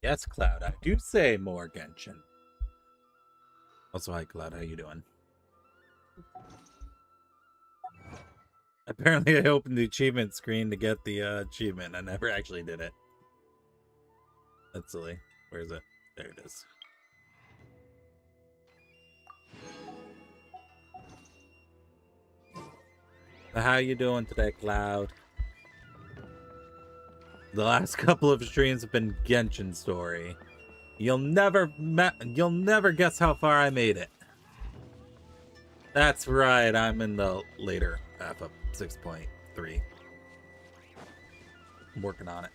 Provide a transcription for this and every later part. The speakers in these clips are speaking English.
Yes, Cloud, I do say more Genshin. Also, hi, Cloud, how you doing? Apparently, I opened the achievement screen to get the achievement. I never actually did it. That's silly. Where is it? There it is. How you doing today, Cloud? The last couple of streams have been Genshin Story. You'll never guess how far I made it. That's right, I'm in the later half of 6.3. I'm working on it.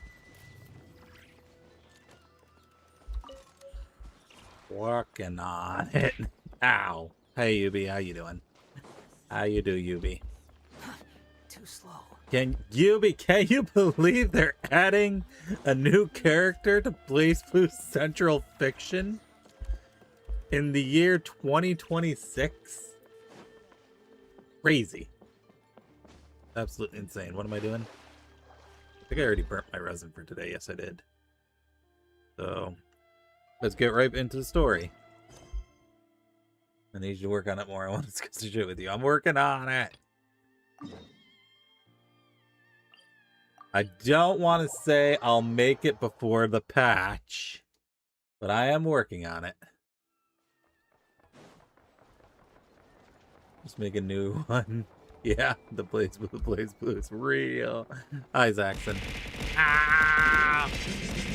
Working on it. Ow. Hey, Yubi, how you doing? How you do, Yubi? Too slow. Can you believe they're adding a new character to Blaze Blue Central Fiction in the year 2026? Crazy. Absolutely insane. What am I doing? I think I already burnt my resin for today. Yes, I did. So, let's get right into the story. I need you to work on it more. I want to discuss the shit with you. I'm working on it. I don't want to say I'll make it before the patch, but I am working on it. Just make a new one. Yeah, the Blaze Blue is real. Hi, Zaxxon. Ah!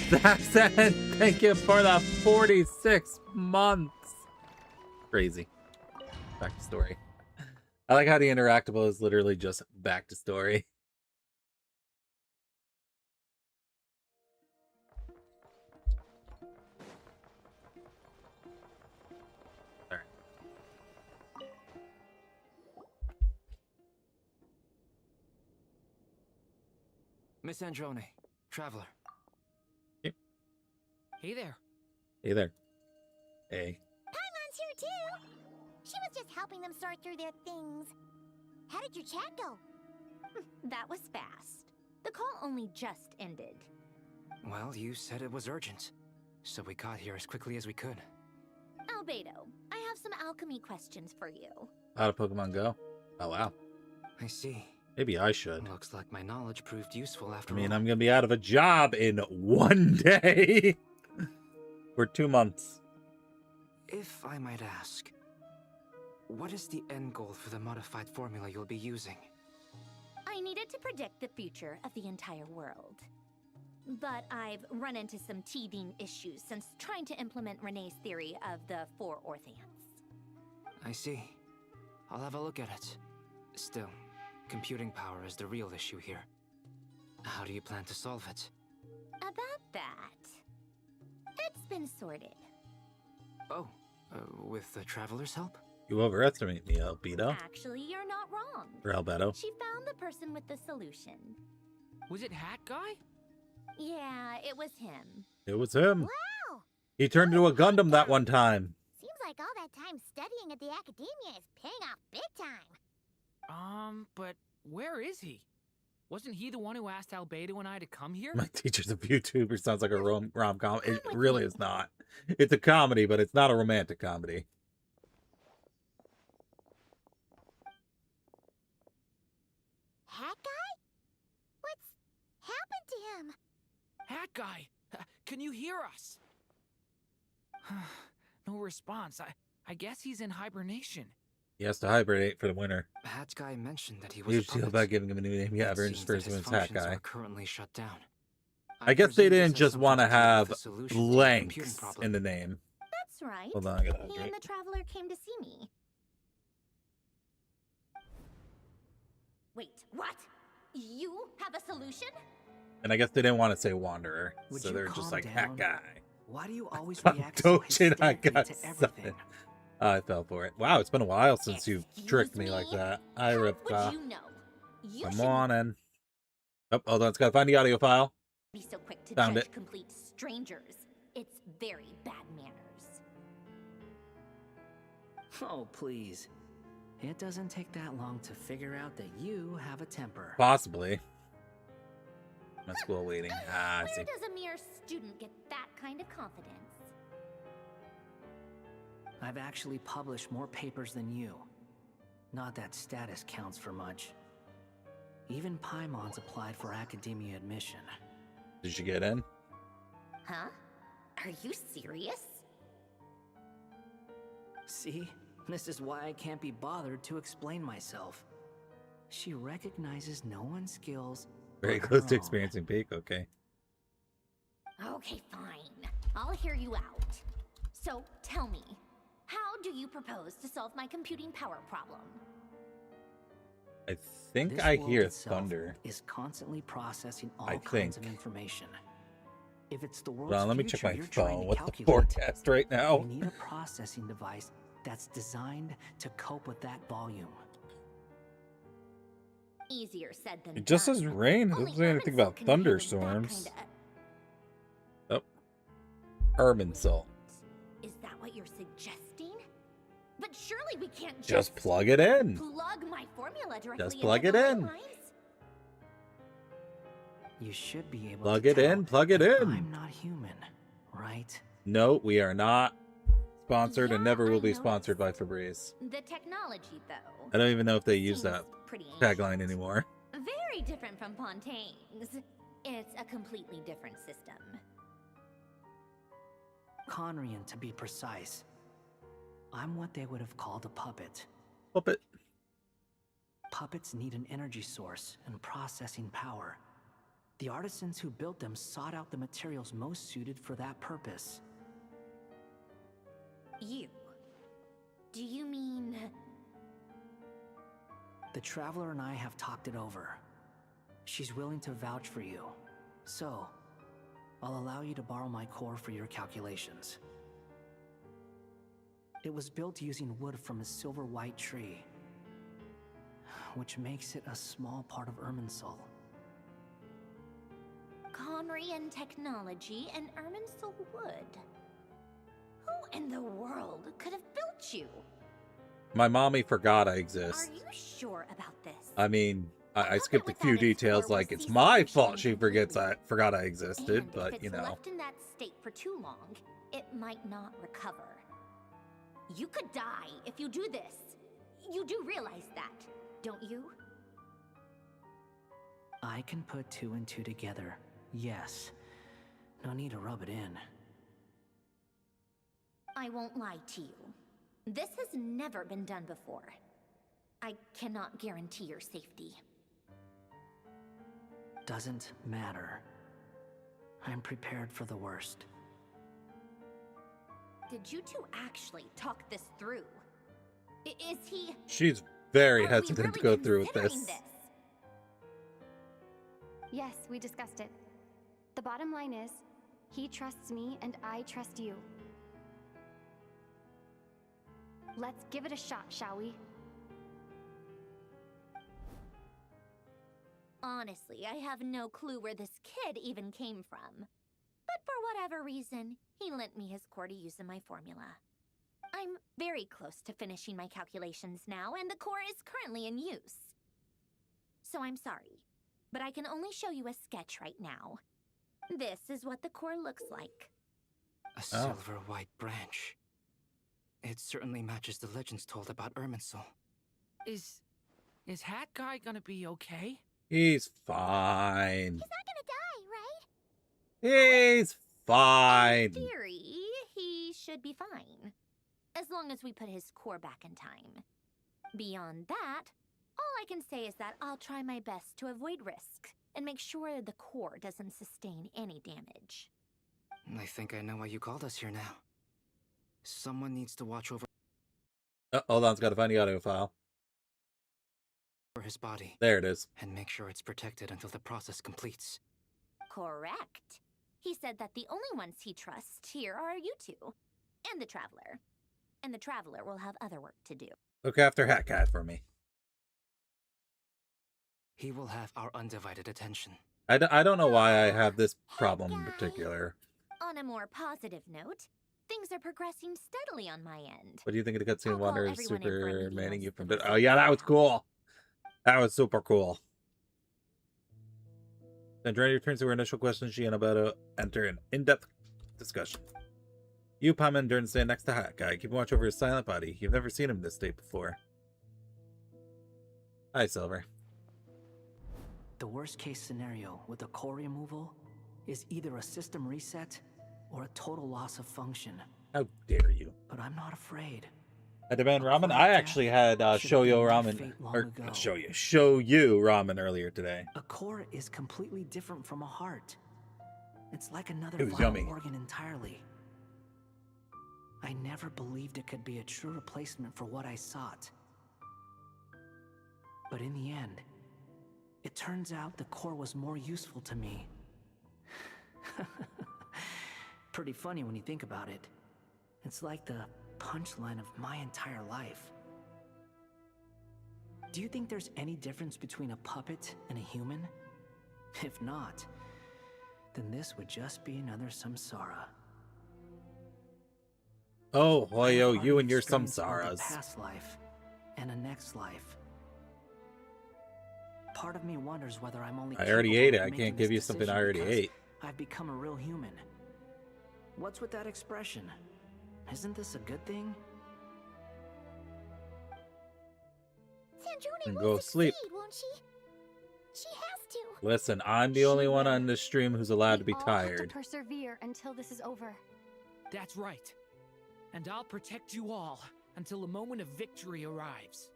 Zaxxon, thank you for the 46 months. Crazy. Back to story. I like how the interactable is literally just back to story. Alright. Miss Androne, traveler. Yep. Hey there. Hey there. Hey. Paimon's here too. She was just helping them sort through their things. How did your chat go? That was fast. The call only just ended. Well, you said it was urgent, so we got here as quickly as we could. Albedo, I have some alchemy questions for you. How to Pokemon Go? Oh, wow. I see. Maybe I should. Looks like my knowledge proved useful after I mean, all. I'm going to be out of a job in 1 day. For 2 months. If I might ask, what is the end goal for the modified formula you'll be using? I needed to predict the future of the entire world. But I've run into some teething issues since trying to implement Renee's theory of the 4 Orthants. I see. I'll have a look at it. Still, computing power is the real issue here. How do you plan to solve it? About that, it's been sorted. Oh, with the traveler's help? You overestimate me, Albedo. Actually, you're not wrong. Or Albedo. She found the person with the solution. Was it Hat Guy? Yeah, it was him. It was him. Wow! He turned into a Gundam that one time. Seems like all that time studying at the academia is paying off big time. But where is he? Wasn't he the one who asked Albedo and I to come here? My teacher's a YouTuber sounds like a rom-com. It really is not. It's a comedy, but it's not a romantic comedy. Hat guy? What's happened to him? Hat Guy, can you hear us? No response. I guess he's in hibernation. He has to hibernate for the winter. Hat Guy mentioned that he You was a should feel puppet. about giving him a new name. Yeah, It everyone seems refers that to him his as Hat functions Guy. are currently shut down. I guess they presume this didn't has just something want to to do with have the solution to the blanks computing problem. in the name. That's right. Hold on, I gotta He and hydrate. the traveler came to see me. Wait, what? You have a solution? And I guess they didn't want to say Wanderer, Would so you they're just calm like Hat down? Guy. Why do you always Stop react so touching, I hysterically got to something. everything? I fell for it. Wow, it's been a while since you Excuse tricked me like me? that. Hi, How Ripka. would you know? You Come shouldn't on in. Oh, hold on. Let's gotta find the audio file. be so quick to Found judge it. complete strangers. It's very bad manners. Oh, please. It doesn't take that long to figure out that you have a temper. Possibly. My school waiting. Ah, I see. Where does a mere student get that kind of confidence? I've actually published more papers than you. Not that status counts for much. Even Paimon's applied for academia admission. Did you get in? Huh? Are you serious? See? This is why I can't be bothered to explain myself. She recognizes no one's skills. Very but close her to own. experiencing peak. Okay. Okay, fine. I'll hear you out. So, tell me, how do you propose to solve my computing power problem? I think This I world hear itself thunder. is constantly processing all I kinds of think. information. If it's the world's Hold on, let me check future my you're trying phone. to What's the calculate, forecast right now? we need a processing device that's designed to cope with that volume. Easier said than It just done. says rain. It Only doesn't say anything about Irminsul can handle that thunderstorms. kinda- Irminsul. Is that what you're suggesting? But surely we can't Just plug it in. plug my formula directly Just into plug the it in. lines? You should be able Plug to it in. tell Plug it that in. I'm not human, right? No, we are not sponsored and Yeah, never will I be know sponsored by it's- Febreze. The technology, though. I don't even know if they use seems that pretty tagline ancient. anymore. Very different from Pontaine's. It's a completely different system. Conrian, to be precise. I'm what they would have called a puppet. Puppet. Puppets need an energy source and processing power. The artisans who built them sought out the materials most suited for that purpose. You. Do you mean... The Traveler and I have talked it over. She's willing to vouch for you. So, I'll allow you to borrow my core for your calculations. It was built using wood from a silver white tree, which makes it a small part of Irminsul. Conrian technology and Irminsul wood. Who in the world could have built you? My mommy forgot I Are exist. you sure about this? I mean, I puppet skipped a few without its details core like will it's cease my functioning fault she forgot I existed, And but if you it's know. left in that state for too long, it might not recover. You could die if you do this. You do realize that, don't you? I can put two and two together, yes. No need to rub it in. I won't lie to you. This has never been done before. I cannot guarantee your safety. Doesn't matter. I'm prepared for the worst. Did you two actually talk this through? Is he... She's very Are we hesitant to really go through with considering this. Yes, we discussed it. The bottom line is, he trusts me and I trust you. Let's give it a shot, shall we? Honestly, I have no clue where this kid even came from. But for whatever reason, he lent me his core to use in my formula. I'm very close to finishing my calculations now, and the core is currently in use. So I'm sorry, but I can only show you a sketch right now. This is what the core looks like. A silver white branch. It certainly matches the legends told about Irminsul. Is Hat Guy gonna be okay? He's fine. He's not gonna die, right? He's In fine. theory, he should be fine. As long as we put his core back in time. Beyond that, all I can say is that I'll try my best to avoid risk and make sure the core doesn't sustain any damage. I think I know why you called us here now. Someone needs to watch over Hold on, it's got to find the audio file. his body There it is. and make sure it's protected until the process completes. Correct. He said that the only ones he trusts here are you two, and the Traveler. And the Traveler will have other work to do. Look after Hat Cat for me. He will have our undivided attention. I don't know why I have this problem in particular. On a more positive note, things are progressing steadily on my end. What do you think of the cutscene I'll call Wonder everyone in for a Super meeting Manning on you from Thursday. Oh yeah, that was cool. That was super cool. Then Dranny returns to her initial question. She and about to enter an in-depth discussion. You, Pam, and Dern stand next to Hat Guy. Keep watch over his silent body. You've never seen him in this state before. Hi, Silver. The worst case scenario with the core removal is either a system reset or a total loss of function. How dare you? But I'm not afraid. I demand ramen. I actually had Shoyo ramen, or show you ramen earlier today. A core is completely different from a heart. It's like another It was vital yummy. organ entirely. I never believed it could be a true replacement for what I sought. But in the end, it turns out the core was more useful to me. Pretty funny when you think about it. It's like the punchline of my entire life. Do you think there's any difference between a puppet and a human? If not, then this would just be another samsara. Oh, Hoyo, I've you and your experienced both a samsaras. past life and a next life. Part of me wonders whether I'm only I already capable ate it. of I making can't this give you something I decision already because ate. I've become a real human. What's with that expression? Isn't this a good thing? Sandrone And will go sleep. succeed, won't she? She has to. Listen, I'm the She only one will. on this stream who's allowed to be We all have to tired. persevere until this is over. That's right. And I'll protect you all until a moment of victory arrives.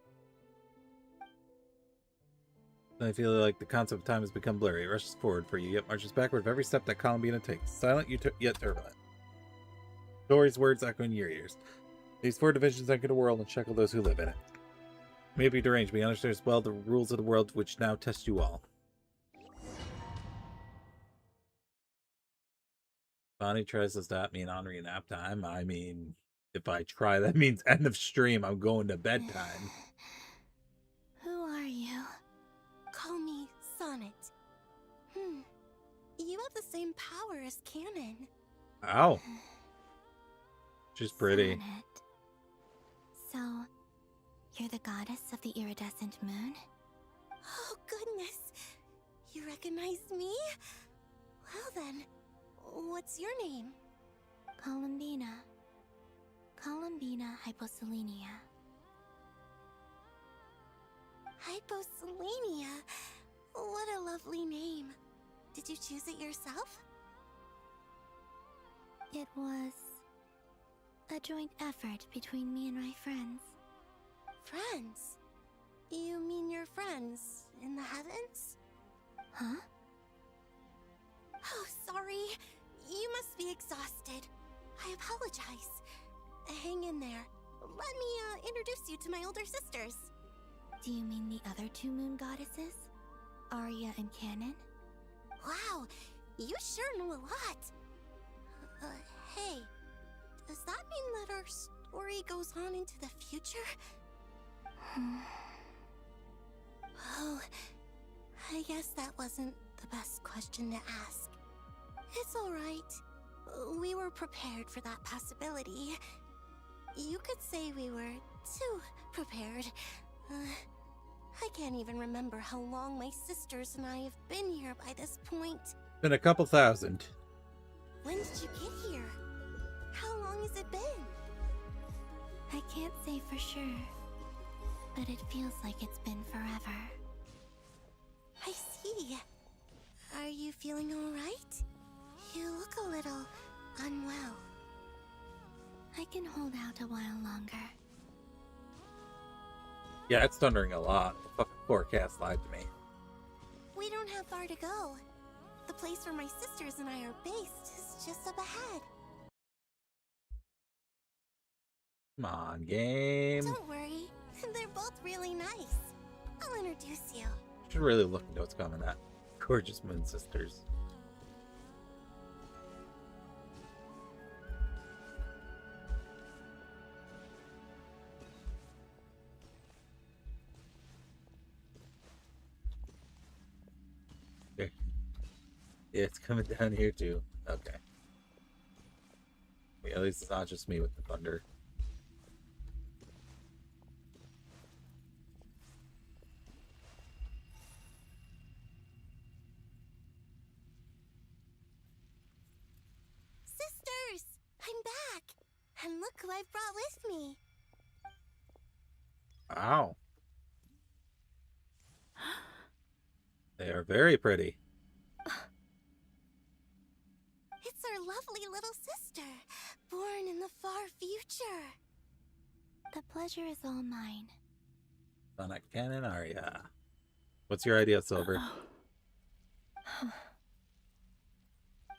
I feel like the concept of time has become blurry. It rushes forward for you, yet marches backward with every step that Columbina takes. Silent, yet turbulent. Dory's words echo in your ears. These four divisions anchor the world and shackle those who live in it. Maybe deranged, but he understands well the rules of the world which now test you all. Bonnie tries to stop me and Henri nap time. I mean, if I try, that means end of stream. I'm going to bedtime. Who are you? Call me Sonnet. You have the same power as Canon. Ow. She's pretty. Sonnet. So, you're the goddess of the iridescent moon? Oh, goodness. You recognize me? Well then, what's your name? Columbina. Columbina Hyposelenia. Hyposelenia? What a lovely name. Did you choose it yourself? It was a joint effort between me and my friends. Friends? You mean your friends in the heavens? Huh? Oh, sorry. You must be exhausted. I apologize. Hang in there. Let me introduce you to my older sisters. Do you mean the other two moon goddesses? Arya and Canon? Wow, you sure know a lot. Hey, does that mean that our story goes on into the future? Oh, I guess that wasn't the best question to ask. It's alright. We were prepared for that possibility. You could say we were too prepared. I can't even remember how long my sisters and I have been here by this point. Been a couple thousand. When did you get here? How long has it been? I can't say for sure, but it feels like it's been forever. I see. Are you feeling alright? You look a little unwell. I can hold out a while longer. Yeah, it's thundering a lot. The fucking forecast lied to me. We don't have far to go. The place where my sisters and I are based is just up ahead. Come on, game. Don't worry. They're both really nice. I'll introduce you. Should really look into what's coming at. Gorgeous Moon Sisters. Okay. Yeah, it's coming down here too. Okay. Yeah, at least it's not just me with the thunder. Sisters! I'm back! And look who I've brought with me. Wow. They are very pretty. It's our lovely little sister, born in the far future. The pleasure is all mine. Sonic Cannon Arya. What's your idea, Silver?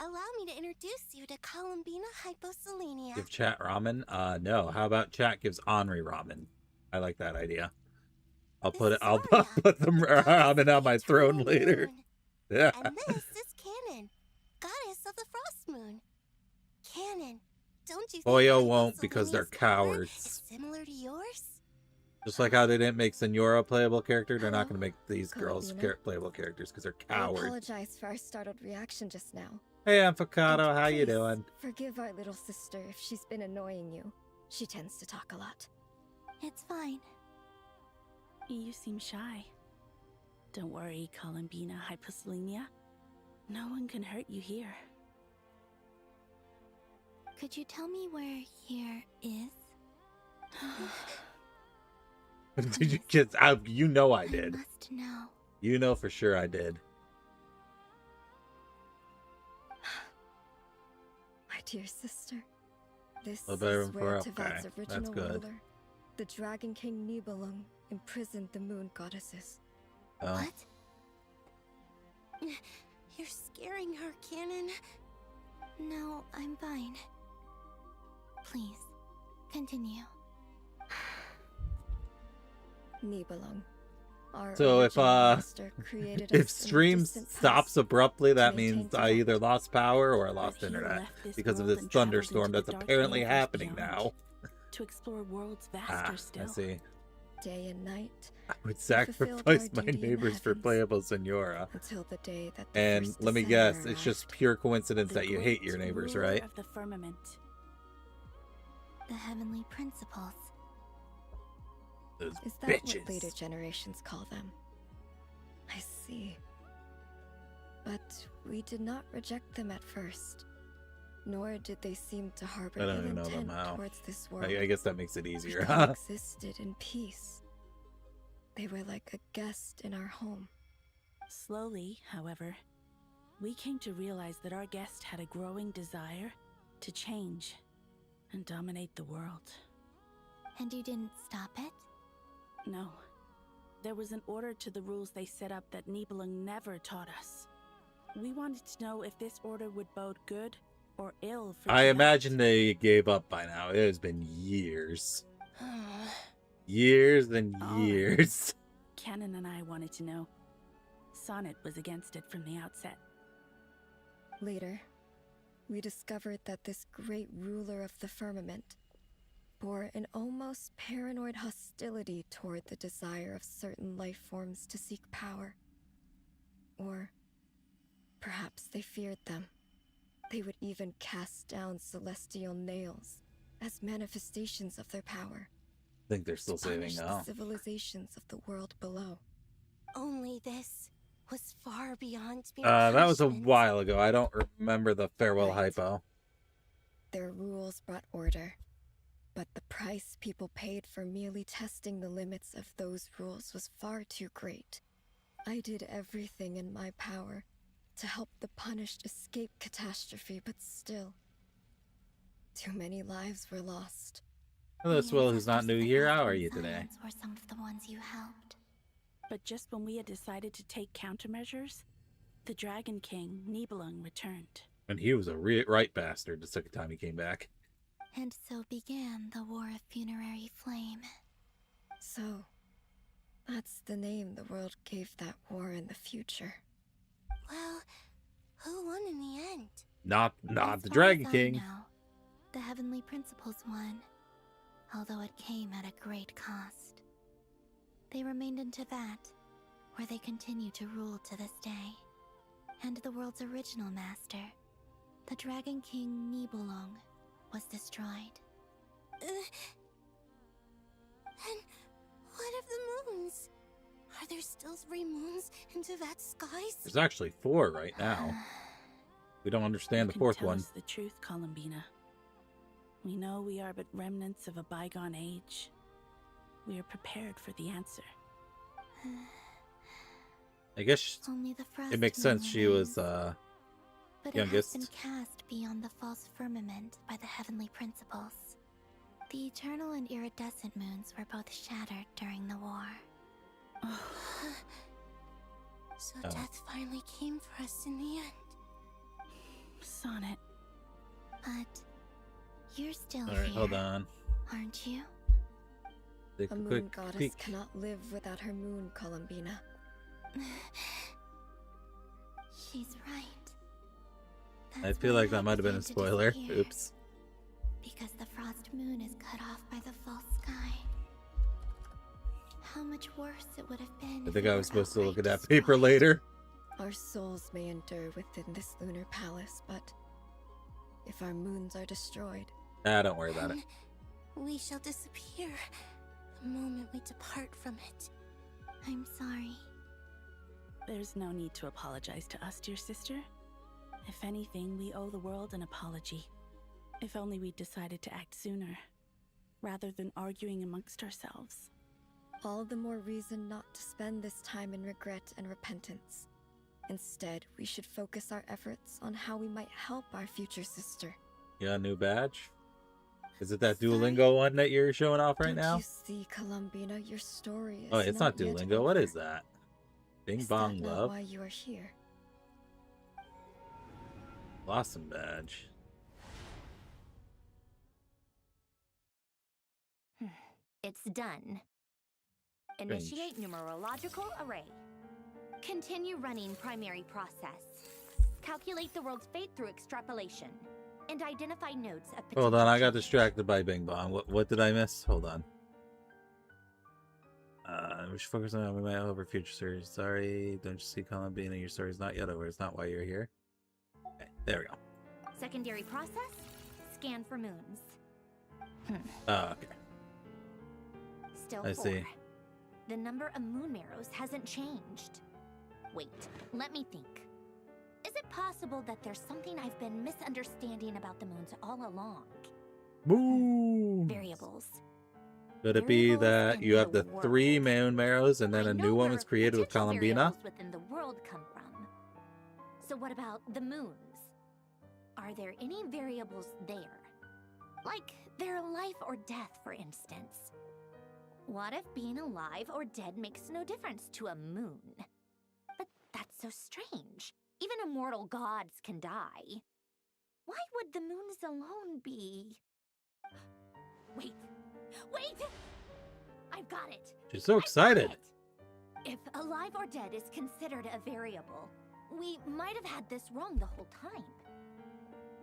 Allow me to introduce you to Columbina Hyposelenia. Give chat ramen? No. How about chat gives Henri ramen? I like that idea. I'll put it. I'll Arya, put some the goddess ramen of the on my throne eternal later. moon. Yeah. And this is Canon, goddess of the frost moon. Canon, don't you think Boyo won't because Hyposelenia's they're power cowards. is similar to yours? Just like how they didn't make Senora a playable character, they're not Hello, going to make these girls Columbina. playable characters because they're I cowards. apologize for our startled reaction just now. Hey, Amphicado, And how you please, doing? Forgive our little sister if she's been annoying you. She tends to talk a lot. It's fine. You seem shy. Don't worry, Columbina Hyposelenia. No one can hurt you here. Could you tell me where here is? Did you just? You know I I did. must know. You know for sure I did. My dear sister, this A better is than where for- Tevad's okay, original that's good. ruler, the Dragon King Nibelung, imprisoned the moon goddesses. Oh. What? You're scaring her, Canon. No, I'm fine. Please, continue. Nibelung. Our So if original master created if us in a stream distant stops past abruptly, that to maintain means I Tibet. either lost power or I But lost he internet left this because of world this and traveled thunderstorm into that's the dark apparently universe happening beyond now. to explore worlds Ah, vaster still. I see. Day and night, I would fulfilled sacrifice our my duty in neighbors for heavens playable Senora. until the day that the And first let me descender guess, it's just arrived. pure coincidence The that you hate great your neighbors, ruler right? of the firmament. The heavenly principles. Those Is that bitches. what later generations call them? I see. But we did not reject them at first, nor did they seem to harbor I don't ill even know them intent now. towards this world. I guess that makes it easier, They huh? existed in peace. They were like a guest in our home. Slowly, however, we came to realize that our guest had a growing desire to change and dominate the world. And you didn't stop it? No. There was an order to the rules they set up that Nibelung never taught us. We wanted to know if this order would bode good or ill for I Tibet. imagine they gave up by now. It has been years. Years and All right. years. Canon and I wanted to know. Sonnet was against it from the outset. Later, we discovered that this great ruler of the firmament bore an almost paranoid hostility toward the desire of certain life forms to seek power. Or perhaps they feared them. They would even cast down celestial nails as manifestations of their power. I think they're still to punish saving the now. civilizations of the world below. Only this was far beyond mere That was a punishment. while ago. I don't remember the farewell Right. hypo. Their rules brought order, but the price people paid for merely testing the limits of those rules was far too great. I did everything in my power to help the punished escape catastrophe, but still, too many lives were lost. Hello, The Swell, who's not ancestors new that here. left How are in you today? silence were some of the ones you helped. But just when we had decided to take countermeasures, the Dragon King, Nibelung, returned. And he was a right bastard the second time he came back. And so began the War of Funerary Flame. So, that's the name the world gave that war in the future. Well, who won in the end? Not As the far Dragon as I King. know, the Heavenly Principles won, although it came at a great cost. They remained in Tibet, where they continue to rule to this day. And the world's original master, the Dragon King Nibelung, was destroyed. And what of the moons? Are there still 3 moons in Tibet's skies? There's actually 4 right now. We don't understand You the can 4th tell one. us the truth, Columbina. We know we are but remnants of a bygone age. We are prepared for the answer. I guess Only the frost it makes moon sense she was, remains. But youngest. it has been cast beyond the false firmament by the Heavenly Principles. The eternal and iridescent moons were both shattered during the war. So Oh. death finally came for us in the end. Sonnet. But you're still Alright, here, hold on. aren't you? Take A a moon quick goddess peek. cannot live without her moon, Columbina. She's right. I That's feel why like that might have been a began to spoiler. disappear. Oops. Because the frost moon is cut off by the false sky. How much worse it would have been. I if think it I were was supposed to look at outright that paper destroyed. later. Our souls may endure within this lunar palace, but if our moons are destroyed, Don't worry about it. Then we shall disappear the moment we depart from it. I'm sorry. There's no need to apologize to us, dear sister. If anything, we owe the world an apology. If only we decided to act sooner, rather than arguing amongst ourselves. All the more reason not to spend this time in regret and repentance. Instead, we should focus our efforts on how we might help our future sister. You got a new badge? Is it that Duolingo one that you're showing off right now? Don't you see, Columbina, your story is Oh, it's not yet Duolingo. What over. is that? Bing Is Bong that not Love. why you are here? Blossom badge. It's done. Initiate numerological array. Continue running primary process. Calculate the world's fate through extrapolation. And identify nodes of potential Hold on, I got change. distracted by Bing Bong. What did I miss? Hold on. We should focus on we might over future series. Sorry, don't you see Columbina? Your story's not yet over. It's not why you're here. Okay, there we go. Secondary process. Scan for moons. Oh, okay. Still I 4. see. The number of moon marrows hasn't changed. Wait, let me think. Is it possible that there's something I've been misunderstanding about the moons all along? Boom! Variables. Could it be Variables that in you have the the 3 world. moon marrows and then I a know new one where was created with potential Columbina? variables within the world come from. So what about the moons? Are there any variables there? Like their life or death, for instance. What if being alive or dead makes no difference to a moon? But that's so strange. Even immortal gods can die. Why would the moons alone be? Wait! I've got it! She's so I've got excited. it! If alive or dead is considered a variable, we might have had this wrong the whole time.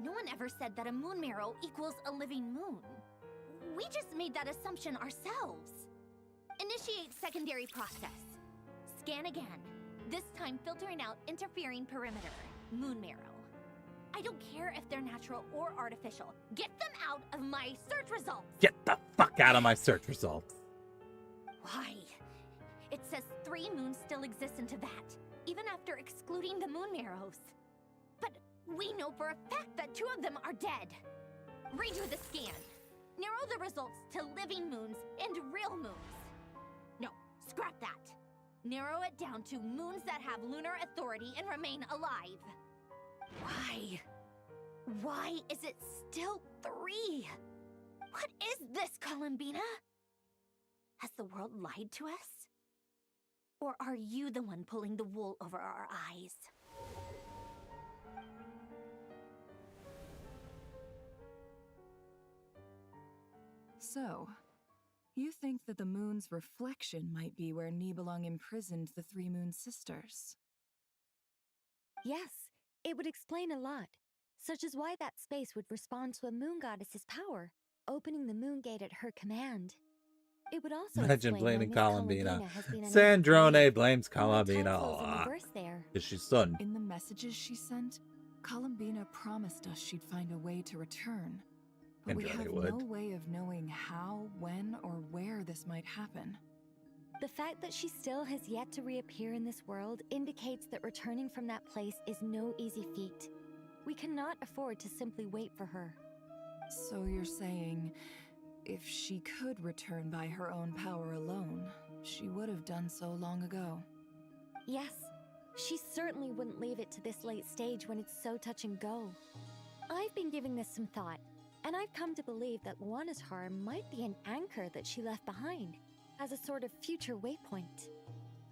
No one ever said that a moon marrow equals a living moon. We just made that assumption ourselves. Initiate secondary process. Scan again. This time filtering out interfering perimeter. Moon marrow. I don't care if they're natural or artificial. Get them out of my search results! Get the fuck out of my search results. Why? It says 3 moons still exist in Tibet, even after excluding the moon marrows. But we know for a fact that 2 of them are dead. Redo the scan. Narrow the results to living moons and real moons. No, scrap that. Narrow it down to moons that have lunar authority and remain alive. Why? Why is it still 3? What is this, Columbina? Has the world lied to us? Or are you the one pulling the wool over our eyes? So, you think that the moon's reflection might be where Nibelung imprisoned the 3 moon sisters? Yes, it would explain a lot, such as why that space would respond to a moon goddess's power, opening the moon gate at her command. It would also Imagine explain blaming why Miss Columbina. has been unable to Sandrone leave. blames Who would Columbina a tell us in the lot. verse there? Is she son? In the messages she sent, Columbina promised us she'd find a way to return. But we Androni have would. no way of knowing how, when, or where this might happen. The fact that she still has yet to reappear in this world indicates that returning from that place is no easy feat. We cannot afford to simply wait for her. So you're saying, if she could return by her own power alone, she would have done so long ago. Yes, she certainly wouldn't leave it to this late stage when it's so touch and go. I've been giving this some thought, and I've come to believe that Luana's Har might be an anchor that she left behind, as a sort of future waypoint.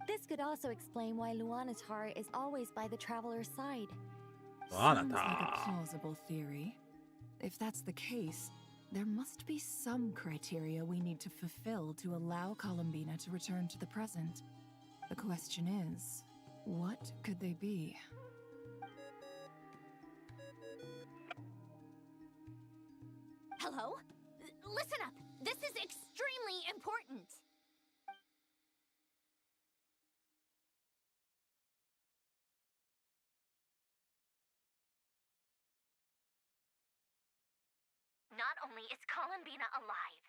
This could also explain why Luana's Har is always by the traveler's side. Sounds like a plausible theory. If that's the case, there must be some criteria we need to fulfill to allow Columbina to return to the present. The question is, what could they be? Hello? Listen up! This is extremely important! Not only is Columbina alive,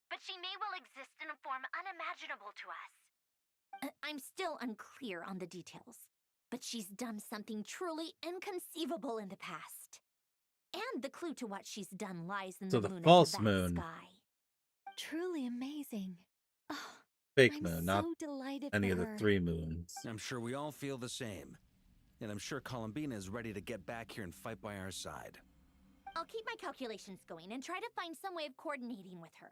but she may well exist in a form unimaginable to us. I'm still unclear on the details, but she's done something truly inconceivable in the past. And the clue to what she's done lies in So the the moon false into that moon. sky. Truly amazing. Oh, Fake I'm moon, so not delighted any for of the her. 3 moons. I'm sure we all feel the same. And I'm sure Columbina is ready to get back here and fight by our side. I'll keep my calculations going and try to find some way of coordinating with her.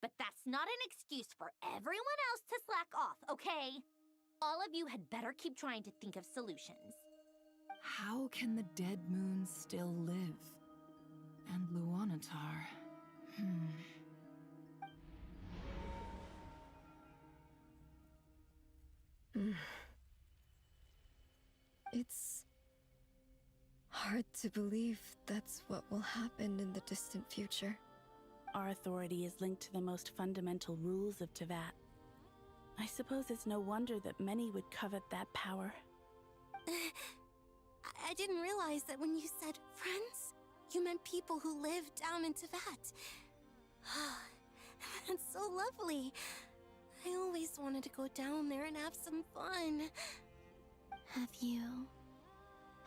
But that's not an excuse for everyone else to slack off, okay? All of you had better keep trying to think of solutions. How can the dead moon still live? And Luanatar. It's hard to believe that's what will happen in the distant future. Our authority is linked to the most fundamental rules of Teyvat. I suppose it's no wonder that many would covet that power. I didn't realize that when you said friends, you meant people who live down in Teyvat. That's so lovely. I always wanted to go down there and have some fun. Have you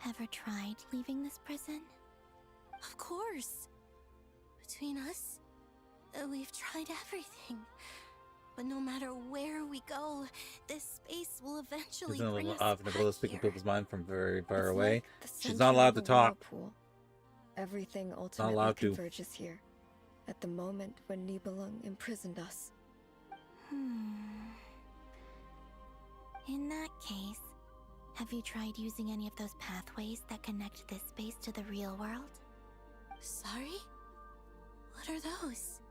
ever tried leaving this prison? Of course. Between us, we've tried everything. But no matter where we go, this space will eventually bring us back Nicola speaking here. people's mind from very far It's away. like the She's center not allowed of to a talk. whirlpool. Everything ultimately allowed to. converges here, at the moment when Nibelung imprisoned us. In that case, have you tried using any of those pathways that connect this space to the real world? Sorry? What are those?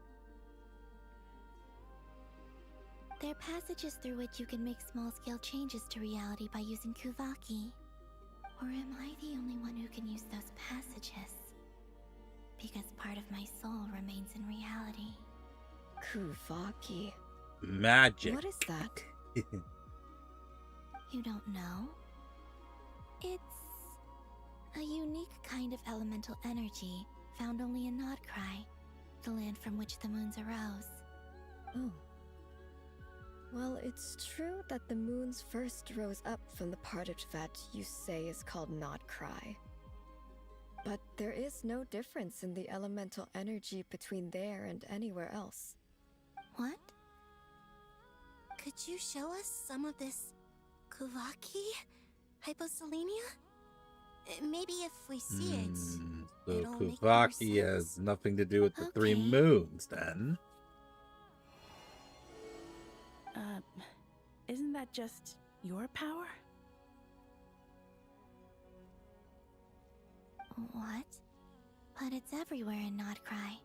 They're passages through which you can make small-scale changes to reality by using Kuvaki. Or am I the only one who can use those passages? Because part of my soul remains in reality. Kuvaki. Magic. What is that? You don't know? It's a unique kind of elemental energy found only in Nodcry, the land from which the moons arose. Oh. Well, it's true that the moons first rose up from the part of Teyvat you say is called Nodcry. But there is no difference in the elemental energy between there and anywhere else. What? Could you show us some of this Kuvaki? Hyposelenia? Maybe if we see it, So it'll make more Kuvaki sense. has nothing to do with the 3 Okay. moons, then. Isn't that just your power? What? But it's everywhere in Nodcry.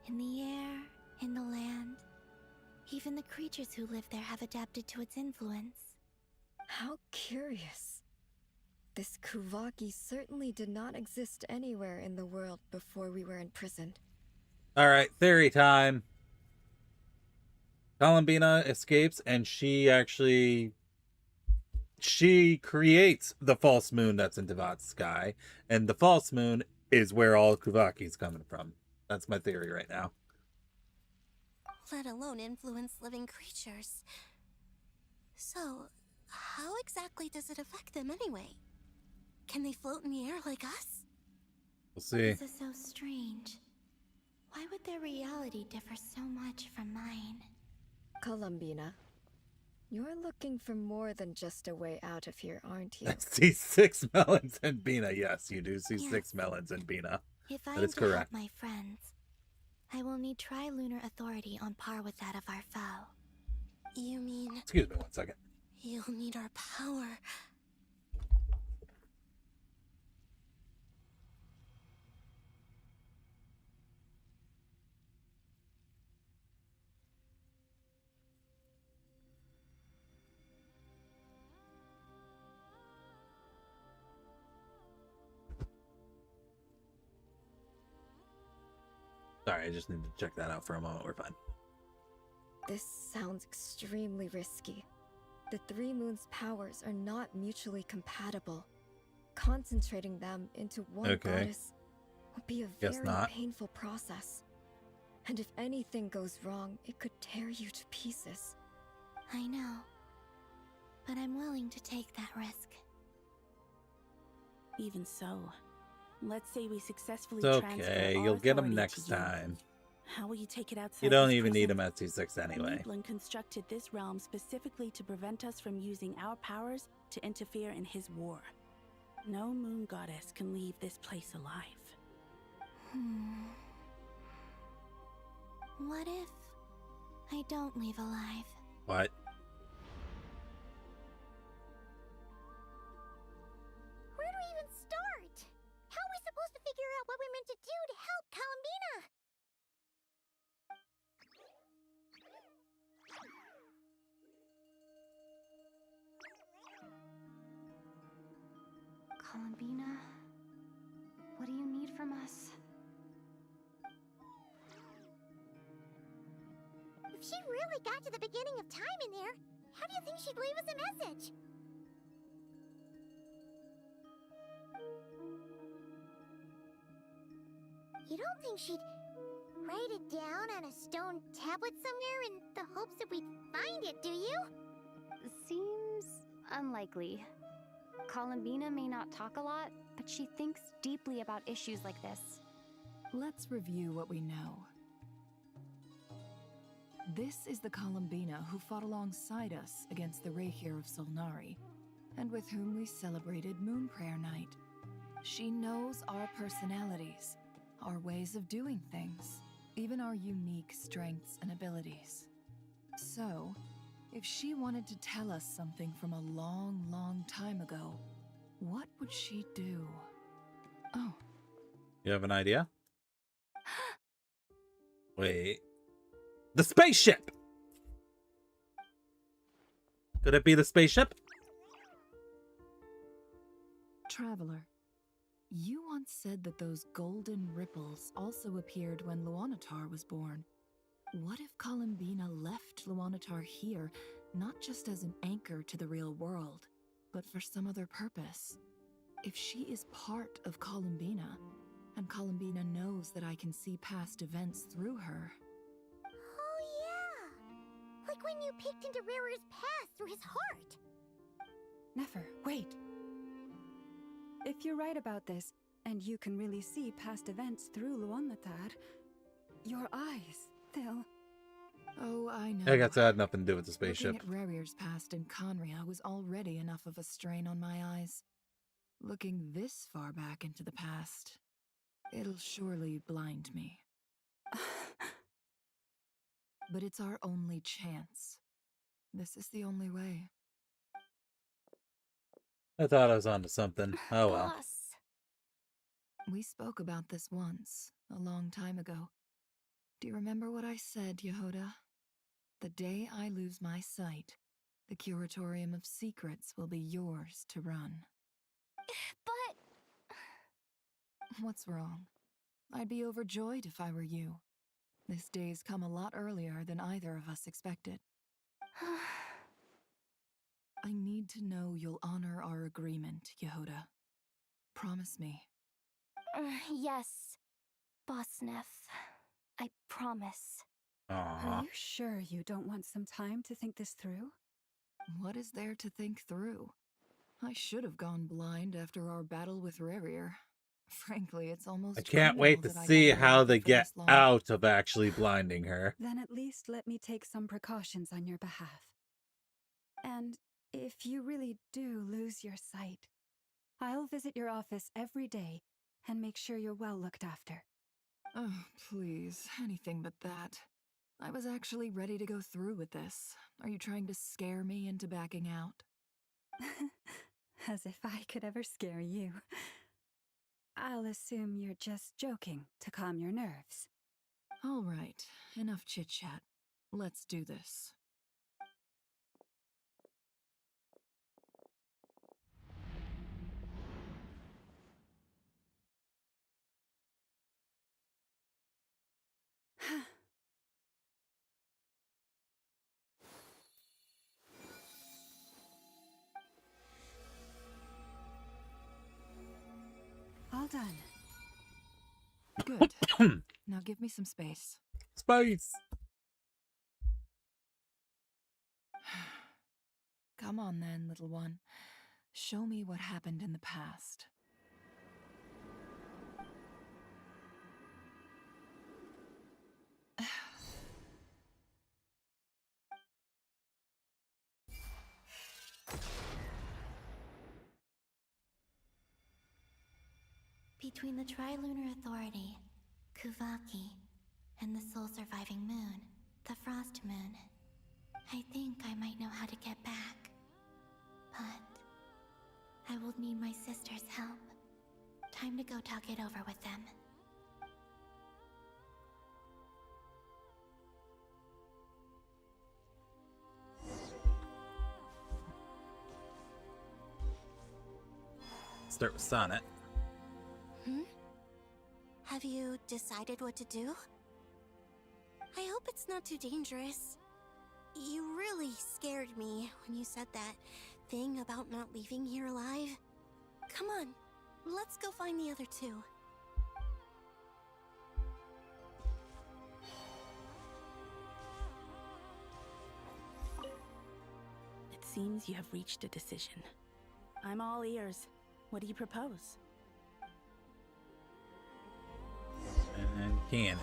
In the air, in the land. Even the creatures who live there have adapted to its influence. How curious. This Kuvaki certainly did not exist anywhere in the world before we were imprisoned. All right, theory time. Columbina escapes, and she creates the false moon that's in Teyvat's sky, and the false moon is where all Kuvaki's coming from. That's my theory right now. Let alone influence living creatures. So, how exactly does it affect them anyway? Can they float in the air like us? We'll see. This is so strange. Why would their reality differ so much from mine? Columbina, you're looking for more than just a way out of here, aren't you? I see 6 melons in Bina. Yes, you do see Yes. 6 melons in Bina. If I That am is to help correct. my friends, I will need trilunar authority on par with that of our foe. You mean Excuse me 1 second. you'll need our power? Sorry, I just need to check that out for a moment. We're fine. This sounds extremely risky. The 3 moons' powers are not mutually compatible. Concentrating them into one Okay. goddess would be a Guess very not. painful process. And if anything goes wrong, it could tear you to pieces. I know, but I'm willing to take that risk. Even so, Let's say we successfully It's transfer okay. our You'll get them authority next to you. time. How will you take it outside? You don't this even need prison? them at C6 anyway. Nibelung constructed this realm specifically to prevent us from using our powers to interfere in his war. No moon goddess can leave this place alive. What if I don't leave alive? What? Where do we even start? How are we supposed to figure out what we're meant to do to help Columbina? Columbina, what do you need from us? If she really got to the beginning of time in there, how do you think she'd leave us a message? You don't think she'd write it down on a stone tablet somewhere in the hopes that we'd find it, do you? Seems unlikely. Columbina may not talk a lot, but she thinks deeply about issues like this. Let's review what we know. This is the Columbina who fought alongside us against the Rahir of Solnari, and with whom we celebrated Moon Prayer Night. She knows our personalities, our ways of doing things, even our unique strengths and abilities. So, if she wanted to tell us something from a long, long time ago, what would she do? Oh. You have an idea? Wait. The spaceship! Could it be the spaceship? Traveler, you once said that those golden ripples also appeared when Luanatar was born. What if Columbina left Luanatar here, not just as an anchor to the real world, but for some other purpose? If she is part of Columbina, and Columbina knows that I can see past events through her... Oh yeah! Like when you peeked into Rare's past through his heart! Nefer, wait! If you're right about this, and you can really see past events through Luanatar, your eyes, they'll... Oh, I know. I guess that had nothing to do with the spaceship. Looking at Rarir's past in Conria was already enough of a strain on my eyes. Looking this far back into the past, it'll surely blind me. But it's our only chance. This is the only way. I thought I was onto something. Oh well. Boss. We spoke about this once, a long time ago. Do you remember what I said, Yehoda? The day I lose my sight, the Curatorium of Secrets will be yours to run. But... What's wrong? I'd be overjoyed if I were you. This day's come a lot earlier than either of us expected. I need to know you'll honor our agreement, Yehoda. Promise me. Yes, Boss Neff. I promise. Are you sure you don't want some time to think this through? What is there to think through? I should have gone blind after our battle with Rarir. Frankly, it's almost... I can't wait to see how they get out of actually blinding her. Then at least let me take some precautions on your behalf. And if you really do lose your sight, I'll visit your office every day and make sure you're well looked after. Oh, please, anything but that. I was actually ready to go through with this. Are you trying to scare me into backing out? As if I could ever scare you. I'll assume you're just joking to calm your nerves. All right, enough chit-chat. Let's do this. All done. Good. Now give me some space. Space! Come on then, little one. Show me what happened in the past. Between the Trilunar Authority, Kuvaki, and the soul-surviving moon, the Frost Moon, I think I might know how to get back. But I will need my sister's help. Time to go talk it over with them. Start with Sonnet. Have you decided what to do? I hope it's not too dangerous. You really scared me when you said that thing about not leaving here alive. Come on, let's go find the other two. It seems you have reached a decision. I'm all ears. What do you propose? And cannon.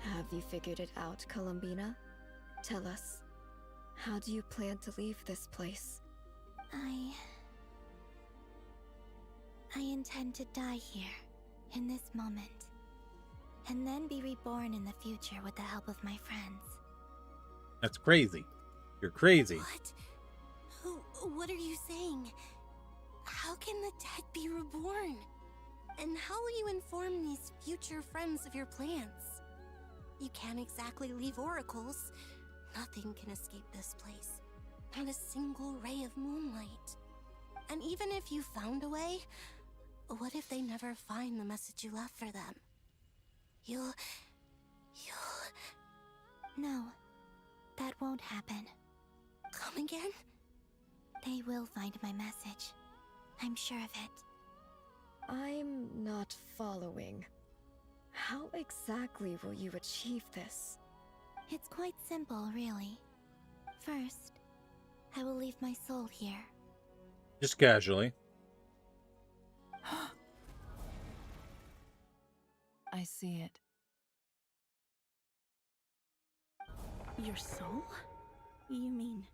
Have you figured it out, Columbina? Tell us, how do you plan to leave this place? I intend to die here, in this moment, and then be reborn in the future with the help of my friends. That's crazy. You're crazy. What are you saying? How can the dead be reborn? And how will you inform these future friends of your plans? You can't exactly leave oracles. Nothing can escape this place. Not a single ray of moonlight. And even if you found a way, what if they never find the message you left for them? You'll... No, that won't happen. Come again? They will find my message. I'm sure of it. I'm not following. How exactly will you achieve this? It's quite simple, really. First, I will leave my soul here. Just casually. I see it. Your soul? You mean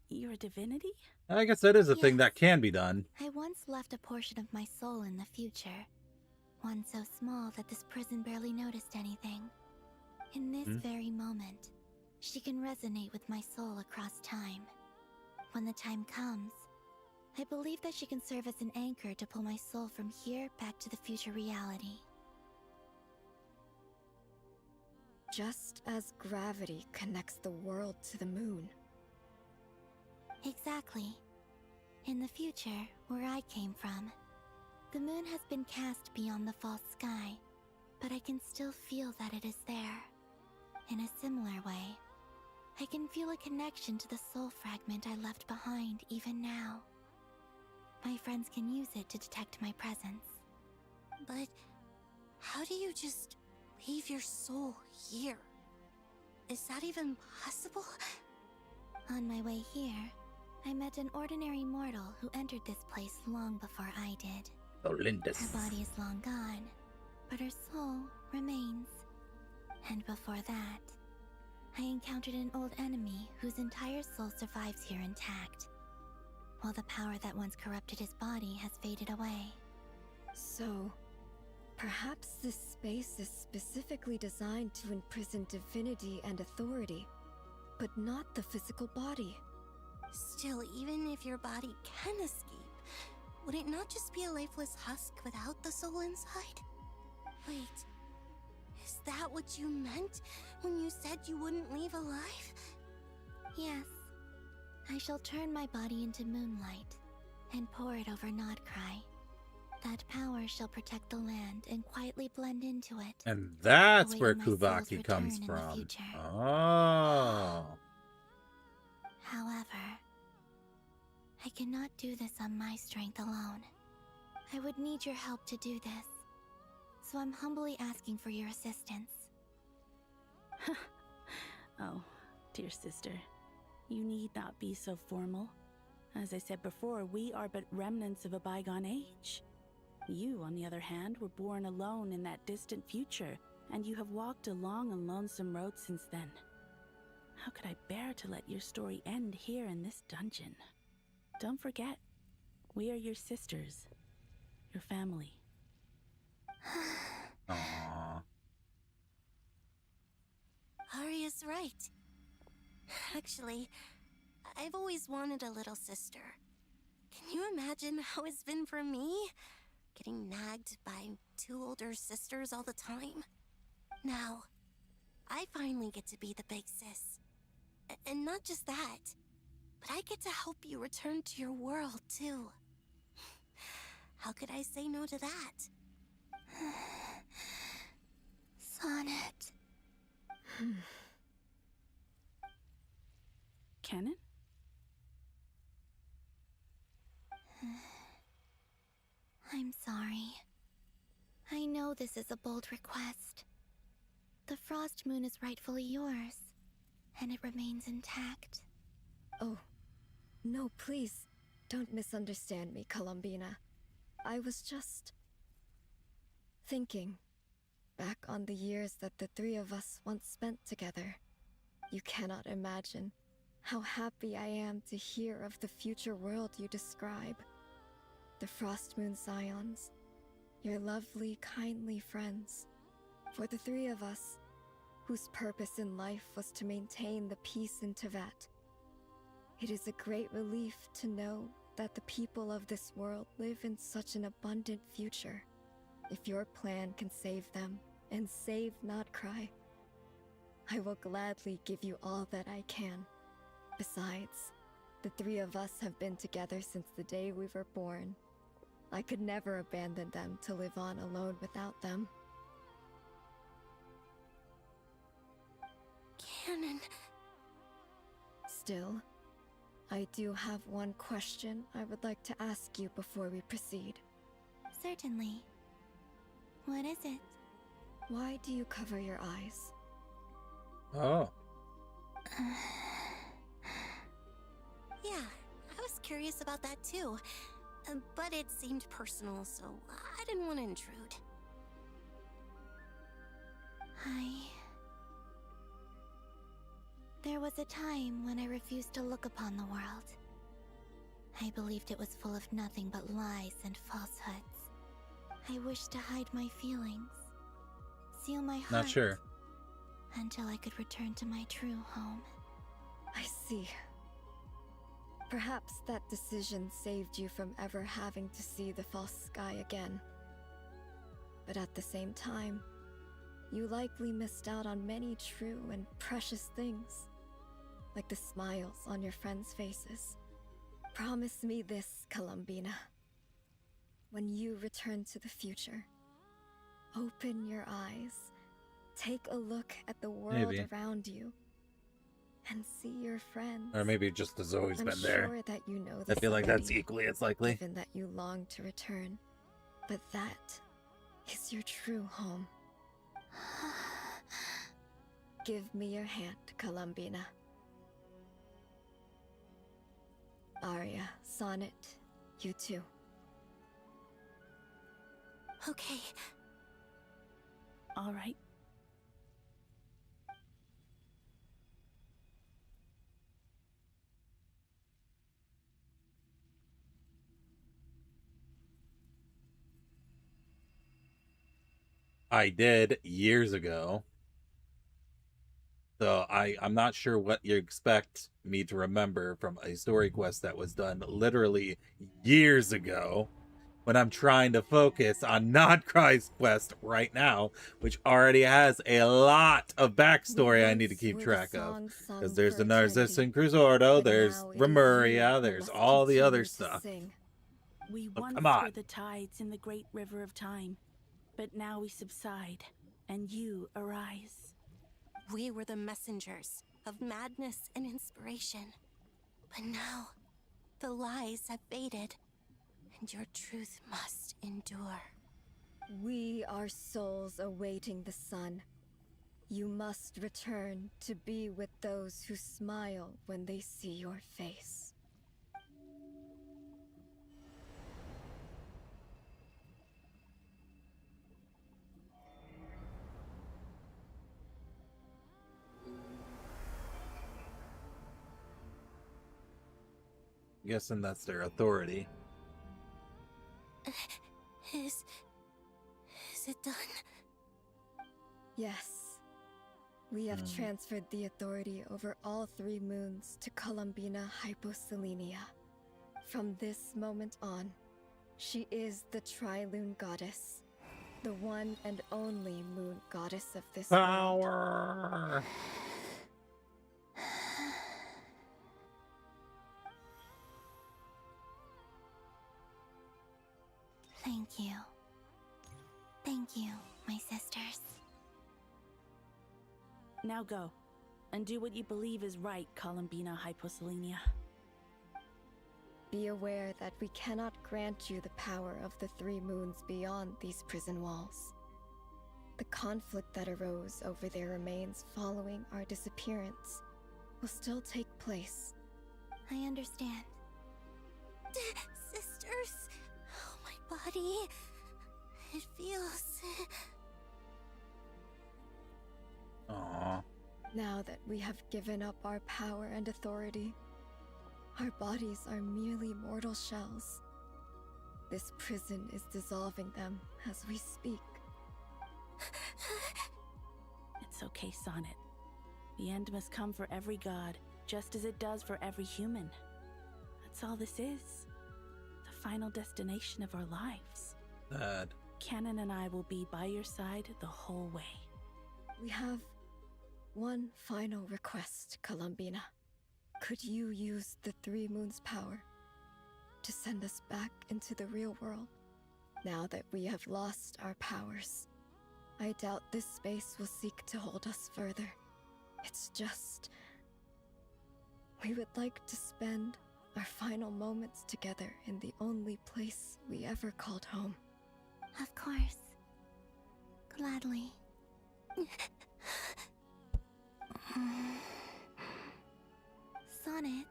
you're a divinity? I guess that is a thing that can be done. I once left a portion of my soul in the future. One so small that this prison barely noticed anything. In this very moment, she can resonate with my soul across time. When the time comes, I believe that she can serve as an anchor to pull my soul from here back to the future reality. Just as gravity connects the world to the moon. Exactly. In the future, where I came from, the moon has been cast beyond the false sky, but I can still feel that it is there. In a similar way, I can feel a connection to the soul fragment I left behind even now. My friends can use it to detect my presence. But how do you just leave your soul here? Is that even possible? On my way here, I met an ordinary mortal who entered this place long before I did. Oh, Lindis. Her body is long gone, but her soul remains. And before that, I encountered an old enemy whose entire soul survives here intact, while the power that once corrupted his body has faded away. So, perhaps this space is specifically designed to imprison divinity and authority, but not the physical body. Still, even if your body can escape, would it not just be a lifeless husk without the soul inside? Wait, is that what you meant when you said you wouldn't leave alive? Yes. I shall turn my body into moonlight and pour it over Nodcry. That power shall protect the land and quietly blend into it. And that's where awaiting my soul's Kuvaki comes return in the from. future. Oh. However, I cannot do this on my strength alone. I would need your help to do this. So I'm humbly asking for your assistance. Oh, dear sister, you need not be so formal. As I said before, we are but remnants of a bygone age. You, on the other hand, were born alone in that distant future and you have walked a long and lonesome road since then. How could I bear to let your story end here in this dungeon? Don't forget, we are your sisters, your family. Aww. Arya's right. Actually, I've always wanted a little sister. Can you imagine how it's been for me? Getting nagged by 2 older sisters all the time. Now, I finally get to be the big sis. And not just that, but I get to help you return to your world, too. How could I say no to that? Sonnet. Canon? I'm sorry. I know this is a bold request. The Frost Moon is rightfully yours, and it remains intact. Oh, no, please, don't misunderstand me, Columbina. I was just thinking back on the years that the 3 of us once spent together. You cannot imagine how happy I am to hear of the future world you describe. The Frost Moon Scions, your lovely, kindly friends. For the 3 of us, whose purpose in life was to maintain the peace in Teyvat, it is a great relief to know that the people of this world live in such an abundant future. If your plan can save them, and save Notcry, I will gladly give you all that I can. Besides, the 3 of us have been together since the day we were born. I could never abandon them to live on alone without them. Canon. Still, I do have one question I would like to ask you before we proceed. Certainly. What is it? Why do you cover your eyes? Oh. Yeah, I was curious about that too. But it seemed personal, so I didn't want to intrude. There was a time when I refused to look upon the world. I believed it was full of nothing but lies and falsehoods. I wished to hide my feelings, seal my heart. Not sure. Until I could return to my true home. I see. Perhaps that decision saved you from ever having to see the false sky again. But at the same time, you likely missed out on many true and precious things, like the smiles on your friends' faces. Promise me this, Columbina. When you return to the future, open your eyes, take a look at the world around you, and see your friends. Or maybe it just has always been there. I'm sure that you know I this feel like already, that's equally as likely. given that you long to return. But that is your true home. Give me your hand, Columbina. Arya, Sonnet, you too. Okay. All right. I did years ago. So I'm not sure what you expect me to remember from a story quest that was done literally years ago when I'm trying to focus on Notcry's quest right now, which already has a lot of backstory I need to keep track of. Because there's the Narcissus and Cruzordo, there's Remuria, there's all the other stuff. We But once come on. were the tides in the great river of time, but now we subside, and you arise. We were the messengers of madness and inspiration. But now, the lies have faded, and your truth must endure. We are souls awaiting the sun. You must return to be with those who smile when they see your face. guessing that's their authority. Is it done? Yes. We have transferred the authority over all 3 moons to Columbina Hyposelenia. From this moment on, she is the Tri-Lune Goddess, the one and only moon goddess of this world. Power! Thank you. Thank you, my sisters. Now go, and do what you believe is right, Columbina Hyposelenia. Be aware that we cannot grant you the power of the 3 moons beyond these prison walls. The conflict that arose over their remains following our disappearance will still take place. I understand. Sisters, oh, my body. It feels... Aww. Now that we have given up our power and authority, our bodies are merely mortal shells. This prison is dissolving them as we speak. It's okay, Sonnet. The end must come for every god, just as it does for every human. That's all this is. The final destination of our lives. Sad. Canon and I will be by your side the whole way. We have one final request, Columbina. Could you use the 3 moons' power to send us back into the real world? Now that we have lost our powers, I doubt this space will seek to hold us further. It's just... we would like to spend our final moments together in the only place we ever called home. Of course. Gladly. Sonnet?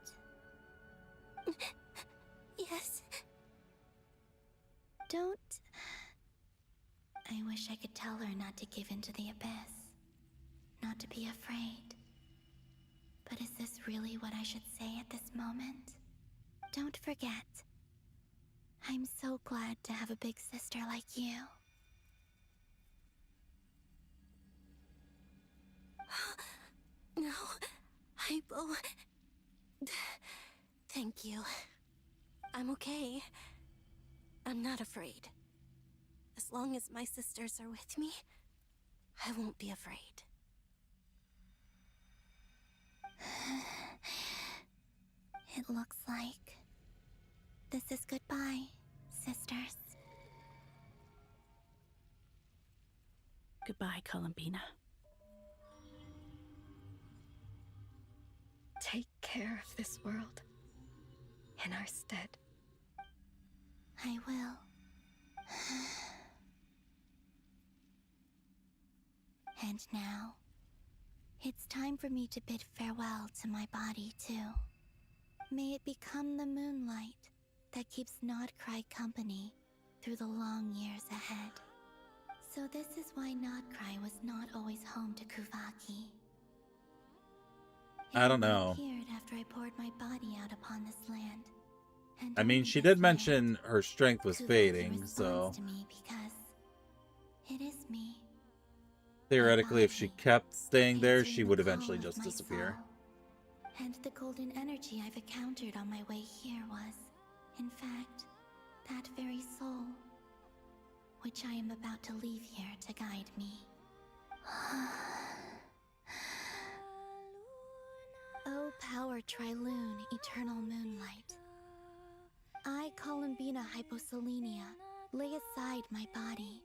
Yes? Don't... I wish I could tell her not to give in to the abyss. Not to be afraid. But is this really what I should say at this moment? Don't forget. I'm so glad to have a big sister like you. No, Hypo. Thank you. I'm okay. I'm not afraid. As long as my sisters are with me, I won't be afraid. It looks like this is goodbye, sisters. Goodbye, Columbina. Take care of this world in our stead. I will. And now, it's time for me to bid farewell to my body, too. May it become the moonlight that keeps Nodcry company through the long years ahead. So this is why Nodcry was not always home to Kuvaki. I don't know. It appeared after I poured my body out upon this land. And I mean, she did mention her strength was fading, so to me because it is me. theoretically, if she kept staying there, she would eventually just disappear. And the golden energy I've encountered on my way here was, in fact, that very soul, which I am about to leave here to guide me. O power Tri-Lune, eternal moonlight. I, Columbina Hyposelenia, lay aside my body.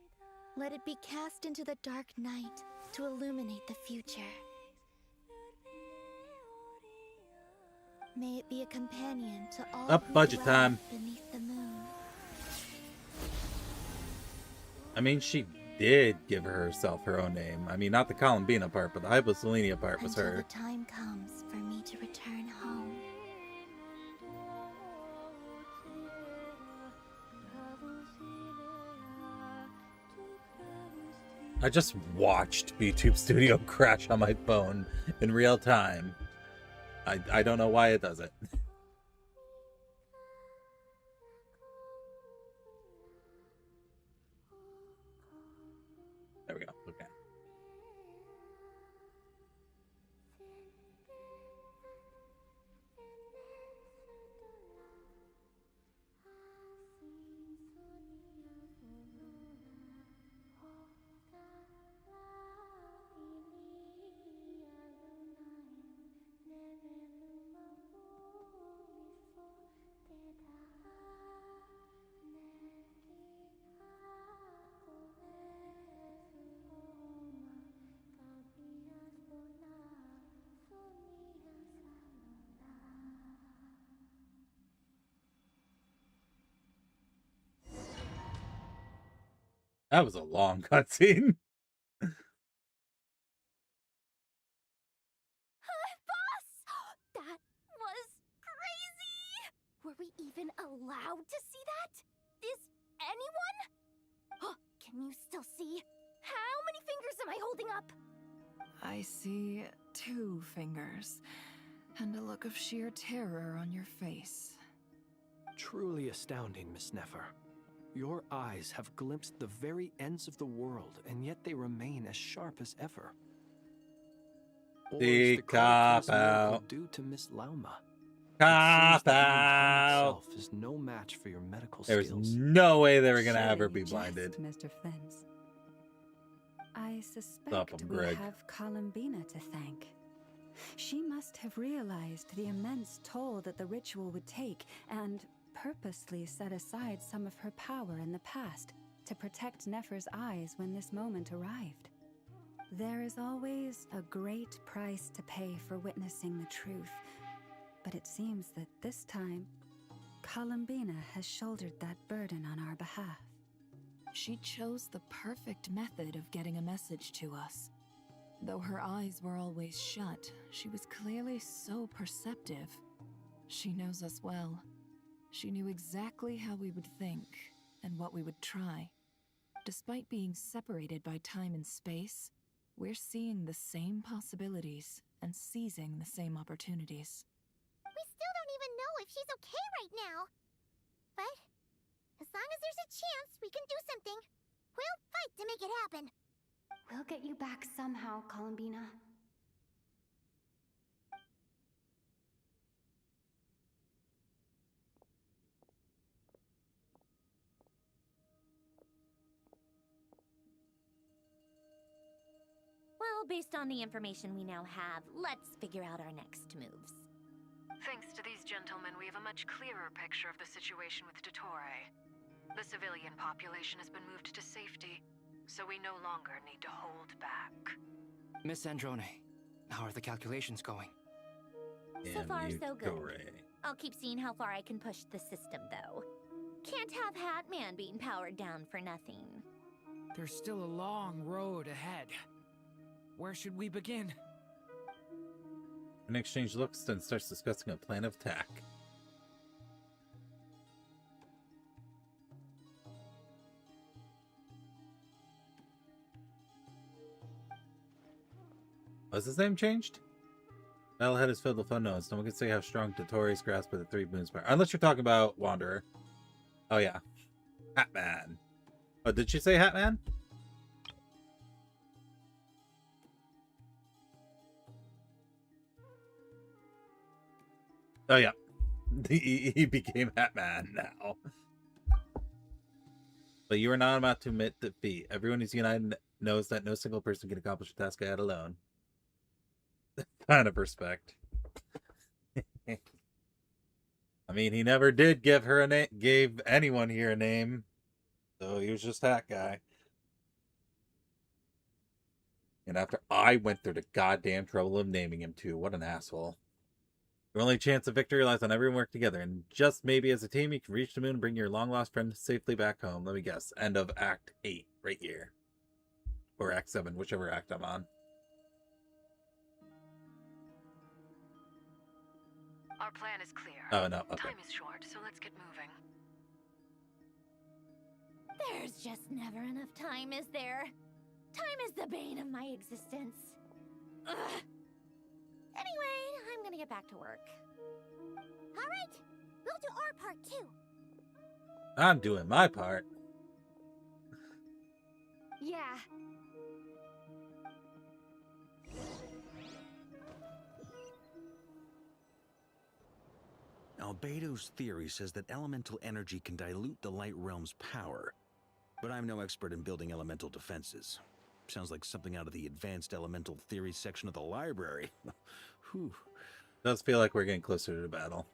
Let it be cast into the dark night to illuminate the future. May it be a companion to all Up who budget dwell time. beneath the moon. I mean, she did give herself her own name. I mean, not the Columbina part, but the Hyposelenia part was Until her. the time comes for me to return home. I just watched BTube Studio crash on my phone in real time. I don't know why it does it. That was a long cutscene. Boss! That was crazy! Were we even allowed to see that? Is anyone? Can you still see? How many fingers am I holding up? I see 2 fingers, and a look of sheer terror on your face. Truly astounding, Miss Nefer. Your eyes have glimpsed the very ends of the world, and yet they remain as sharp as ever. Or is the credit for this miracle due to Miss Lauma? It seems that even time itself is no match for your medical There's skills. no way they were gonna have her be blinded. Mr. Flint. I suspect we have Columbina to thank. She must have realized the immense toll that the ritual would take and purposely set aside some of her power in the past to protect Nefer's eyes when this moment arrived. There is always a great price to pay for witnessing the truth, but it seems that this time, Columbina has shouldered that burden on our behalf. She chose the perfect method of getting a message to us. Though her eyes were always shut, she was clearly so perceptive. She knows us well. She knew exactly how we would think and what we would try. Despite being separated by time and space, we're seeing the same possibilities and seizing the same opportunities. We still don't even know if she's okay right now. But as long as there's a chance we can do something, we'll fight to make it happen. We'll get you back somehow, Columbina. Well, based on the information we now have, let's figure out our next moves. Thanks to these gentlemen, we have a much clearer picture of the situation with Dottore. The civilian population has been moved to safety, so we no longer need to hold back. Miss Androne, how are the calculations going? So far, so good. I'll keep seeing how far I can push the system, though. Can't have Hatman being powered down for nothing. There's still a long road ahead. Where should we begin? An exchange looks and starts discussing a plan of attack. Was his name changed? Battlehead is filled with unknowns. No one can say how strong Dottore's grasp of the 3 moons are. Unless you're talking about Wanderer. Oh yeah. Hatman. Oh, did she say Hatman? Oh yeah. He became Hatman now. But you are not about to admit defeat. Everyone who's united knows that no single person can accomplish a task out alone. Kind of respect. I mean, he never did give her a name, gave anyone here a name, so he was just that guy. And after I went through the goddamn trouble of naming him too, what an asshole. Your only chance of victory lies on everyone work together, and just maybe as a team you can reach the moon and bring your long-lost friend safely back home. Let me guess. End of Act 8, right here. Or Act 7, whichever act I'm on. Our plan is clear. Oh, no, okay. Time is short, so let's get moving. There's just never enough time, is there? Time is the bane of my existence. Ugh. Anyway, I'm gonna get back to work. All right, we'll do our part too. I'm doing my part. Yeah. Albedo's theory says that elemental energy can dilute the light realm's power, but I'm no expert in building elemental defenses. Sounds like something out of the advanced elemental theory section of the library. Whew. Does feel like we're getting closer to the battle.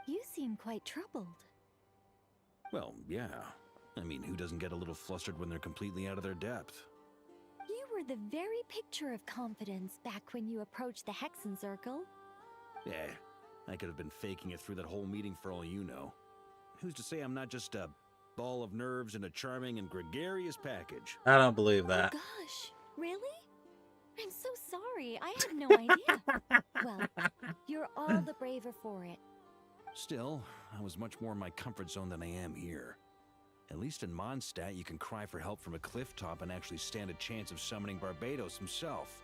You seem quite troubled. Well, yeah. I mean, who doesn't get a little flustered when they're completely out of their depth? You were the very picture of confidence back when you approached the Hexen Circle. Yeah, I could have been faking it through that whole meeting for all you know. Who's to say I'm not just a Ball of nerves in a charming and gregarious package. I don't believe that. Oh gosh, really? I'm so sorry. I had no idea. Well, you're all the braver for it. Still, I was much more in my comfort zone than I am here. At least in Mondstadt, you can cry for help from a cliff top and actually stand a chance of summoning Barbados himself.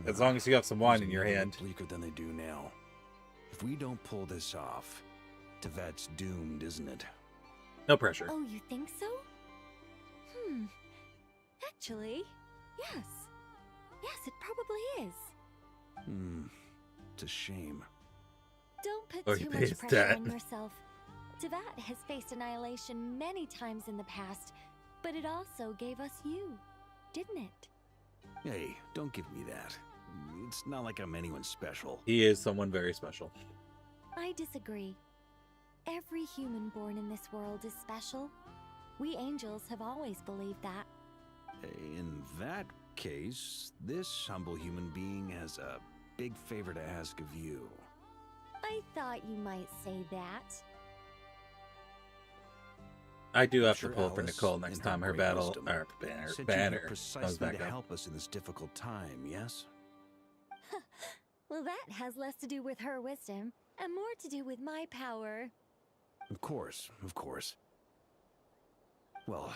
As long as you have some wine in your hand. Bleaker than they do now. If we don't pull this off, Tevat's doomed, isn't it? No pressure. Oh, you think so? Actually, yes. Yes, it probably is. It's a shame. Don't put Or he too pays much pressure debt. on yourself. Tevat has faced annihilation many times in the past, but it also gave us you, didn't it? Hey, don't give me that. It's not like I'm anyone special. He is someone very special. I disagree. Every human born in this world is special. We angels have always believed that. In that case, this humble human being has a big favor to ask of you. I thought you might say that. I do have Sure, to pull for Alice, Nicole next in time her great battle wisdom, or sent you banner here comes precisely back to up. help us in this difficult time, yes? Well, that has less to do with her wisdom and more to do with my power. Of course, of course. Well,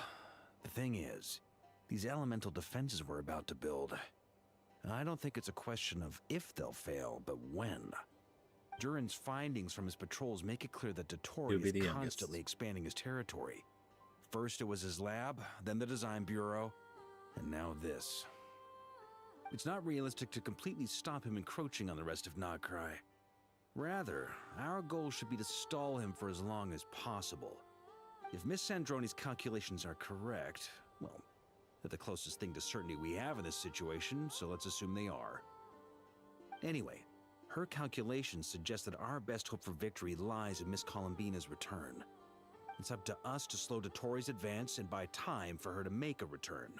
the thing is, these elemental defenses we're about to build, I don't think it's a question of if they'll fail, but when. Durin's findings from his patrols make it clear that Dottore He'll be is the youngest. constantly expanding his territory. First it was his lab, then the design bureau, and now this. It's not realistic to completely stop him encroaching on the rest of Nagcry. Rather, our goal should be to stall him for as long as possible. If Miss Sandroni's calculations are correct, well, they're the closest thing to certainty we have in this situation, so let's assume they are. Anyway, her calculations suggest that our best hope for victory lies in Miss Columbina's return. It's up to us to slow Dottore's advance and buy time for her to make a return.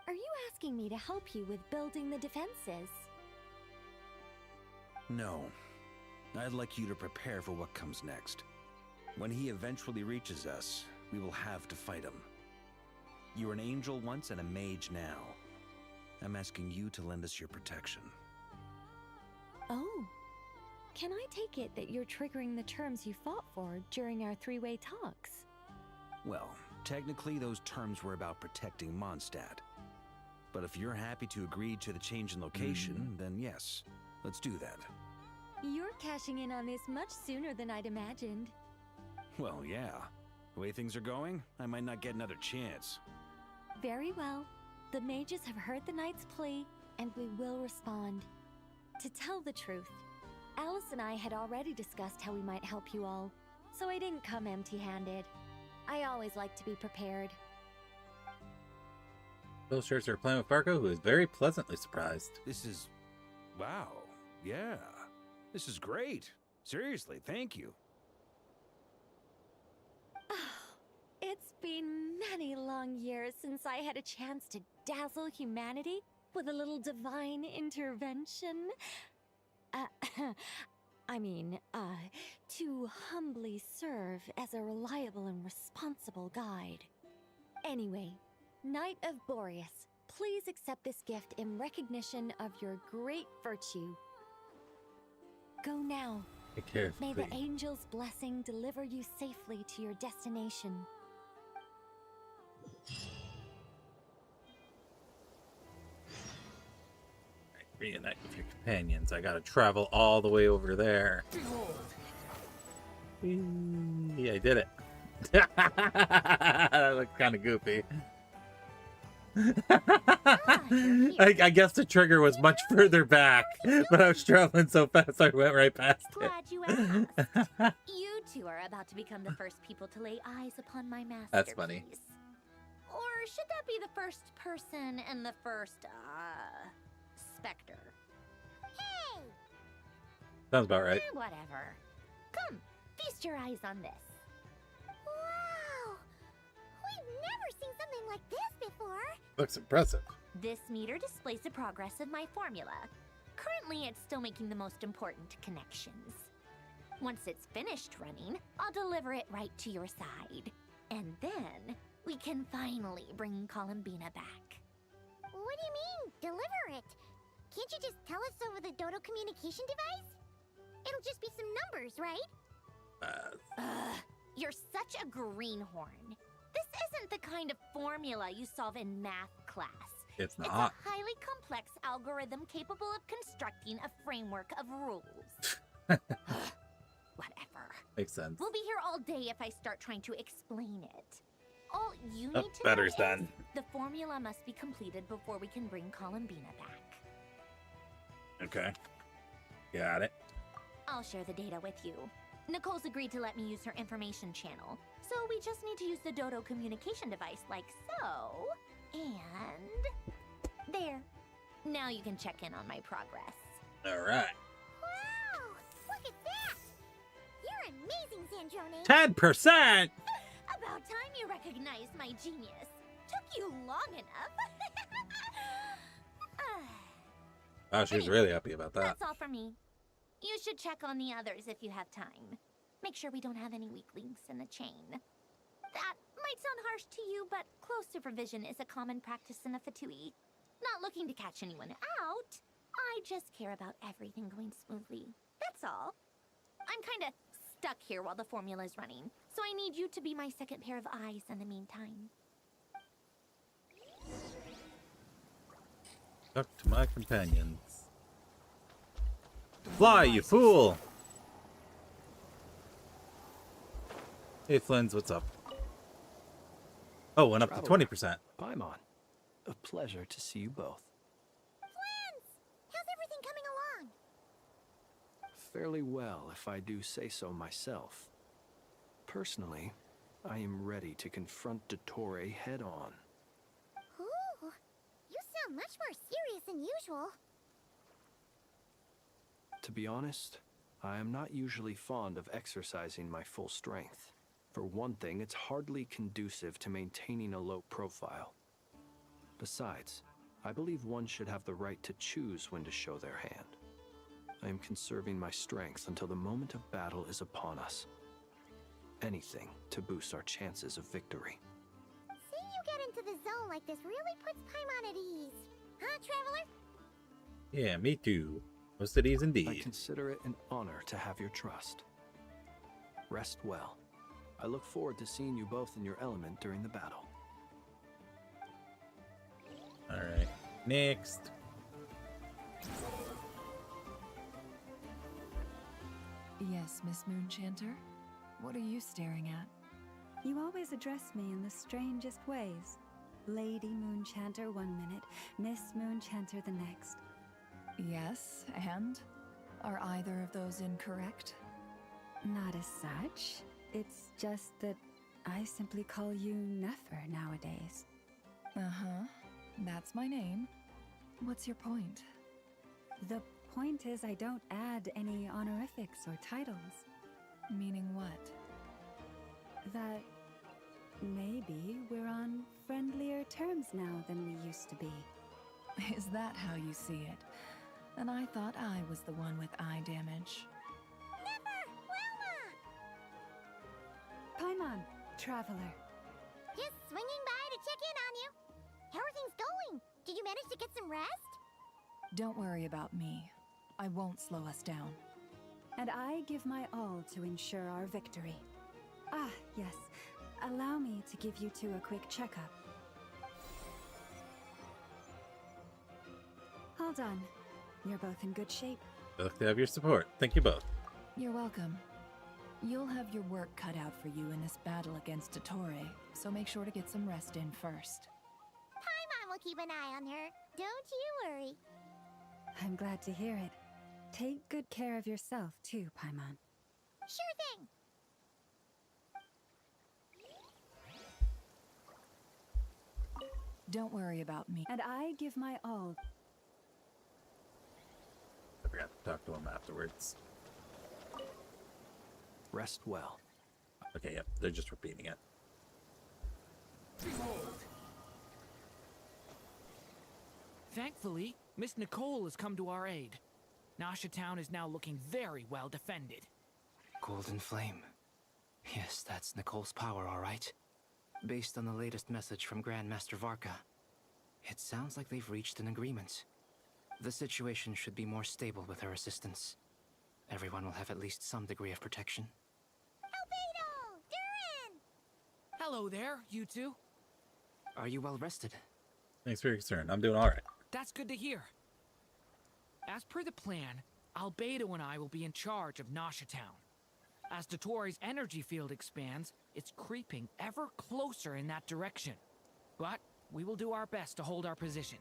Are you asking me to help you with building the defenses? No. I'd like you to prepare for what comes next. When he eventually reaches us, we will have to fight him. You were an angel once and a mage now. I'm asking you to lend us your protection. Oh. Can I take it that you're triggering the terms you fought for during our three-way talks? Well, technically those terms were about protecting Mondstadt. But if you're happy to agree to the change in location, then yes, let's do that. You're cashing in on this much sooner than I'd imagined. Well, yeah. The way things are going, I might not get another chance. Very well. The mages have heard the knight's plea, and we will respond. To tell the truth, Alice and I had already discussed how we might help you all, so I didn't come empty-handed. I always like to be prepared. Those shirts are playing with Farco, who is very pleasantly surprised. This is... wow. Yeah. This is great. Seriously, thank you. It's been many long years since I had a chance to dazzle humanity with a little divine intervention. To humbly serve as a reliable and responsible guide. Anyway, Knight of Boreas, please accept this gift in recognition of your great virtue. Go now. Take care of May the the angel's blessing deliver you safely to your destination. Reunite with your companions. I gotta travel all the way over there. Yeah, I did it. That looks kind of goofy. I guess the trigger was much further back, but I was traveling so fast I went right past it. Glad you asked. You two are about to become the first people to lay eyes upon my masterpiece. That's funny. Or should that be the first person and the first, specter? Hey! Sounds about right. Whatever. Come, feast your eyes on this. Wow! We've never seen something like this before. Looks impressive. This meter displays the progress of my formula. Currently, it's still making the most important connections. Once it's finished running, I'll deliver it right to your side. And then we can finally bring Columbina back. What do you mean, deliver it? Can't you just tell us over the Dodo communication device? It'll just be some numbers, right? You're such a greenhorn. This isn't the kind of formula you solve in math class. It's not. It's a highly complex algorithm capable of constructing a framework of rules. Whatever. Makes sense. We'll be here all day if I start trying to explain it. All you Oh, need to better's know done. is the formula must be completed before we can bring Columbina back. Okay. Got it. I'll share the data with you. Nicole's agreed to let me use her information channel, so we just need to use the Dodo communication device like so. And there. Now you can check in on my progress. All right. Wow! Look at that! You're amazing, Zandrone! 10%! About time you recognized my genius. Took you long enough. Oh, she's really happy about that. That's all for me. You should check on the others if you have time. Make sure we don't have any weak links in the chain. That might sound harsh to you, but close supervision is a common practice in a Fatui. Not looking to catch anyone out. I just care about everything going smoothly. That's all. I'm kinda stuck here while the formula's running, so I need you to be my second pair of eyes in the meantime. Talk to my companions. Fly, you fool! Hey, Flins, what's up? Oh, went up to 20%. Paimon, a pleasure to see you both. Flans! How's everything coming along? Fairly well, if I do say so myself. Personally, I am ready to confront Dottore head-on. Ooh, you sound much more serious than usual. To be honest, I am not usually fond of exercising my full strength. For one thing, it's hardly conducive to maintaining a low profile. Besides, I believe one should have the right to choose when to show their hand. I am conserving my strength until the moment of battle is upon us. Anything to boost our chances of victory. Seeing you get into the zone like this really puts Paimon at ease. Huh, Traveler? Yeah, me too. Most at ease I indeed. consider it an honor to have your trust. Rest well. I look forward to seeing you both in your element during the battle. Alright. Next. Yes, Miss Moonchanter? What are you staring at? You always address me in the strangest ways. Lady Moonchanter one minute, Miss Moonchanter the next. Yes, and? Are either of those incorrect? Not as such. It's just that I simply call you Nefer nowadays. Uh-huh. That's my name. What's your point? The point is I don't add any honorifics or titles. Meaning what? That maybe we're on friendlier terms now than we used to be. Is that how you see it? And I thought I was the one with eye damage. Paimon, Traveler. Just swinging by to check in on you. How are things going? Did you manage to get some rest? Don't worry about me. I won't slow us down. And I give my all to ensure our victory. Ah, yes. Allow me to give you two a quick checkup. All done. You're both in good shape. I look to have your support. Thank you both. You're welcome. You'll have your work cut out for you in this battle against Dottore, so make sure to get some rest in first. Paimon will keep an eye on her. Don't you worry. I'm glad to hear it. Take good care of yourself, too, Paimon. Sure thing. Don't worry about me. And I give my all. I forgot to talk to him afterwards. Rest well. Okay, yep, they're just repeating it. Thankfully, Miss Nicole has come to our aid. Nasha Town is now looking very well defended. Golden Flame. Yes, that's Nicole's power, all right. Based on the latest message from Grandmaster Varka, it sounds like they've reached an agreement. The situation should be more stable with her assistance. Everyone will have at least some degree of protection. Hello there, you two. Are you well rested? Thanks for your concern. I'm doing all right. That's good to hear. As per the plan, Albedo and I will be in charge of Nasha Town. As Dotore's energy field expands, it's creeping ever closer in that direction. But we will do our best to hold our position.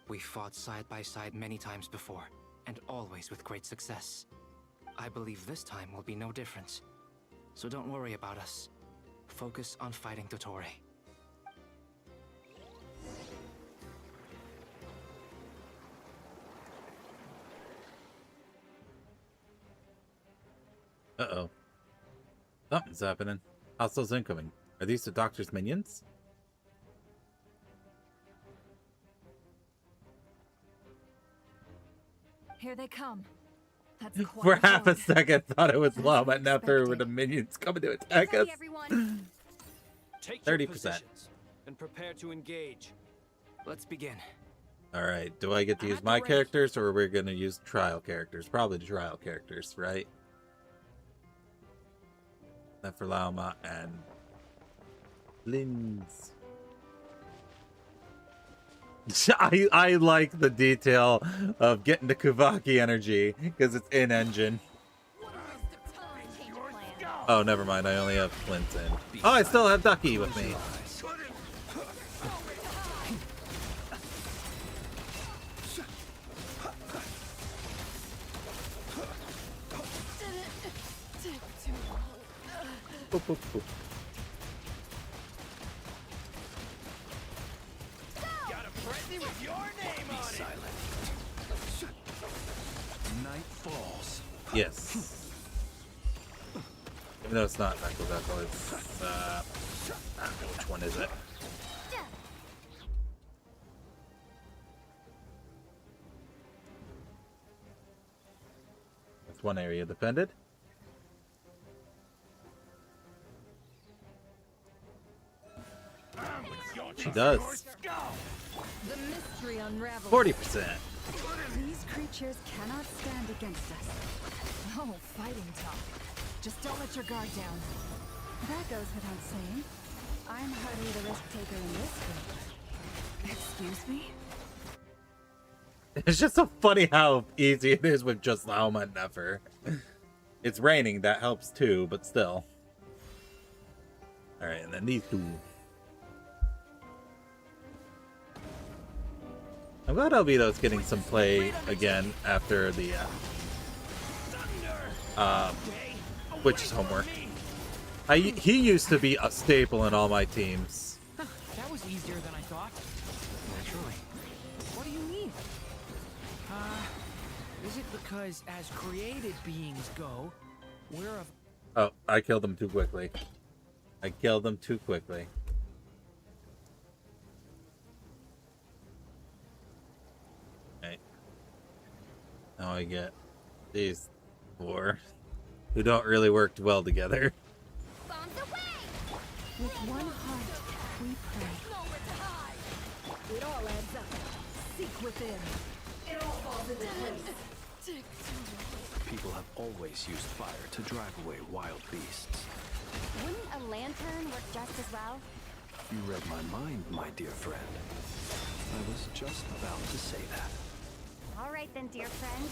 We fought side by side many times before, and always with great success. I believe this time will be no different. So don't worry about us. Focus on fighting Dotore. Uh-oh. Something's happening. Hostiles incoming. Are these the doctor's minions? Here they come. That's For quite half a hard. second, thought it was Llama and Nefer with the minions coming to attack us. Take 30%. positions and prepare to engage. Let's begin. Alright, do I get to use my characters, or are we going to use trial characters? Probably the trial characters, right? Nefer, Llama, and Linz. I like the detail of getting the Kuvaki energy, because it's in-engine. Oh, never mind, I only have Flint in. Oh, I still have Ducky with me. Boop, boop, boop. Got a frenzy with your name on it. Silent. Night falls. Yes. Even though it's not Knuckles Echo, it's I don't know which one is it. That's one area defended. She does. The mystery unravels. 40%. These creatures cannot stand against us. Oh, fighting talk. Just don't let your guard down. That goes without saying. I'm hardly the risk taker in this group. Excuse me? It's just so funny how easy it is with just Lauma and Nefer. It's raining, that helps too, but still. Alright, and then these two. I'm glad Albedo's getting some play again after the Witch's homework. He used to be a staple in all my teams. That was easier than I thought. Naturally. What do you mean? Is it because as created beings go, we're of... Oh, I killed him too quickly. I killed him too quickly. Okay. Now I get these four who don't really work well together. With one heart, we pray. It all adds up. Seek within. It all falls into place. People have always used fire to drive away wild beasts. Wouldn't a lantern work just as well? You read my mind, my dear friend. I was just about to say that. All right then, dear friend.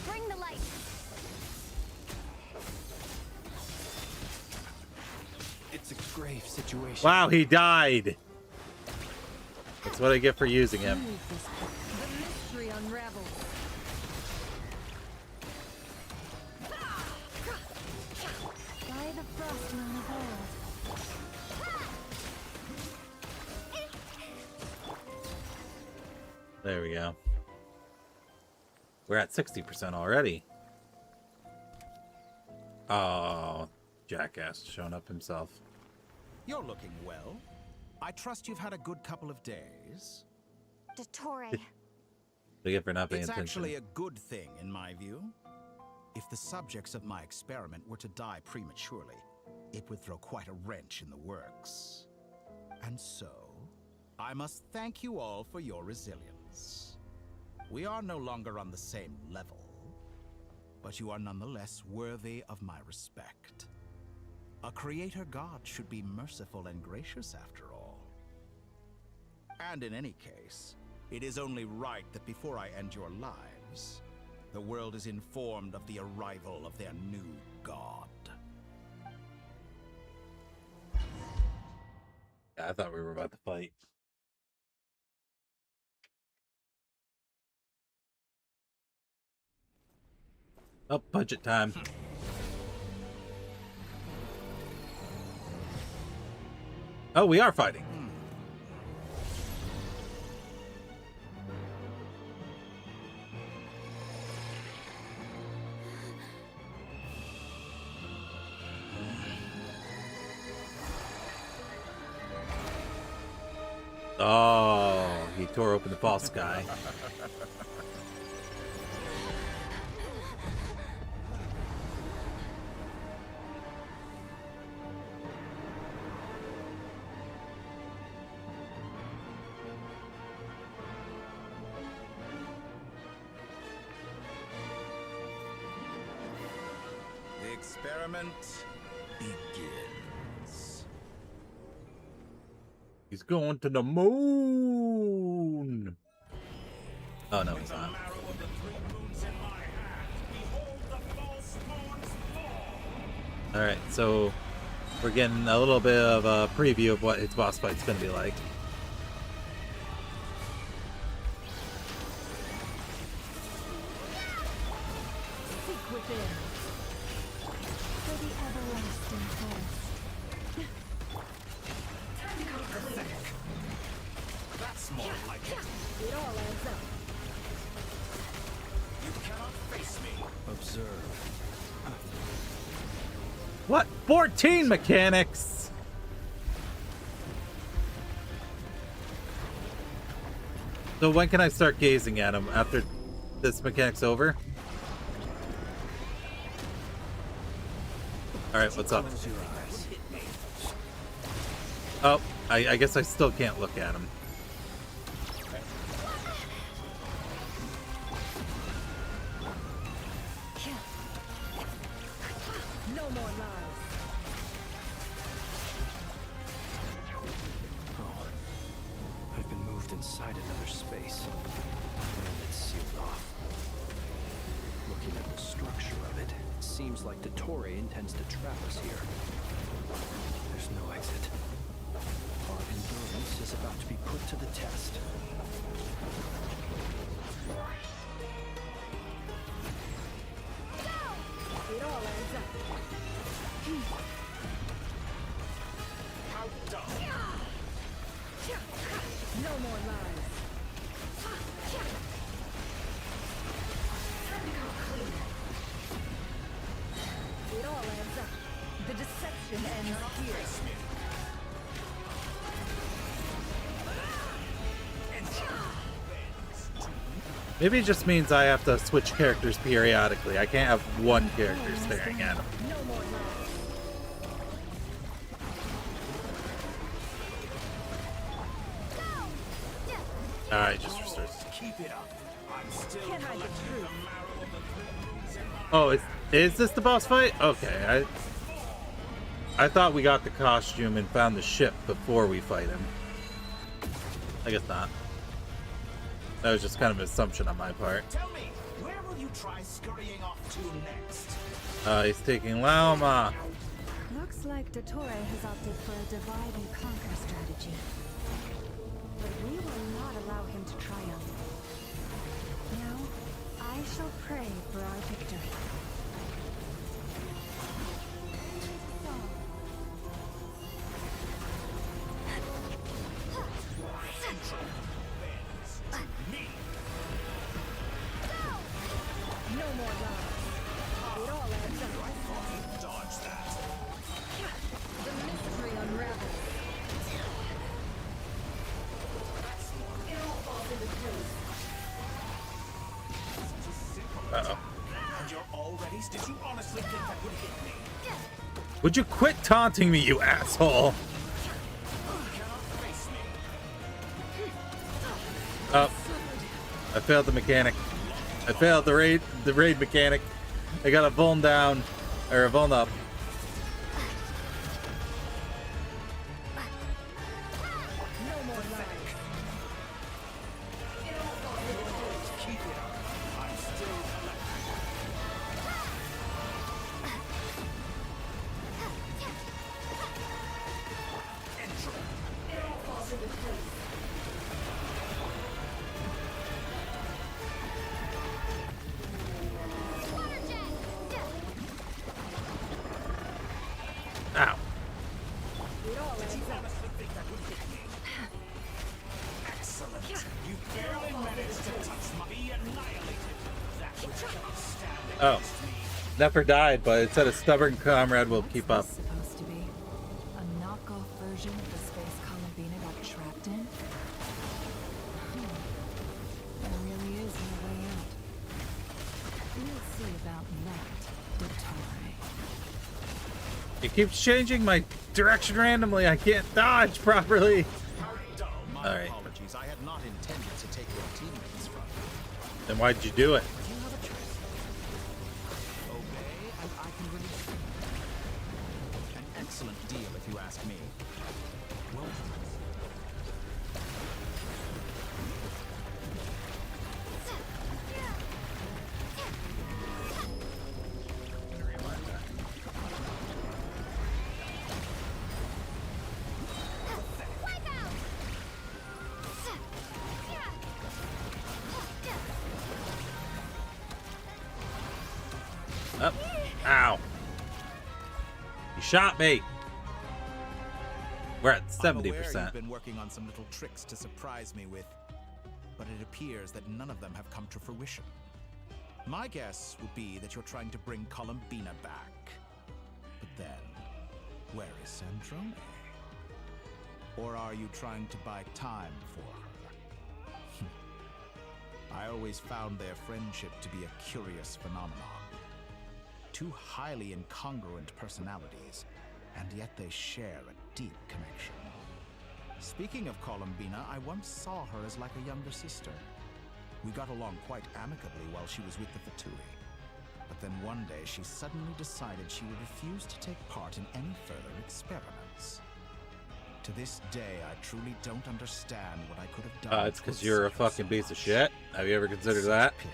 Bring the light. It's a grave situation. Wow, he died. That's what I get for using him. The mystery unravels. By the frost moon of old. There we go. We're at 60% already. Oh, jackass showing up himself. You're looking well. I trust you've had a good couple of days. Dottore. They get for not paying It's attention. actually a good thing, in my view. If the subjects of my experiment were to die prematurely, it would throw quite a wrench in the works. And so, I must thank you all for your resilience. We are no longer on the same level, but you are nonetheless worthy of my respect. A creator god should be merciful and gracious after all. And in any case, it is only right that before I end your lives, the world is informed of the arrival of their new god. I thought we were about to fight. Oh, budget time. Oh, we are fighting. Oh, he tore open the false sky. The experiment begins. He's going to the moon. Oh, no, he's not. Alright, so we're getting a little bit of a preview of what its boss fight's going to be like. Seek within. For the everlasting forest. That's more like it. It all adds up. You cannot face me. Observe. What? 14 mechanics! So when can I start gazing at him? After this mechanic's over? Alright, what's up? Oh, I guess I still can't look at him. No more lies. Oh, I've been moved inside another space. And it's sealed off. Looking at the structure of it, it seems like Dottore intends to trap us here. There's no exit. Our endurance is about to be put to the test. It all adds up. How dumb. No more lies. It all adds up. The deception ends here. Maybe it just means I have to switch characters periodically. I can't have one character staring at him. No more lies. Alright, just restart. Keep it up. I'm still Can't hide the collecting truth. the marrow of the clues in my Oh, is this the boss fight? Okay, I thought we got the costume and found the ship before we fight him. I guess not. That was just kind of an assumption on my part. Tell me, where will you try scurrying off to next? He's taking Lauma. Looks like Dottore has opted for a divide and conquer strategy. But we will not allow him to triumph. Now, I shall pray for our victory. No more lies. It all adds up. Dodge that. The mystery unravels. It all falls into place. Uh-oh. And you're already? Did you honestly think that would hit me? Would you quit taunting me, you asshole? Oh, I failed the mechanic. I failed the raid mechanic. I got a vuln down, or a vuln up. Ow. Excellent. You barely managed to touch my annihilated. That was outstanding. Oh. Never died, but it said a stubborn comrade will keep up. Supposed to be a knockoff version of the space Columbina got trapped in? There really is no way out. We'll see about that, Dottore. It keeps changing my direction randomly. I can't dodge properly. My apologies. I had not intended to take your teammates from you. Then why'd you do it? You have a choice. Obey, and I can release you. An excellent deal, if you ask me. Well, Up. Ow. You shot me. We're at 70%. I'm aware you've been working on some little tricks to surprise me with, but it appears that none of them have come to fruition. My guess would be that you're trying to bring Columbina back. But then, where is Sandrone? Or are you trying to buy time for her? I always found their friendship to be a curious phenomenon. Two highly incongruent personalities, and yet they share a deep connection. Speaking of Columbina, I once saw her as like a younger sister. We got along quite amicably while she was with the Fatui. But then one day she suddenly decided she would refuse to take part in any further experiments. To this day, I truly don't understand what I could have done. It's because you're a fucking piece of shit. Have you ever considered that? Pity.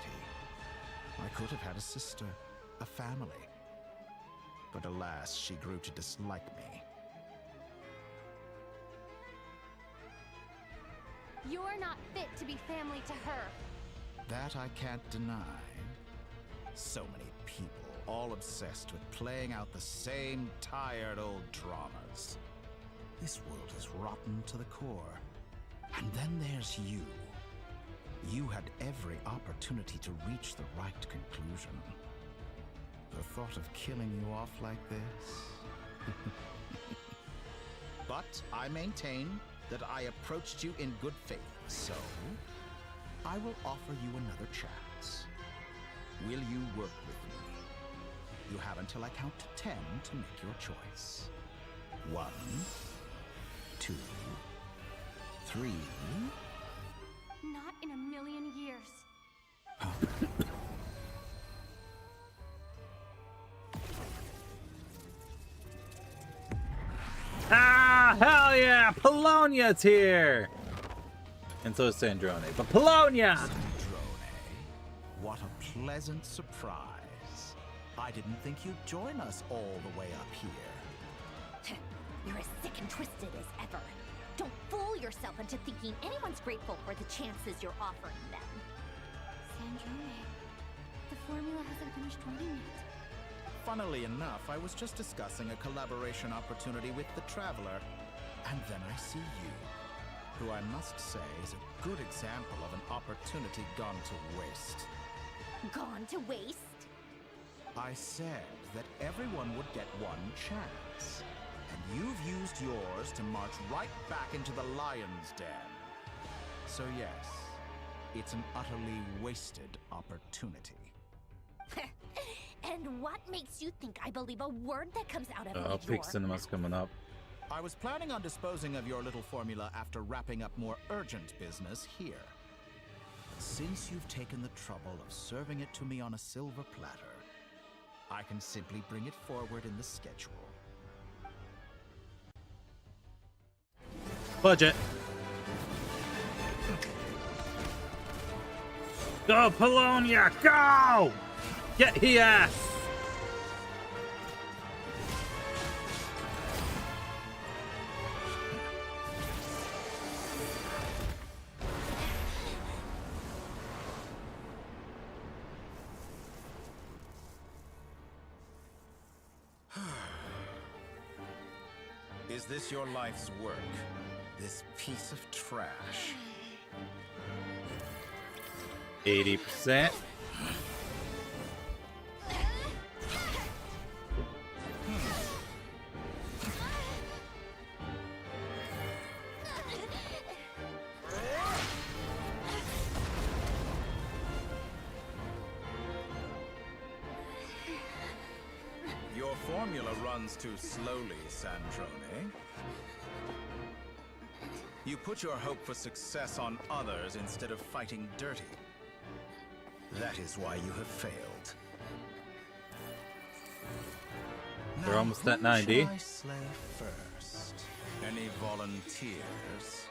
I could have had a sister, a family. But alas, she grew to dislike me. You're not fit to be family to her. That I can't deny. So many people, all obsessed with playing out the same tired old dramas. This world is rotten to the core. And then there's you. You had every opportunity to reach the right conclusion. The thought of killing you off like this? But I maintain that I approached you in good faith, so I will offer you another chance. Will you work with me? You have until I count to 10 to make your choice. 1, 2, 3. Not in a million years. Ah, hell yeah! Polonia's here! And so is Sandrone. But Polonia! Sandrone, what a pleasant surprise. I didn't think you'd join us all the way up here. You're as sick and twisted as ever. Don't fool yourself into thinking anyone's grateful for the chances you're offering them. Sandrone, the formula hasn't finished running yet. Funnily enough, I was just discussing a collaboration opportunity with the Traveler, and then I see you, who I must say is a good example of an opportunity gone to waste. Gone to waste? I said that everyone would get one chance, and you've used yours to march right back into the lion's den. So yes, it's an utterly wasted opportunity. And what makes you think I believe a word that comes out of your Peak Cinema's coming up. I was planning on disposing of your little formula after wrapping up more urgent business here. Since you've taken the trouble of serving it to me on a silver platter, I can simply bring it forward in the schedule. Budget. Go, Polonia, go! Get he ass! Is this your life's work? This piece of trash? 80%. Your formula runs too slowly, Sandrone. You put your hope for success on others instead of fighting dirty. That is why you have failed. They're Now, almost at who 90. shall I slay first? Any volunteers?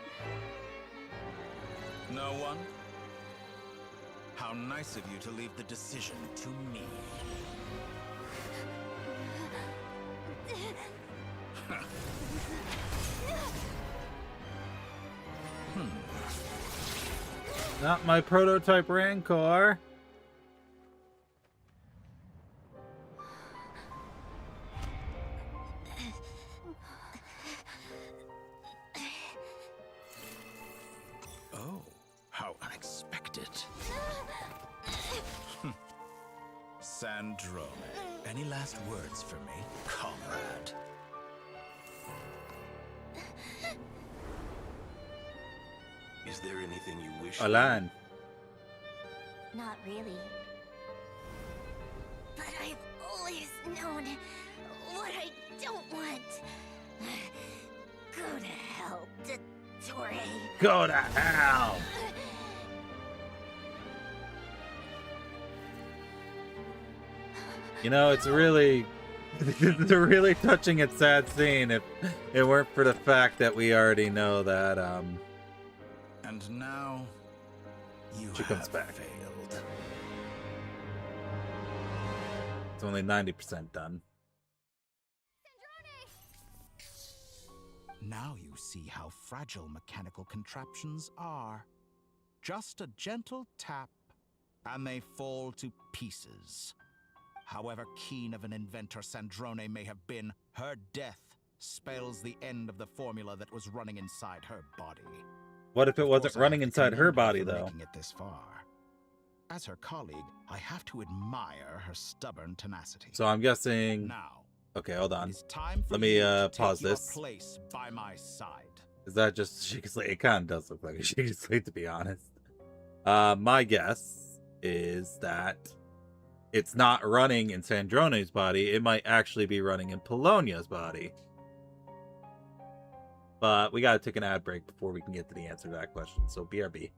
No one? How nice of you to leave the decision to me. Not my prototype Rancor. Oh, how unexpected. Sandrone, any last words for me, comrade? Is there anything you wish? Alan. Not really. But I've always known what I don't want. Go to hell, Dottore. Go to hell. You know, it's really, it's a really touching and sad scene if it weren't for the fact that we already know that, And now, you she comes have back. failed. It's only 90% done. Now you see how fragile mechanical contraptions are. Just a gentle tap, and they fall to pieces. However keen of an inventor Sandrone may have been, her death spells the end of the formula that was running inside her body. What if it Of wasn't course, I running have to inside her commend body, for though? making it this far. As her colleague, I have to admire her stubborn tenacity. So I'm guessing... Now, okay, hold on. time for Let me you to pause take your this. place by my side. Is that just Sheikah Slate? It kind of does look like a Sheikah Slate, to be honest. My guess is that it's not running in Sandrone's body. It might actually be running in Polonia's body. But we gotta take an ad break before we can get to the answer to that question. So BRB.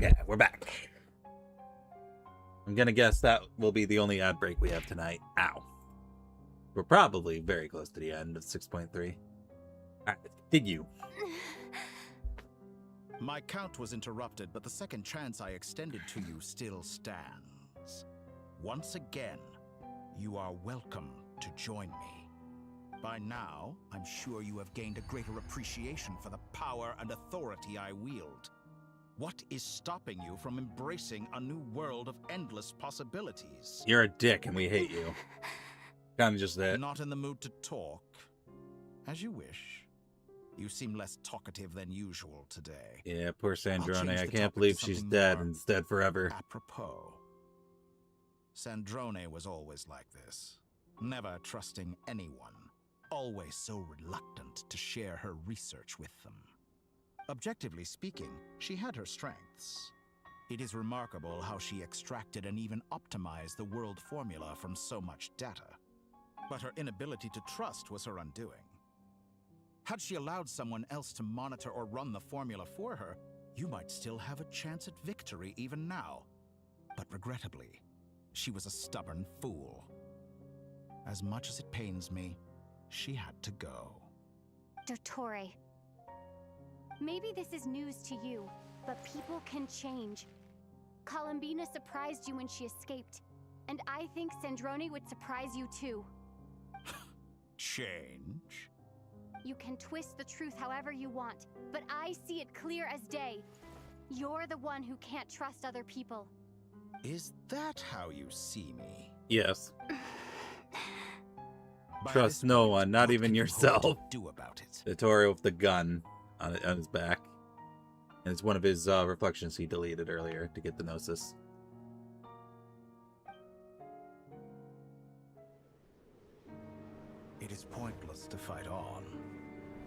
Okay, we're back. I'm gonna guess that will be the only ad break we have tonight. Ow. We're probably very close to the end of 6.3. Alright, continue. My count was interrupted, but the second chance I extended to you still stands. Once again, you are welcome to join me. By now, I'm sure you have gained a greater appreciation for the power and authority I wield. What is stopping you from embracing a new world of endless possibilities? You're a dick and we hate you. Kinda just that. Not in the mood to talk? As you wish. You seem less talkative than usual today. Yeah, poor Sandrone. I the can't topic believe to she's something dead more and is dead forever. Apropos. Sandrone was always like this. Never trusting anyone. Always so reluctant to share her research with them. Objectively speaking, she had her strengths. It is remarkable how she extracted and even optimized the world formula from so much data. But her inability to trust was her undoing. Had she allowed someone else to monitor or run the formula for her, you might still have a chance at victory even now. But regrettably, she was a stubborn fool. As much as it pains me, she had to go. Dottore. Maybe this is news to you, but people can change. Columbina surprised you when she escaped, and I think Sandrone would surprise you too. Change? You can twist the truth however you want, but I see it clear as day. You're the one who can't trust other people. Is that how you see me? Yes. Trust no one, not even yourself. Do about it. Dottore with the gun on his back. And it's one of his reflections he deleted earlier to get the Gnosis. It is pointless to fight on.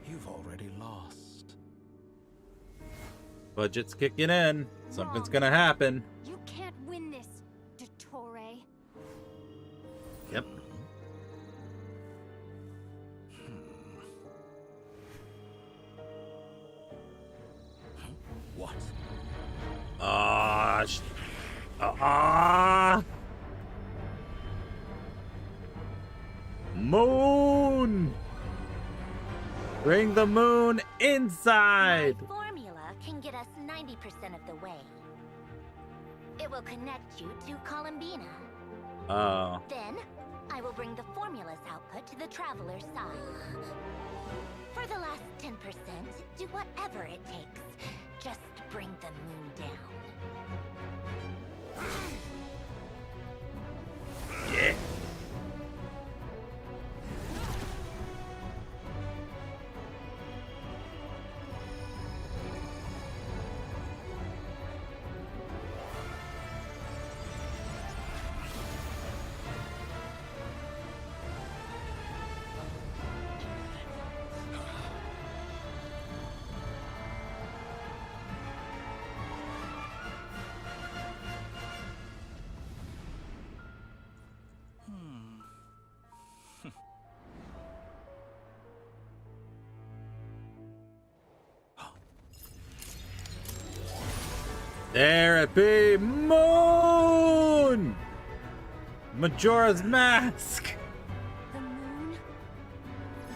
You've already lost. Budget's kicking in. Something's gonna happen. You can't win this, Dottore. Yep. What? Moon! Bring the moon inside! My formula can get us 90% of the way. It will connect you to Columbina. Oh. Then, I will bring the formula's output to the Traveler's side. For the last 10%, do whatever it takes. Just bring the moon down. Yeah. There it be, moon! Majora's Mask! The moon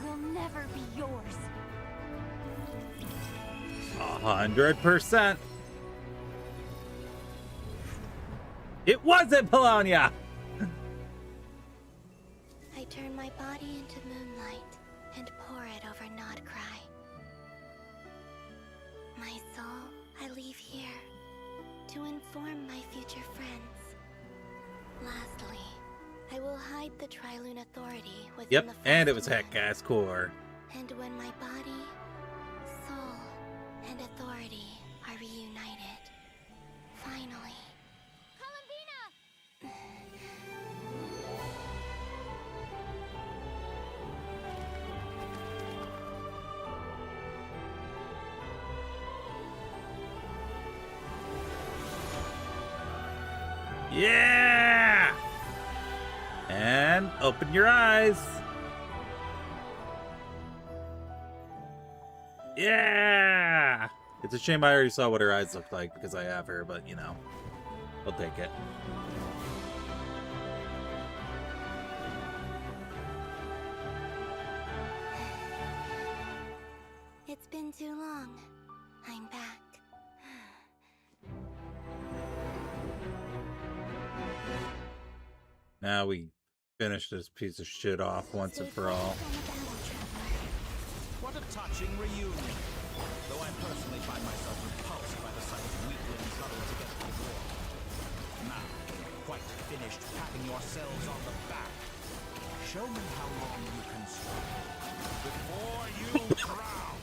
will never be yours. 100%. It wasn't Polonia! I turn my body into moonlight and pour it over Nodcry. My soul I leave here to inform my future friends. Lastly, I will hide the Trilune Authority within Yep, the and it was Festival. Heck-Gas Core. And when my body, soul, and authority are reunited, finally. Yeah! And open your eyes. Yeah! It's a shame I already saw what her eyes looked like because I have her, but you know, I'll take it. It's been too long. I'm back. Now we finish this piece of shit off once and for all. What a touching reunion. Though I personally find myself repulsed by the sight of weaklings huddled together for war. Now, quite finished patting yourselves on the back. Show me how long you can struggle before you drown.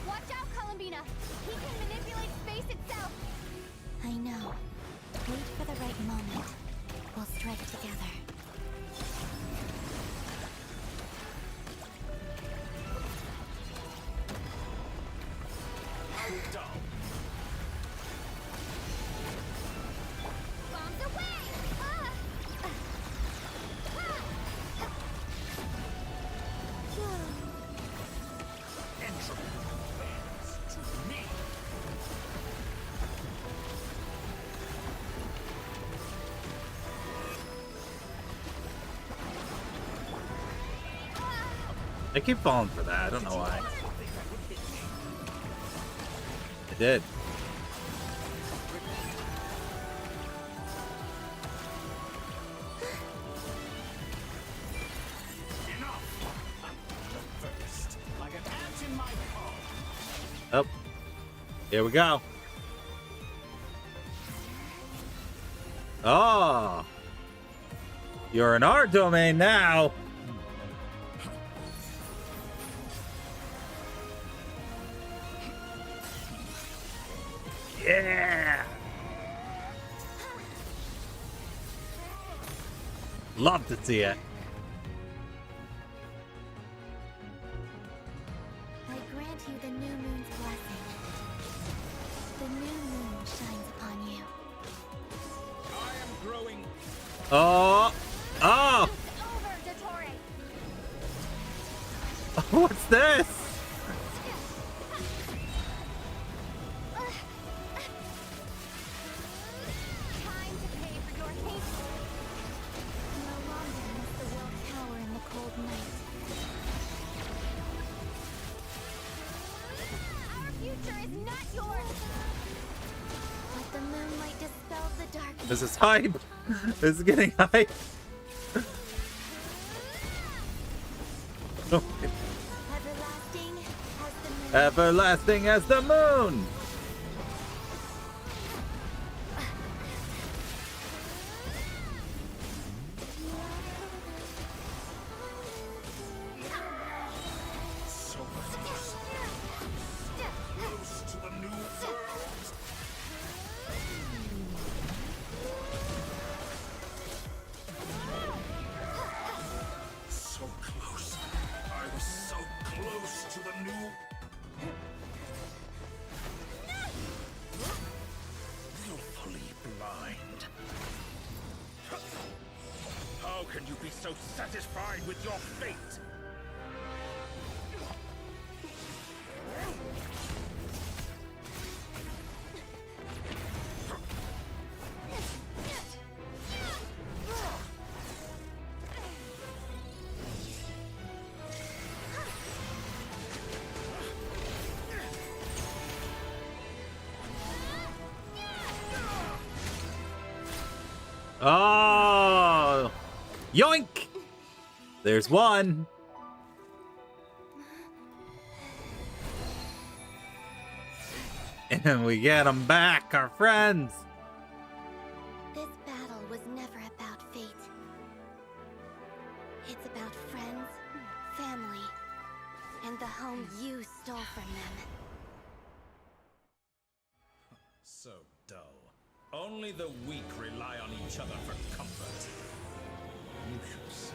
Watch out, Columbina! He can manipulate space itself! I know. Wait for the right moment. We'll strike together. Dull. Bombs away! Entropy bends to me. I keep falling for that. I don't know why. I did. First, like an ant in my paw. Oh, here we go. Oh, you're in our domain now. Yeah. Love to see it. I grant you the new moon's blessing. The new moon shines upon you. I am growing. Oh, oh. What's this? Time to pay for your hate! No longer must the world cower in the cold night. Our future is not yours! But the moonlight dispels the darkness. This is hype. This is getting hype. Oh. Everlasting as the moon. So close. Close to the new world. So close. I was so close to the new. Willfully blind. How can you be so satisfied with your fate? Oh, yoink! There's one. And we get them back, our friends. This battle was never about fate. It's about friends, family, and the home you stole from them. So dull. Only the weak rely on each other for comfort. You shall see.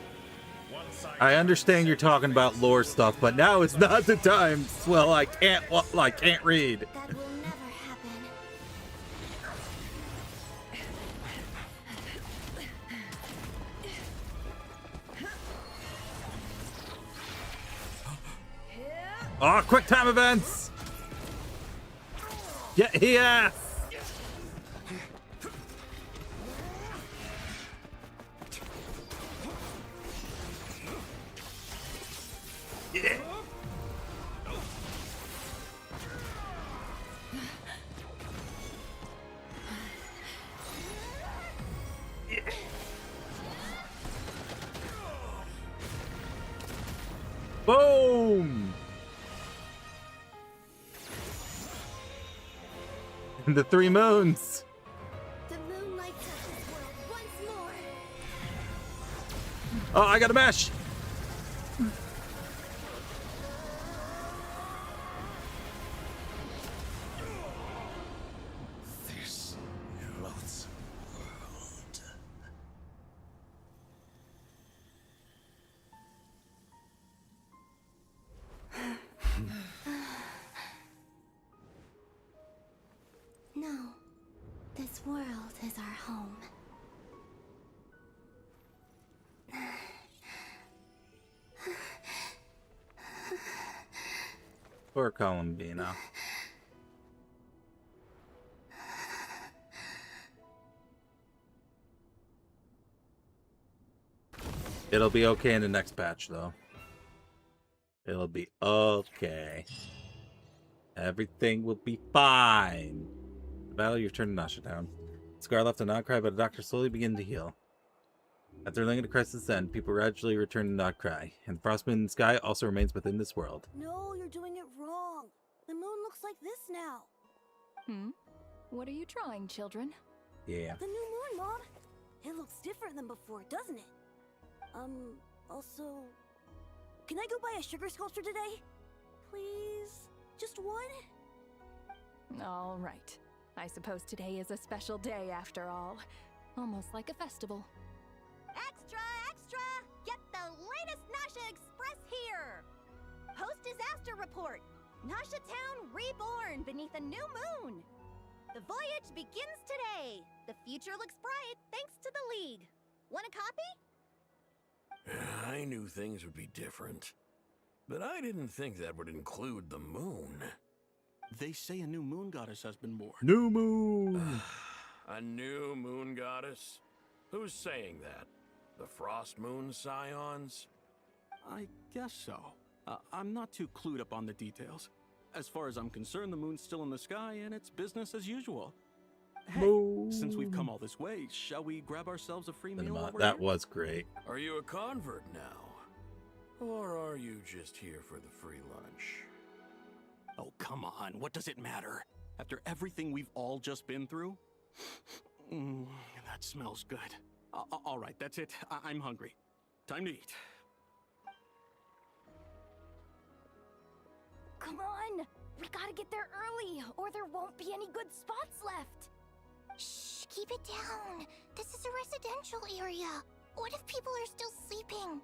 Once I understand you're talking about lore stuff, but now is not the time. Well, I can't read. That will never happen. Oh, quick time events. Yeah, yes! Yeah! Boom! The three moons. The moon lights up this world once more. Oh, I got a mesh. This loathsome world. No, this world is our home. Poor Columbina. It'll be okay in the next patch, though. It'll be okay. Everything will be fine. The battle, you return to Nasha Town. Scar left a not cry, but a doctor slowly beginning to heal. After living at a crisis end, people gradually return to not cry, and the frost moon in the sky also remains within this world. No, you're doing it wrong. The moon looks like this now. Hmm? What are you drawing, children? Yeah. The new moon, Mom. It looks different than before, doesn't it? Also, can I go buy a sugar sculpture today? Please? Just one? All right. I suppose today is a special day after all. Almost like a festival. Extra, extra! Get the latest Nasha Express here! Post-disaster report! Nasha Town reborn beneath a new moon! The voyage begins today! The future looks bright thanks to the League. Want a copy? I knew things would be different, but I didn't think that would include the moon. They say a new moon goddess has been born. New moon! A new moon goddess? Who's saying that? The Frost Moon Scions? I guess so. I'm not too clued up on the details. As far as I'm concerned, the moon's still in the sky and it's business as usual. Hey, since we've come all this way, shall we grab ourselves a free meal while we're That here? was great. Are you a convert now? Or are you just here for the free lunch? Oh, come on. What does it matter? After everything we've all just been through? That smells good. All right, that's it. I'm hungry. Time to eat. Come on! We gotta get there early, or there won't be any good spots left! Shh, keep it down. This is a residential area. What if people are still sleeping?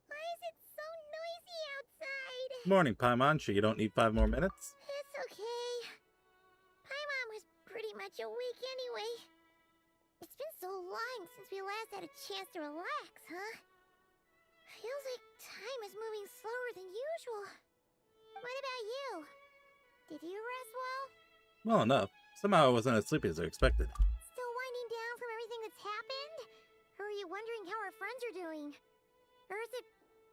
Why is it so noisy outside? Morning, Paimon. Sure you don't need 5 more minutes? It's okay. Paimon was pretty much awake anyway. It's been so long since we last had a chance to relax, huh? Feels like time is moving slower than usual. What about you? Did you rest well? Well enough. Somehow I wasn't as sleepy as I expected. Still winding down from everything that's happened? Or are you wondering how our friends are doing? Or is it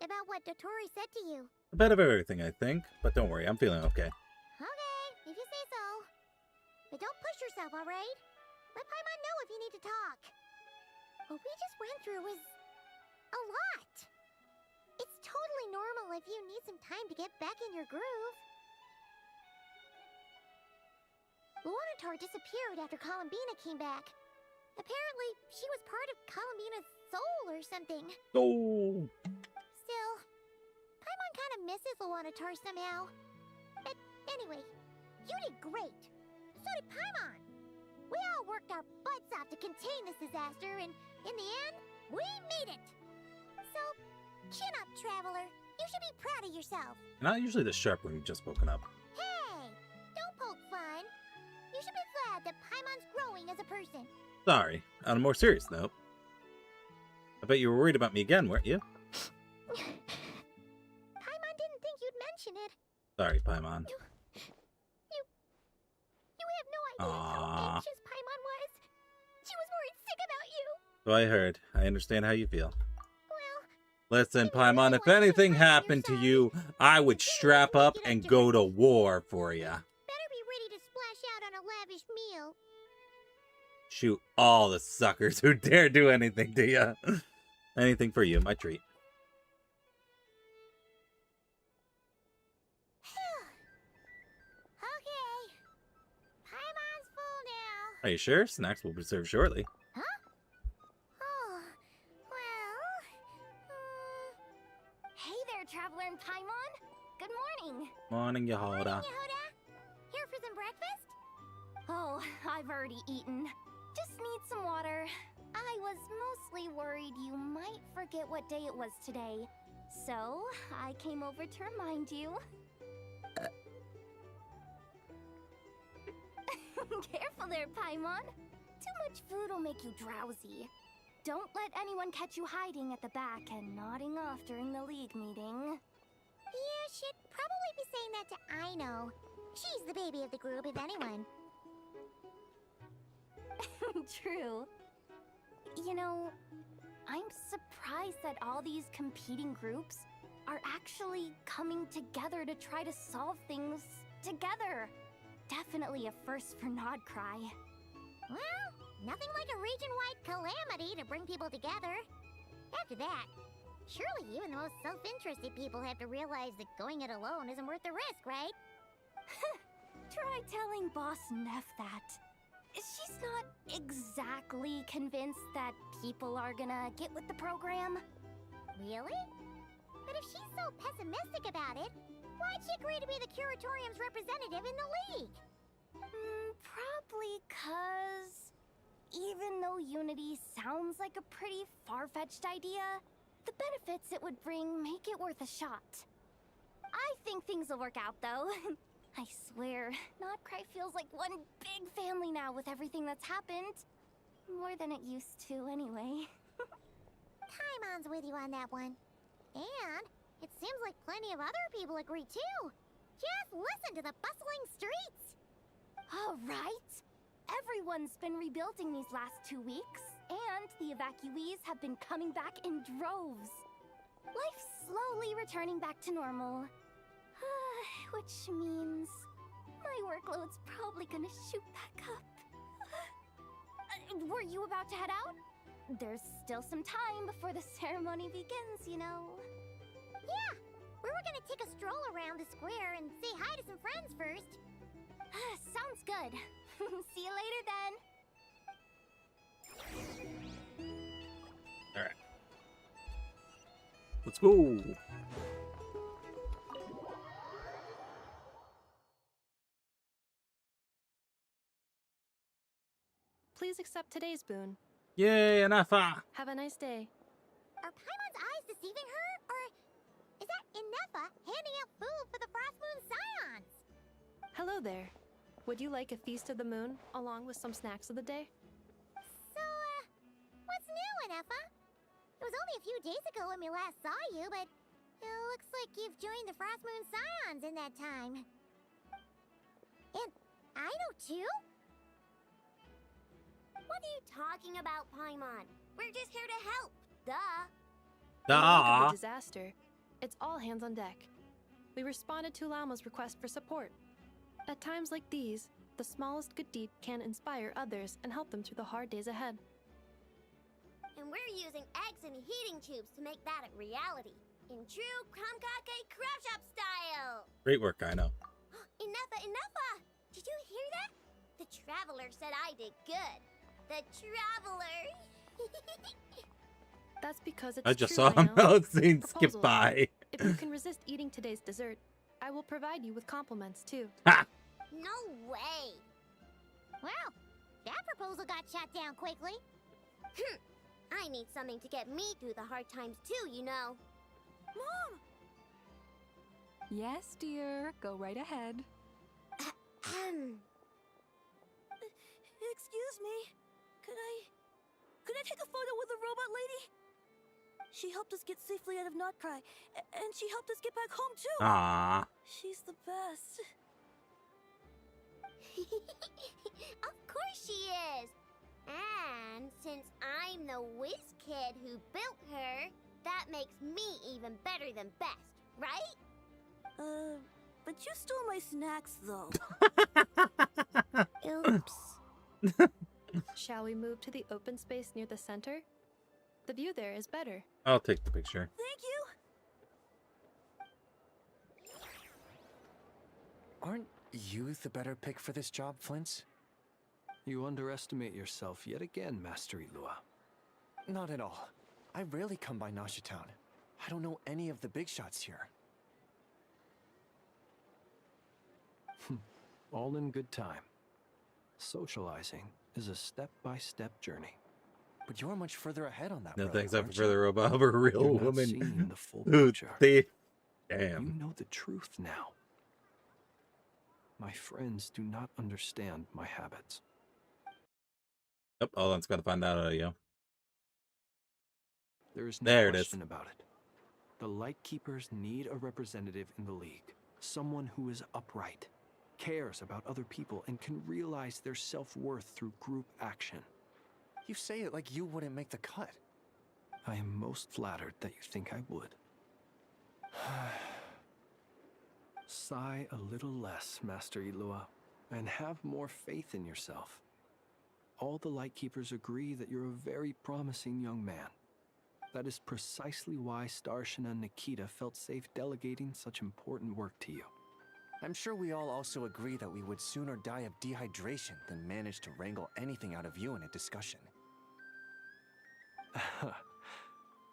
about what Dotori said to you? A bit of everything, I think. But don't worry, I'm feeling okay. Okay, if you say so. But don't push yourself, alright? Let Paimon know if you need to talk. What we just went through was a lot. It's totally normal if you need some time to get back in your groove. Luanatar disappeared after Columbina came back. Apparently, she was part of Columbina's soul or something. Oh. Still, Paimon kind of misses Luanatar somehow. But anyway, you did great. So did Paimon. We all worked our butts off to contain this disaster, and in the end, we made it. So, chin up, Traveler. You should be proud of yourself. You're not usually this sharp when you've just woken up. Hey, don't poke fun. You should be glad that Paimon's growing as a person. Sorry. On a more serious note. I bet you were worried about me again, weren't you? Paimon didn't think you'd mention it. Sorry, Paimon. You have no idea how anxious Paimon was. She was worried sick about you. So I heard. I understand how you feel. Listen, Paimon, if anything happened to you, I would strap up and go to war for you. Better be ready to splash out on a lavish meal. Shoot all the suckers who dare do anything to you. Anything for you, my treat. Okay. Paimon's full now. Are you sure? Snacks will be served shortly. Huh? Oh, well... Hey there, Traveler and Paimon. Good morning. Morning, Yehoda. Here for some breakfast? Oh, I've already eaten. Just need some water. I was mostly worried you might forget what day it was today. So, I came over to remind you. Careful there, Paimon. Too much food will make you drowsy. Don't let anyone catch you hiding at the back and nodding off during the league meeting. Yeah, she'd probably be saying that to Aino. She's the baby of the group, if anyone. True. You know, I'm surprised that all these competing groups are actually coming together to try to solve things together. Definitely a first for Nodcry. Well, nothing like a region-wide calamity to bring people together. After that, surely even the most self-interested people have to realize that going it alone isn't worth the risk, right? Try telling Boss Neff that. She's not exactly convinced that people are gonna get with the program. Really? But if she's so pessimistic about it, why'd she agree to be the Curatorium's representative in the league? Probably 'cause even though Unity sounds like a pretty far-fetched idea, the benefits it would bring make it worth a shot. I think things will work out, though. I swear, Nodcry feels like one big family now with everything that's happened. More than it used to, anyway. Paimon's with you on that one. And it seems like plenty of other people agree, too. Just listen to the bustling streets. All right. Everyone's been rebuilding these last 2 weeks, and the evacuees have been coming back in droves. Life's slowly returning back to normal. Which means my workload's probably gonna shoot back up. Were you about to head out? There's still some time before the ceremony begins, you know. Yeah, we were gonna take a stroll around the square and say hi to some friends first. Sounds good. See you later then. Alright. Let's go. Please accept today's boon. Yay, Anafa! Have a nice day. Are Paimon's eyes deceiving her? Or is that Inefa handing out food for the Frost Moon Scions? Hello there. Would you like a feast of the moon, along with some snacks of the day? So, what's new, Inefa? It was only a few days ago when we last saw you, but it looks like you've joined the Frost Moon Scions in that time. And I know too? What are you talking about, Paimon? We're just here to help. Duh. In the wake of the disaster, it's all hands on deck. We responded to Lama's request for support. At times like these, the smallest good deed can inspire others and help them through the hard days ahead. And we're using eggs and heating tubes to make that a reality. In true Kamkake craft shop style. Great work, I know. Enough! Did you hear that? The Traveler said I did good. The Traveler! That's because it's I just true, saw him know. scene skip Proposal. by. If you can resist eating today's dessert, I will provide you with compliments too. Ha! No way! Well, that proposal got shot down quickly. I need something to get me through the hard times too, you know. Mom! Yes, dear. Go right ahead. Excuse me. Could I take a photo with the robot lady? She helped us get safely out of Notcry, and she helped us get back home too. Ah. She's the best. Of course she is. And since I'm the whiz kid who built her, that makes me even better than best, right? But you stole my snacks, though. Oops. Shall we move to the open space near the center? The view there is better. I'll take the picture. Thank you. Aren't you the better pick for this job, Flint? You underestimate yourself yet again, Master Ilua. Not at all. I rarely come by Nasha Town. I don't know any of the big shots here. All in good time. Socializing is a step-by-step journey. But you're much further ahead on that. No brother, thanks, I aren't prefer you? the robot of a real You're not woman. seeing the full Who picture. Damn. You know the truth now. My friends do not understand my habits. Oh, hold on, it's gotta find that audio. There is no There it is. question about it. The Lightkeepers need a representative in the League. Someone who is upright, cares about other people, and can realize their self-worth through group action. You say it like you wouldn't make the cut. I am most flattered that you think I would. Sigh a little less, Master Ilua, and have more faith in yourself. All the Lightkeepers agree that you're a very promising young man. That is precisely why Starshina and Nikita felt safe delegating such important work to you. I'm sure we all also agree that we would sooner die of dehydration than manage to wrangle anything out of you in a discussion.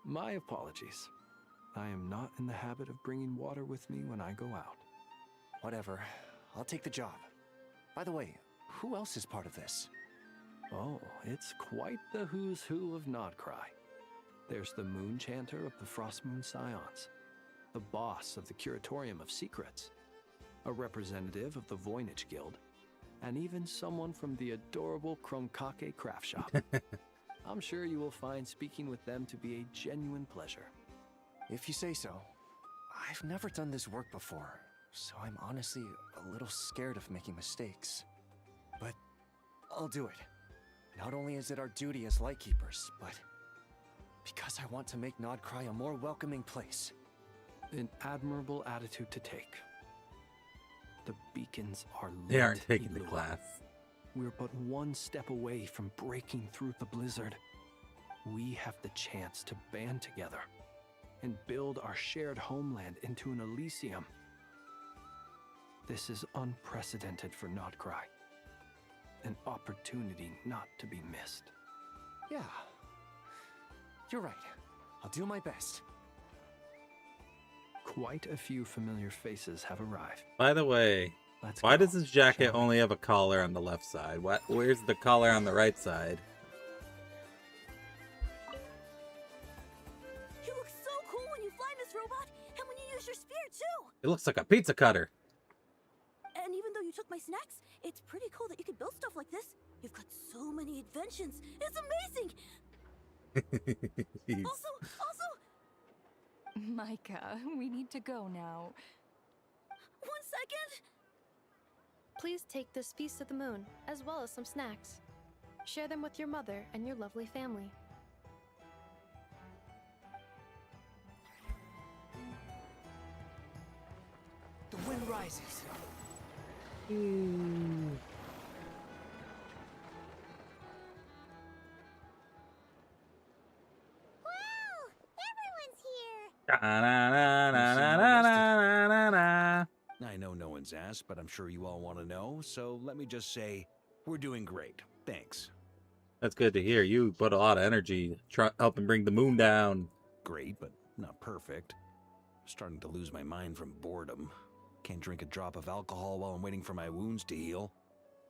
My apologies. I am not in the habit of bringing water with me when I go out. Whatever. I'll take the job. By the way, who else is part of this? Oh, it's quite the who's who of Nodcry. There's the Moon Chanter of the Frostmoon Scions, the boss of the Curatorium of Secrets, a representative of the Voynich Guild, and even someone from the adorable Kromkake craft shop. I'm sure you will find speaking with them to be a genuine pleasure. If you say so. I've never done this work before, so I'm honestly a little scared of making mistakes. But I'll do it. Not only is it our duty as Lightkeepers, but because I want to make Nodcry a more welcoming place. An admirable attitude to take. The beacons are lit. They aren't taking the Ilua. class. We're but one step away from breaking through the blizzard. We have the chance to band together and build our shared homeland into an Elysium. This is unprecedented for Nodcry. An opportunity not to be missed. Yeah. You're right. I'll do my best. Quite a few familiar faces have arrived. By the way, why does his jacket only have a collar on the left side? Where's the collar on the right side? You look so cool when you fly, Miss Robot, and when you use your spear too. It looks like a pizza cutter. And even though you took my snacks, it's pretty cool that you could build stuff like this. You've got so many inventions. It's amazing. Also, Micah, we need to go now. 1 second. Please take this Feast of the Moon, as well as some snacks. Share them with your mother and your lovely family. The wind rises. I know no one's asked, but I'm sure you all want to know, so let me just say, we're doing great. Thanks. That's good to hear. You put a lot of energy helping bring the moon down. Great, but not perfect. Starting to lose my mind from boredom. Can't drink a drop of alcohol while I'm waiting for my wounds to heal.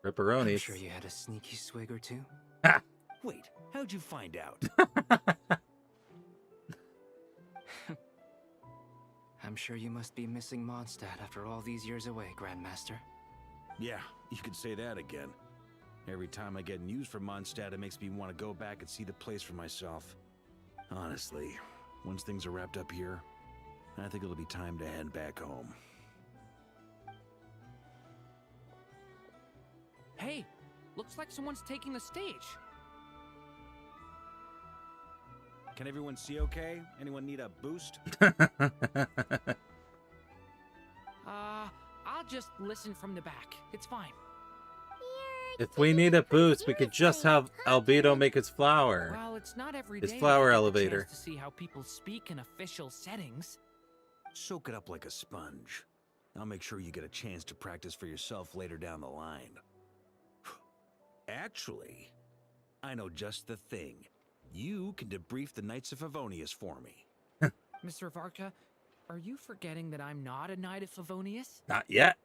Ripperonis. I'm sure you had a sneaky swig or two. Wait, how'd you find out? I'm sure you must be missing Mondstadt after all these years away, Grandmaster. Yeah, you could say that again. Every time I get news from Mondstadt, it makes me want to go back and see the place for myself. Honestly, once things are wrapped up here, I think it'll be time to head back home. Hey, looks like someone's taking the stage. Can everyone see okay? Anyone need a boost? I'll just listen from the back. It's fine. If we need a boost, we could just have Albedo make his flower. Well, it's not every His day flower we get the elevator. chance to see how people speak in official settings. Soak it up like a sponge. I'll make sure you get a chance to practice for yourself later down the line. Actually, I know just the thing. You can debrief the Knights of Favonius for me. Mr. Varka, are you forgetting that I'm not a Knight of Favonius? Not yet.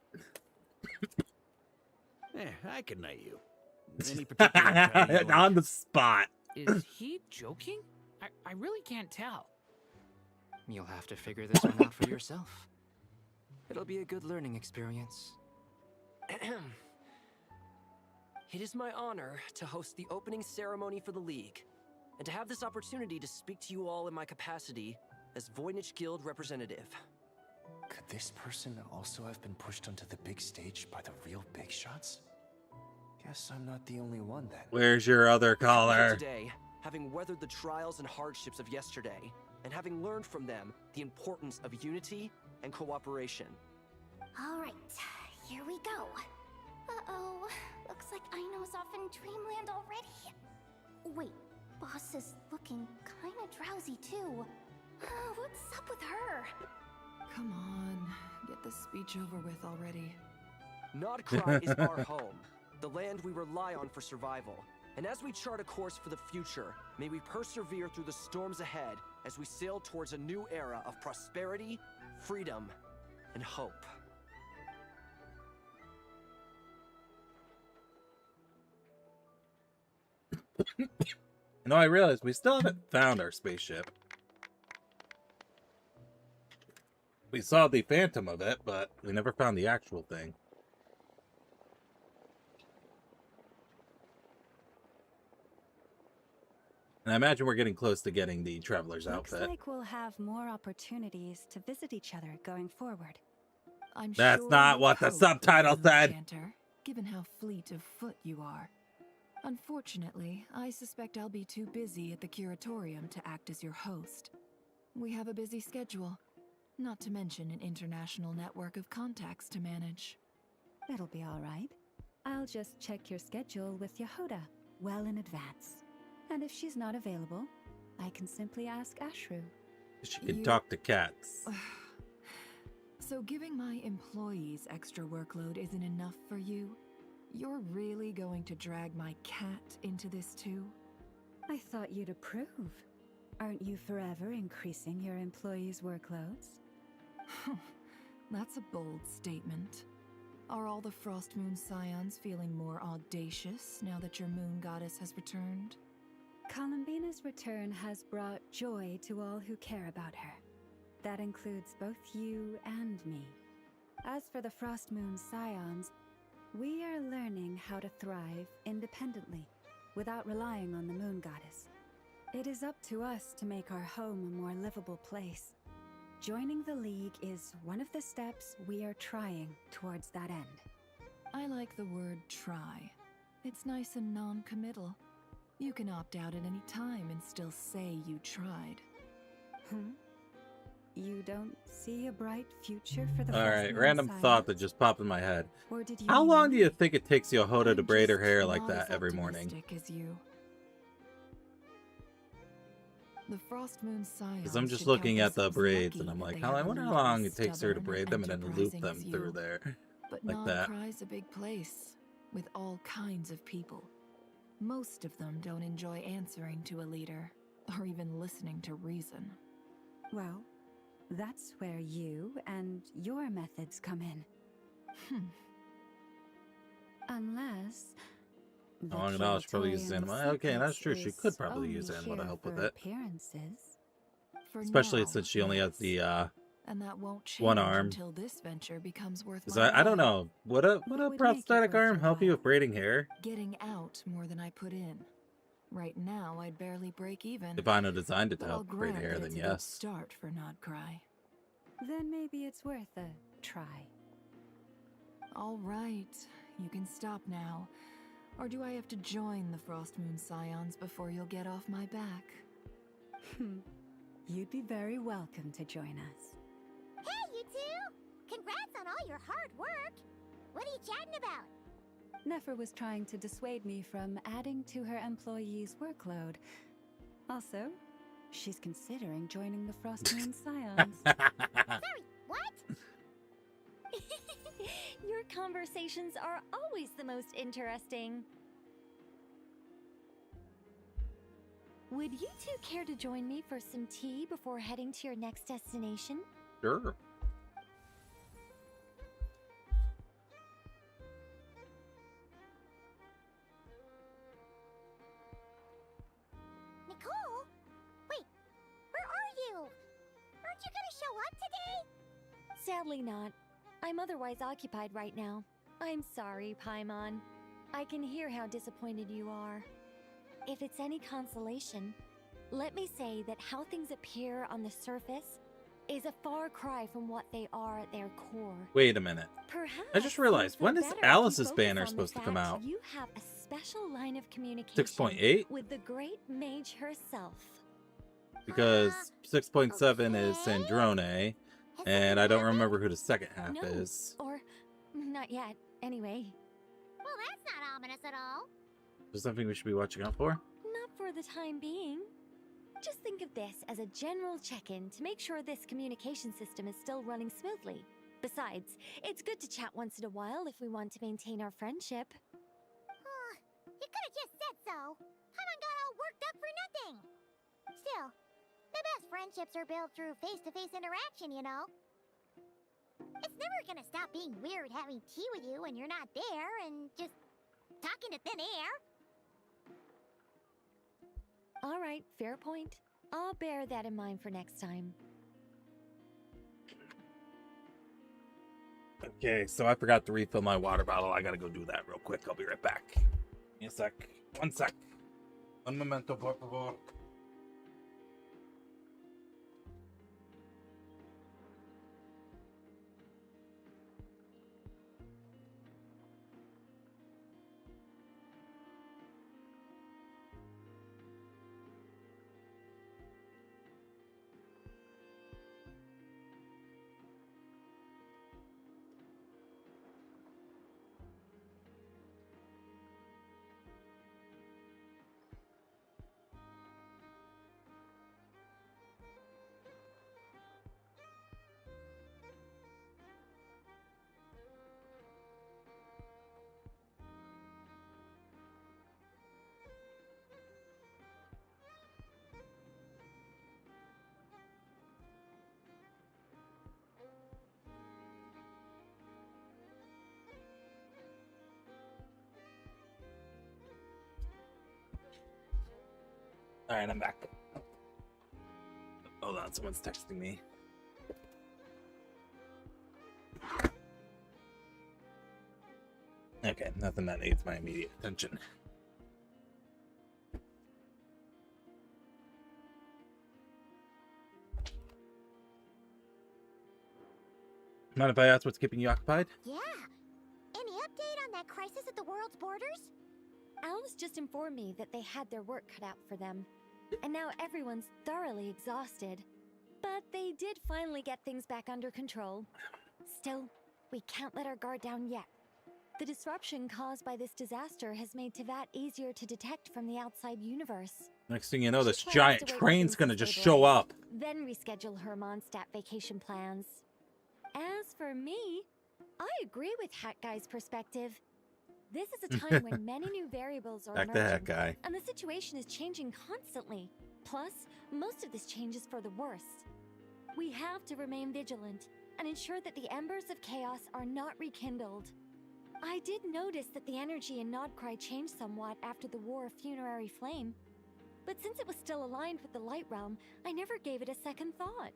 I can knight you. Any particular On the spot. Is he joking? I really can't tell. You'll have to figure this one out for yourself. It'll be a good learning experience. It is my honor to host the opening ceremony for the League, and to have this opportunity to speak to you all in my capacity as Voynich Guild representative. Could this person also have been pushed onto the big stage by the real big shots? Guess I'm not the only one then. Where's your other caller? Today, having weathered the trials and hardships of yesterday, and having learned from them the importance of unity and cooperation. Alright, here we go. Uh-oh, looks like Aino's off in Dreamland already. Wait, Boss is looking kinda drowsy too. What's up with her? Come on, get this speech over with already. Nodcry is our home, the land we rely on for survival. And as we chart a course for the future, may we persevere through the storms ahead as we sail towards a new era of prosperity, freedom, and hope. No, I realized we still haven't found our spaceship. We saw the phantom of it, but we never found the actual thing. And I imagine we're getting close to getting the Traveler's outfit. Looks like we'll have more opportunities to visit each other going forward. That's not what the subtitle said. Enchanter, given how fleet of foot you are. Unfortunately, I suspect I'll be too busy at the curatorium to act as your host. We have a busy schedule, not to mention an international network of contacts to manage. It'll be all right. I'll just check your schedule with Yehoda well in advance. And if she's not available, I can simply ask Ashru. She can talk to cats. So giving my employees extra workload isn't enough for you? You're really going to drag my cat into this too? I thought you'd approve. Aren't you forever increasing your employees' workloads? That's a bold statement. Are all the Frost Moon Scions feeling more audacious now that your moon goddess has returned? Columbina's return has brought joy to all who care about her. That includes both you and me. As for the Frost Moon Scions, we are learning how to thrive independently, without relying on the moon goddess. It is up to us to make our home a more livable place. Joining the League is one of the steps we are trying towards that end. I like the word try. It's nice and non-committal. You can opt out at any time and still say you tried. You don't see a bright future for the Alright, random Scions? thought that just popped in my head. Or did you How mean- long do you think it takes Yehoda to braid her just hair like not that as every morning? optimistic as you. The Frost Moon Scions Because I'm just should looking count at the themselves braids lucky and I'm that like, they how I have a wonder how leader long as it takes her to stubborn braid them and then loop enterprising them as through you. there. But Like that. Nodcry's a big place, with all kinds of people. Most of them don't enjoy answering to a leader, or even listening to reason. Well, that's where you and your methods come in. Unless... the How long it all she probably uses curatorium of anima. Okay, that's true. She secrets could probably only use anima to here help with for it. appearances. For Especially now, since she only has the and that won't change one arm. until this venture becomes worth Because my I don't while. know. Would a would make it prosthetic worth arm your help you with braiding hair? Getting out more than I put in. Right now, I'd barely break even. If Ino designed it to But I'll help create grant hair, that then it's a good yes. start for Nodcry. Then maybe it's worth a try. All right, you can stop now. Or do I have to join the Frostmoon Scions before you'll get off my back? You'd be very welcome to join us. Hey, you two! Congrats on all your hard work! What are you chatting about? Nefer was trying to dissuade me from adding to her employees' workload. Also, she's considering joining the Frostmoon Scions. Sorry, what? Your conversations are always the most interesting. Would you two care to join me for some tea before heading to your next destination? Sure. Nicole? Wait, where are you? Aren't you gonna show up today? Sadly not. I'm otherwise occupied right now. I'm sorry, Paimon. I can hear how disappointed you are. If it's any consolation, let me say that how things appear on the surface is a far cry from what they are at their core. Wait a minute. Perhaps I just realized, when is better if you Alice's focus banner on the supposed to come fact out? You have a special line of communication 6.8? with the great mage herself. Because 6.7 is Sandrone, and I don't remember who the second half No, is. or not yet. Anyway, Well, that's not ominous at all. Is there something we should be watching out for? not for the time being. Just think of this as a general check-in to make sure this communication system is still running smoothly. Besides, it's good to chat once in a while if we want to maintain our friendship. You could have just said so. Paimon got all worked up for nothing. Still, the best friendships are built through face-to-face interaction, you know. It's never gonna stop being weird having tea with you when you're not there and just talking to thin air. All right, fair point. I'll bear that in mind for next time. Okay, so I forgot to refill my water bottle. I gotta go do that real quick. I'll be right back. Give me a sec. 1 sec. Un momento, por favor. All right, I'm back. Hold on, someone's texting me. Okay, nothing that needs my immediate attention. Mind if I ask what's keeping you occupied? Yeah. Any update on that crisis at the world's borders? Alice just informed me that they had their work cut out for them. And now everyone's thoroughly exhausted. But they did finally get things back under control. Still, we can't let our guard down yet. The disruption caused by this disaster has made Teyvat easier to detect from the outside universe. Next thing you know, this She plans giant to wait for train's things gonna to just stabilize, show up. Then reschedule her Mondstadt vacation plans. As for me, I agree with Hat Guy's perspective. This is a time when many new variables are Back to Hat emerging, Guy. and the situation is changing constantly. Plus, most of this change is for the worse. We have to remain vigilant and ensure that the embers of chaos are not rekindled. I did notice that the energy in Nodcry changed somewhat after the War of Funerary Flame, but since it was still aligned with the Light Realm, I never gave it a second thought.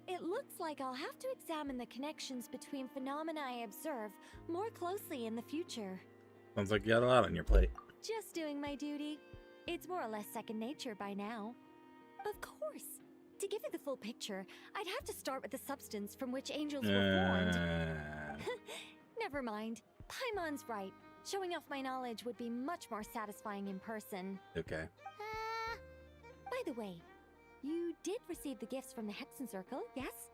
It looks like I'll have to examine the connections between phenomena I observe more closely in the future. Sounds like you got a lot on your plate. Just doing my duty. It's more or less second nature by now. Of course. To give you the full picture, I'd have to start with the substance from which angels were formed. Never mind. Paimon's right. Showing off my knowledge would be much more satisfying in person. Okay. By the way, you did receive the gifts from the Hexen Circle, yes?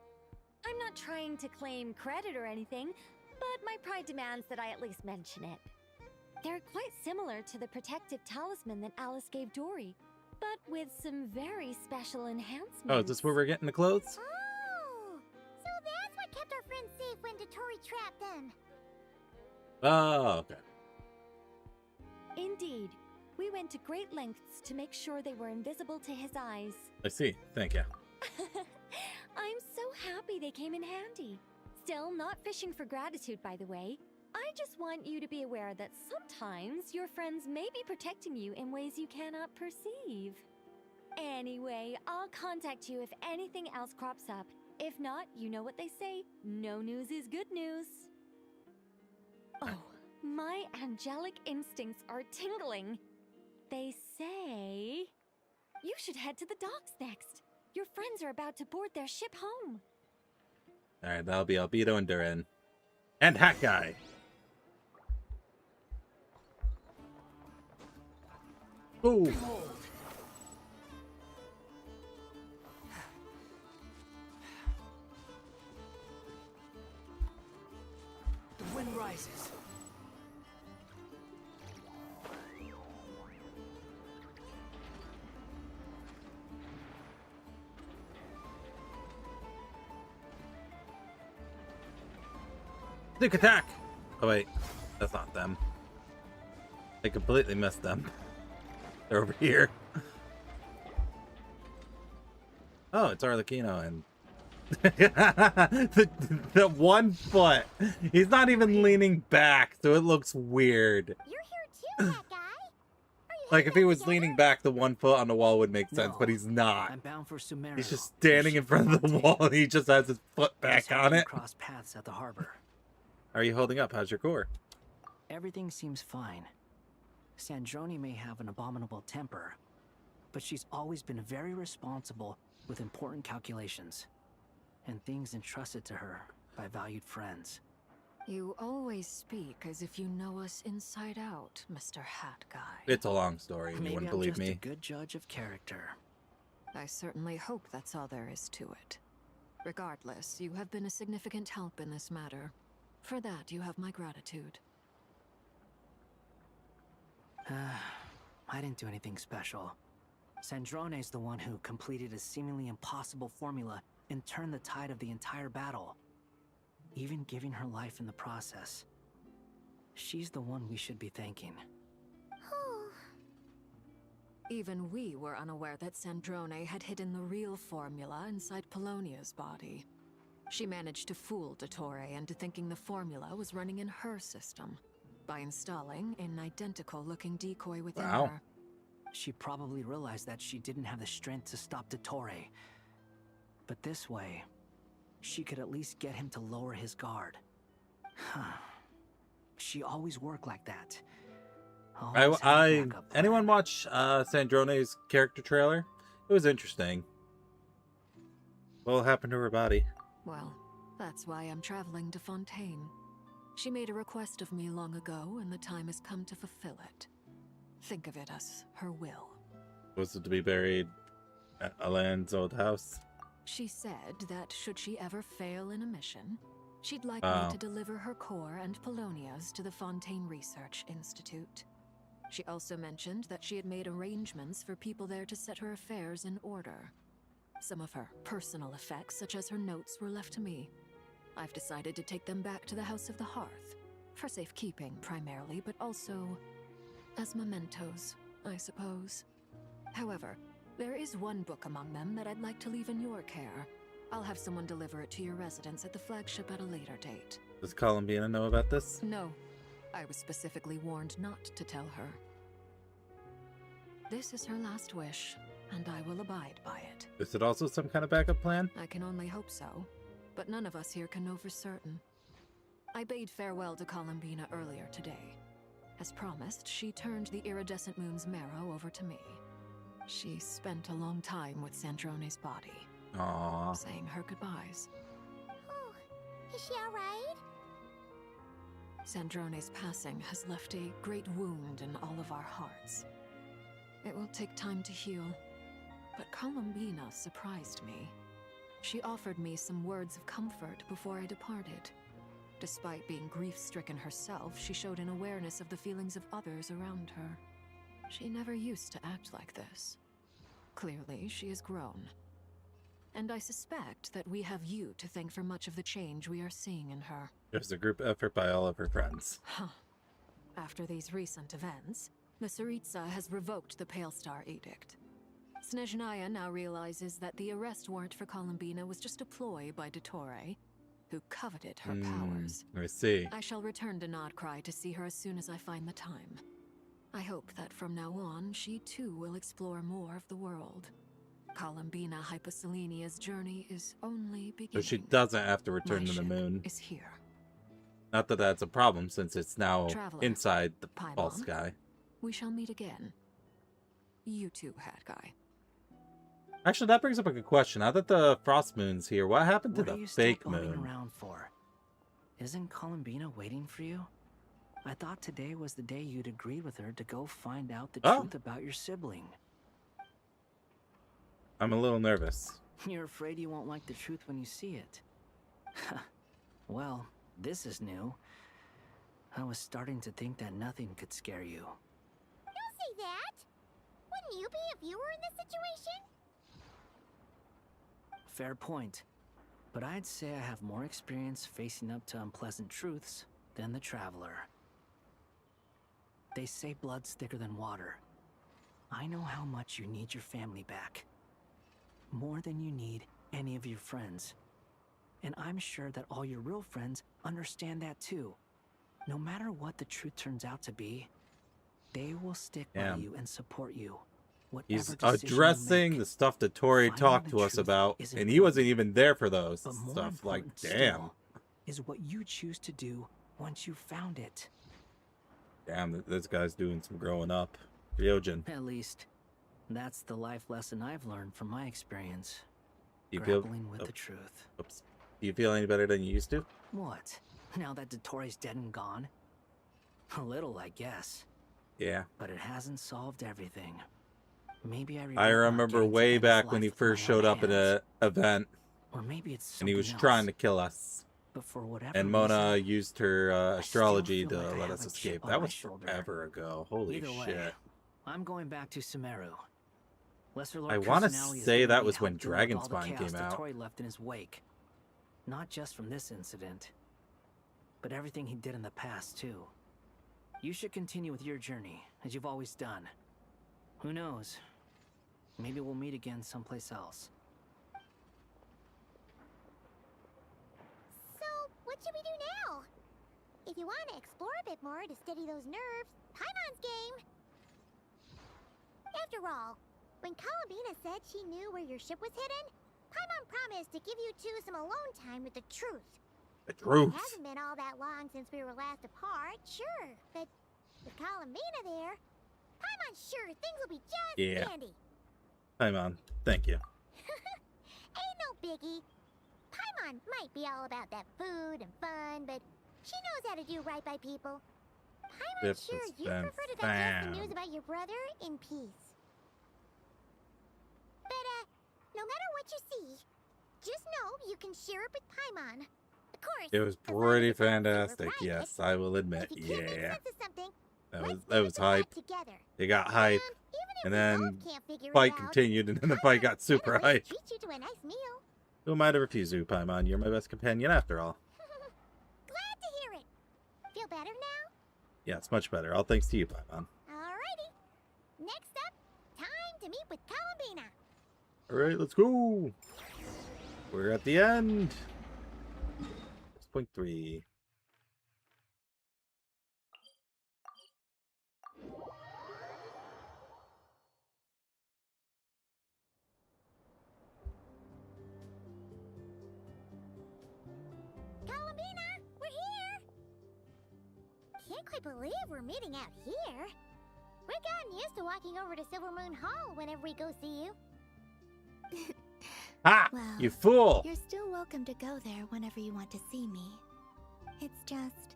I'm not trying to claim credit or anything, but my pride demands that I at least mention it. They're quite similar to the protective talisman that Alice gave Dory, but with some very special enhancements. Oh, is this where we're getting the clothes? Oh, so that's what kept our friends safe when Dotori trapped them. Oh, okay. Indeed. We went to great lengths to make sure they were invisible to his eyes. I see. Thank you. I'm so happy they came in handy. Still, not fishing for gratitude, by the way. I just want you to be aware that sometimes your friends may be protecting you in ways you cannot perceive. Anyway, I'll contact you if anything else crops up. If not, you know what they say, no news is good news. Oh, my angelic instincts are tingling. They say you should head to the docks next. Your friends are about to board their ship home. All right, that'll be Albedo and Durin. And Hat Guy. Ooh. The wind rises. Sneak attack! Oh wait, that's not them. I completely missed them. They're over here. Oh, it's Arlecchino and the 1 foot. He's not even leaning back, so it looks weird. You're here too, that guy. Like if he was leaning back, the 1 foot on the wall would make sense, but he's not. I'm bound for Sumeru. He's just standing in front of the wall and he just has his foot back on it. Cross paths at the harbor. How are you holding up? How's your core? Everything seems fine. Sandrone may have an abominable temper, but she's always been very responsible with important calculations and things entrusted to her by valued friends. You always speak as if you know us inside out, Mr. Hat Guy. It's a long story. You Maybe wouldn't I'm believe just me. a good judge of character. I certainly hope that's all there is to it. Regardless, you have been a significant help in this matter. For that, you have my gratitude. I didn't do anything special. Sandrone's the one who completed a seemingly impossible formula and turned the tide of the entire battle, even giving her life in the process. She's the one we should be thanking. Even we were unaware that Sandrone had hidden the real formula inside Polonia's body. She managed to fool Dottore into thinking the formula was running in her system by installing an identical-looking decoy within her. She probably realized that she didn't have the strength to stop Dottore. But this way, she could at least get him to lower his guard. She always worked like that. Anyone watch Sandrone's character trailer? It was interesting. What happened to her body? Well, that's why I'm traveling to Fontaine. She made a request of me long ago, and the time has come to fulfill it. Think of it as her will. Was it to be buried at Alain's old house? She said that should she ever fail in a mission, she'd like me to deliver her core and Polonia's to the Fontaine Research Institute. She also mentioned that she had made arrangements for people there to set her affairs in order. Some of her personal effects, such as her notes, were left to me. I've decided to take them back to the House of the Hearth, for safekeeping primarily, but also as mementos, I suppose. However, there is one book among them that I'd like to leave in your care. I'll have someone deliver it to your residence at the flagship at a later date. Does Columbina know about this? No. I was specifically warned not to tell her. This is her last wish, and I will abide by it. Is it also some kind of backup plan? I can only hope so, but none of us here can know for certain. I bade farewell to Columbina earlier today, As promised, she turned the iridescent moon's marrow over to me. She spent a long time with Sandrone's body. Aww. Saying her goodbyes. Oh, is she alright? Sandrone's passing has left a great wound in all of our hearts. It will take time to heal, but Columbina surprised me. She offered me some words of comfort before I departed. Despite being grief-stricken herself, she showed an awareness of the feelings of others around her. She never used to act like this. Clearly, she has grown. And I suspect that we have you to thank for much of the change we are seeing in her. It was a group effort by all of her friends. Huh. After these recent events, the Tsaritsa has revoked the Pale Star Edict. Snezhnaya now realizes that the arrest warrant for Columbina was just a ploy by Dottore, who coveted her powers. I see. I shall return to Nodcry to see her as soon as I find the time. I hope that from now on, she too will explore more of the world. Columbina Hyposelenia's journey is only beginning. So she doesn't have to return to the moon. Is here. Not that that's a problem, since it's now Traveler, inside the Paimon, false sky. We shall meet again. You too, Hat Guy. Actually, that brings up a good question. Now that the frost moon's here, what happened to What are the you still fake bumming moon? around for? Isn't Columbina waiting for you? I thought today was the day you'd agreed with her to go find out the truth about your sibling. I'm a little nervous. You're afraid you won't like the truth when you see it. Well, this is new. I was starting to think that nothing could scare you. Don't say that! Wouldn't you be if you were in this situation? Fair point. But I'd say I have more experience facing up to unpleasant truths than the Traveler. They say blood's thicker than water. I know how much you need your family back. More than you need any of your friends. And I'm sure that all your real friends understand that too. No matter what the truth turns out to be, they will stick by you and support you. He's addressing the stuff that Tori talked to us about, and he wasn't even there for those stuff. Like, damn. Is what you choose to do once you've found it. Damn, this guy's doing some growing up. Ryojin. At least, that's the life lesson I've learned from my experience. You feel Grappling with the truth. Oops. Do you feel any better than you used to? What? Now that Dottore's dead and gone? A little, I guess. Yeah. But it hasn't solved everything. Maybe I remember way back when he first showed up at an event, or maybe it's and he was something trying else. to kill us. But for whatever And Mona reason, used her astrology to feel like I let have us a escape. chip on That my was shoulder. forever ago. Holy Either way, shit. I'm going back to Sumeru. Lesser Lord I want to Kusanagi is say gonna that need was when help dealing with all the Dragonspine chaos came out. Dottori left in his wake. Not just from this incident, but everything he did in the past too. You should continue with your journey, as you've always done. Who knows? Maybe we'll meet again someplace else. So, what should we do now? If you want to explore a bit more to steady those nerves, Paimon's game. After all, when Columbina said she knew where your ship was hidden, Paimon promised to give you two some alone time with the truth. The truth. It hasn't been all that long since we were last apart, sure, but with Columbina there, Paimon's sure things will be just dandy. Paimon, thank you. Ain't no biggie. Paimon might be all about that food and fun, but she knows how to do right by people. Paimon's sure you prefer to digest the news about your brother in peace. But, no matter what you see, just know you can share it with Paimon. Of course, It was pretty fantastic. Yes, I will admit. Yeah. That was hype. It got hype. And then fight continued, and then the fight got super hype. Treat you to a nice meal. Who am I to refuse you, Paimon? You're my best companion after all. Glad to hear it. Feel better now? Yeah, it's much better. All thanks to you, Paimon. Alrighty. Next up, time to meet with Columbina. Alright, let's go. We're at the end. 6.3. Columbina, we're here. Can't can't quite believe we're meeting out here. We're gotten used to walking over to Silver Moon Hall whenever we go see you. Ah, well, you fool! You're still welcome to go there whenever you want to see me. It's just,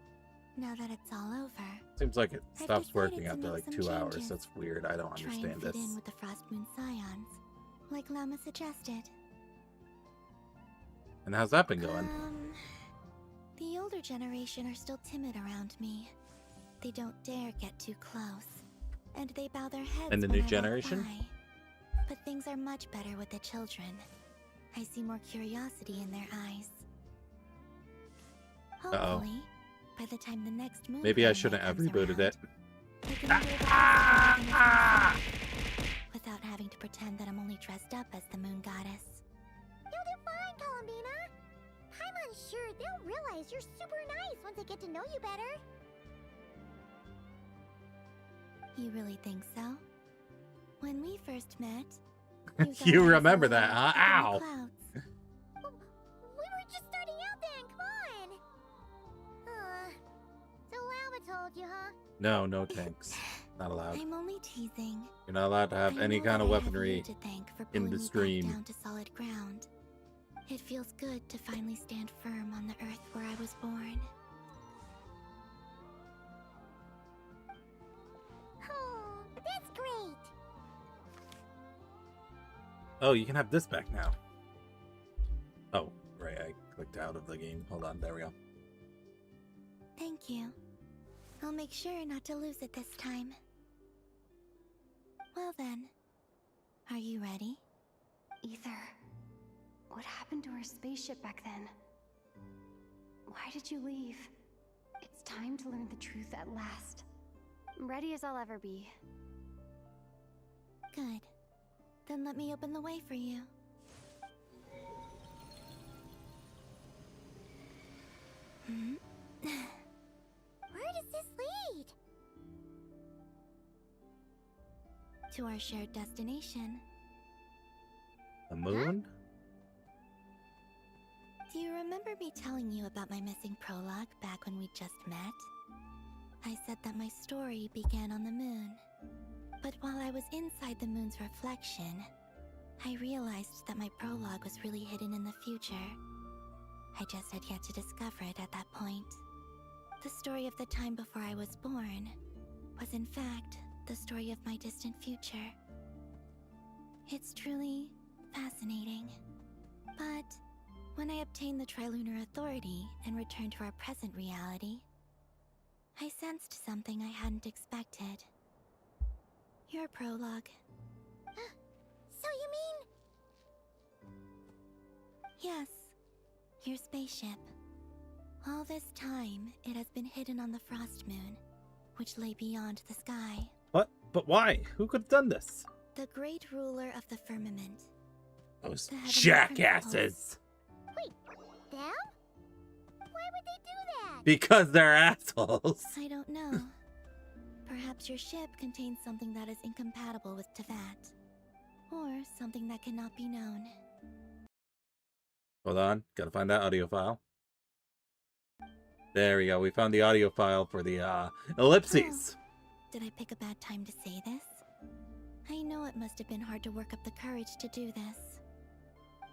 now that it's all over, Seems like it I've stops decided working to after make like some 2 hours. changes. That's weird. I don't Try understand and fit this. in with the Frost Moon Scions, like Llama suggested. And how's that been going? The older generation are still timid around me. They don't dare get too close, and they bow their heads And the when new I walk generation? by. But things are much better with the children. I see more curiosity in their eyes. Uh-oh. Hopefully, by the time the next moon Maybe I full shouldn't moon have comes rebooted around, it. I can enjoy the rest of myself without having to pretend that I'm only dressed up as the moon goddess. You'll do fine, Columbina. Paimon's sure they'll realize you're super nice once they get to know you better. You really think so? When we first met, You thought I was remember a that, little huh? up in the Ow! clouds. We were just starting out then, come on. So Llama told you, huh? No, no tanks. Not allowed. I'm only teasing. You're not allowed to have I any know kind of that I have weaponry you to thank for in pulling the me stream. back down to solid ground. It feels good to finally stand firm on the earth where I was born. Oh, that's great. Oh, you can have this back now. Oh, right. I clicked out of the game. Hold on. There we go. Thank you. I'll make sure not to lose it this time. Well then, are you ready? Ether, what happened to our spaceship back then? Why did you leave? It's time to learn the truth at last. Ready as I'll ever be. Good. Then let me open the way for you. Where does this lead? To our shared destination. The moon? Do you remember me telling you about my missing prologue back when we just met? I said that my story began on the moon. But while I was inside the moon's reflection, I realized that my prologue was really hidden in the future. I just had yet to discover it at that point. The story of the time before I was born was in fact the story of my distant future. It's truly fascinating. But when I obtained the Trilunar Authority and returned to our present reality, I sensed something I hadn't expected. Your prologue. So you mean... Yes, your spaceship. All this time, it has been hidden on the Frost Moon, which lay beyond the sky. What? But why? Who could have done this? The great ruler of the firmament. Those The heavenly jackasses. Wait, them? Why would they do that? Because they're assholes. I don't know. Perhaps your ship contains something that is incompatible with Tevat. Or something that cannot be known. Hold on. Gotta find that audio file. There we go. We found the audio file for the ellipses. Oh, did I pick a bad time to say this? I know it must have been hard to work up the courage to do this.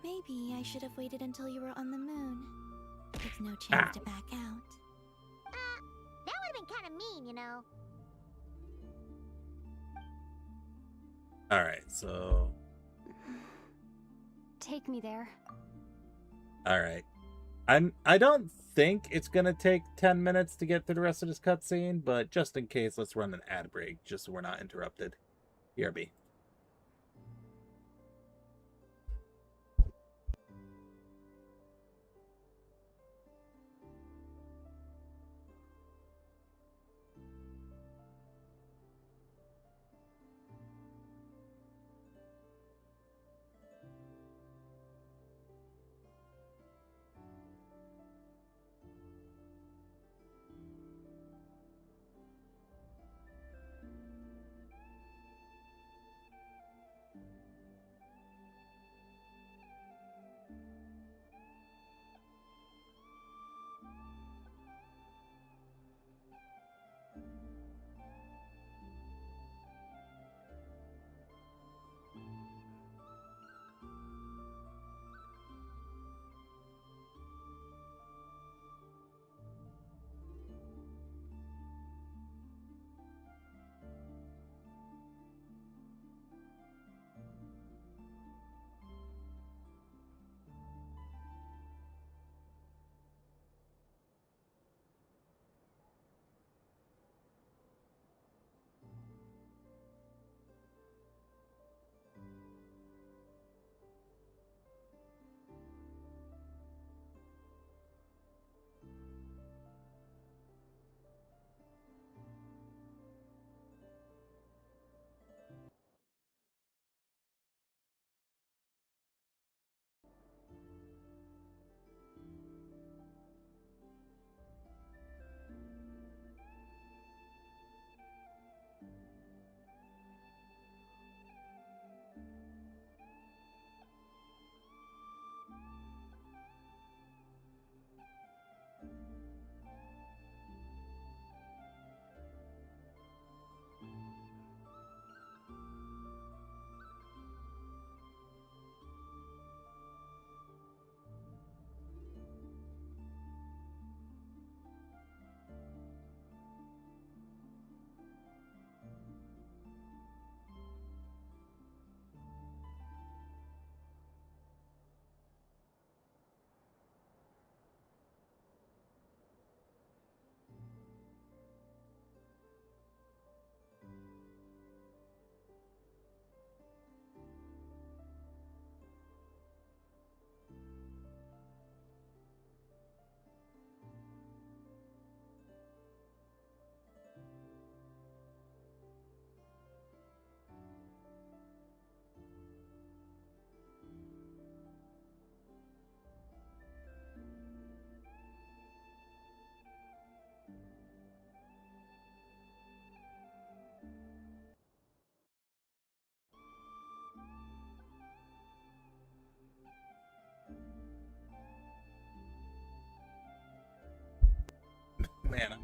Maybe I should have waited until you were on the moon. There's no chance to back out. That would have been kind of mean, you know. Alright, so... Take me there. Alright. I don't think it's gonna take 10 minutes to get through the rest of this cutscene, but just in case, let's run an ad break, just so we're not interrupted. BRB.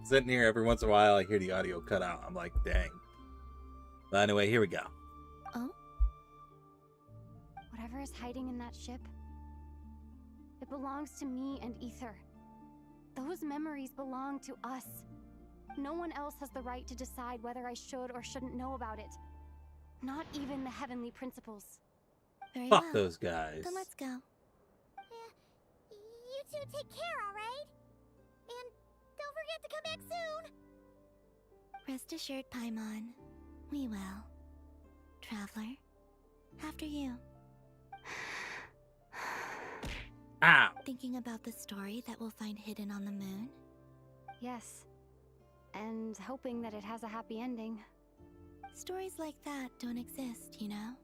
Sitting here every once in a while, I hear the audio cut out. I'm like, dang. But anyway, here we go. Oh? Whatever is hiding in that ship, it belongs to me and Ether. Those memories belong to us. No one else has the right to decide whether I should or shouldn't know about it. Not even the heavenly principles. Very Fuck well. those guys. Then let's go. You two take care, alright? And don't forget to come back soon! Rest assured, Paimon. We will. Traveler, after you. Ow! Thinking about the story that we'll find hidden on the moon? Yes. And hoping that it has a happy ending. Stories like that don't exist, you know?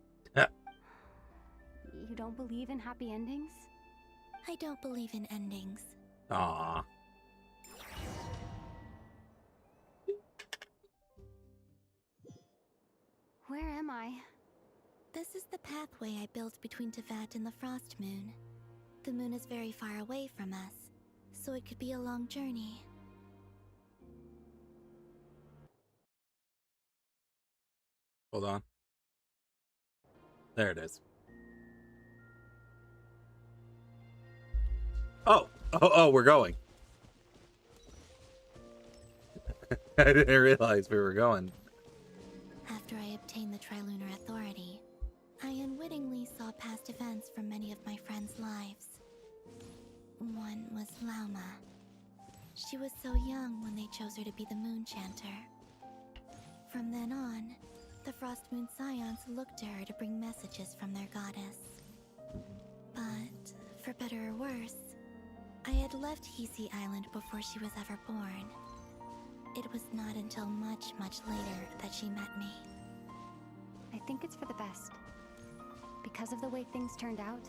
You don't believe in happy endings? I don't believe in endings. Aww. Where am I? This is the pathway I built between Teyvat and the Frost Moon. The moon is very far away from us, so it could be a long journey. Hold on. There it is. Oh, we're going. I didn't realize we were going. After I obtained the Trilunar Authority, I unwittingly saw past events from many of my friends' lives. One was Lauma. She was so young when they chose her to be the Moon Chanter. From then on, the Frost Moon Scions looked to her to bring messages from their goddess. But, for better or worse, I had left Hisshi Island before she was ever born. It was not until much, much later that she met me. I think it's for the best. Because of the way things turned out,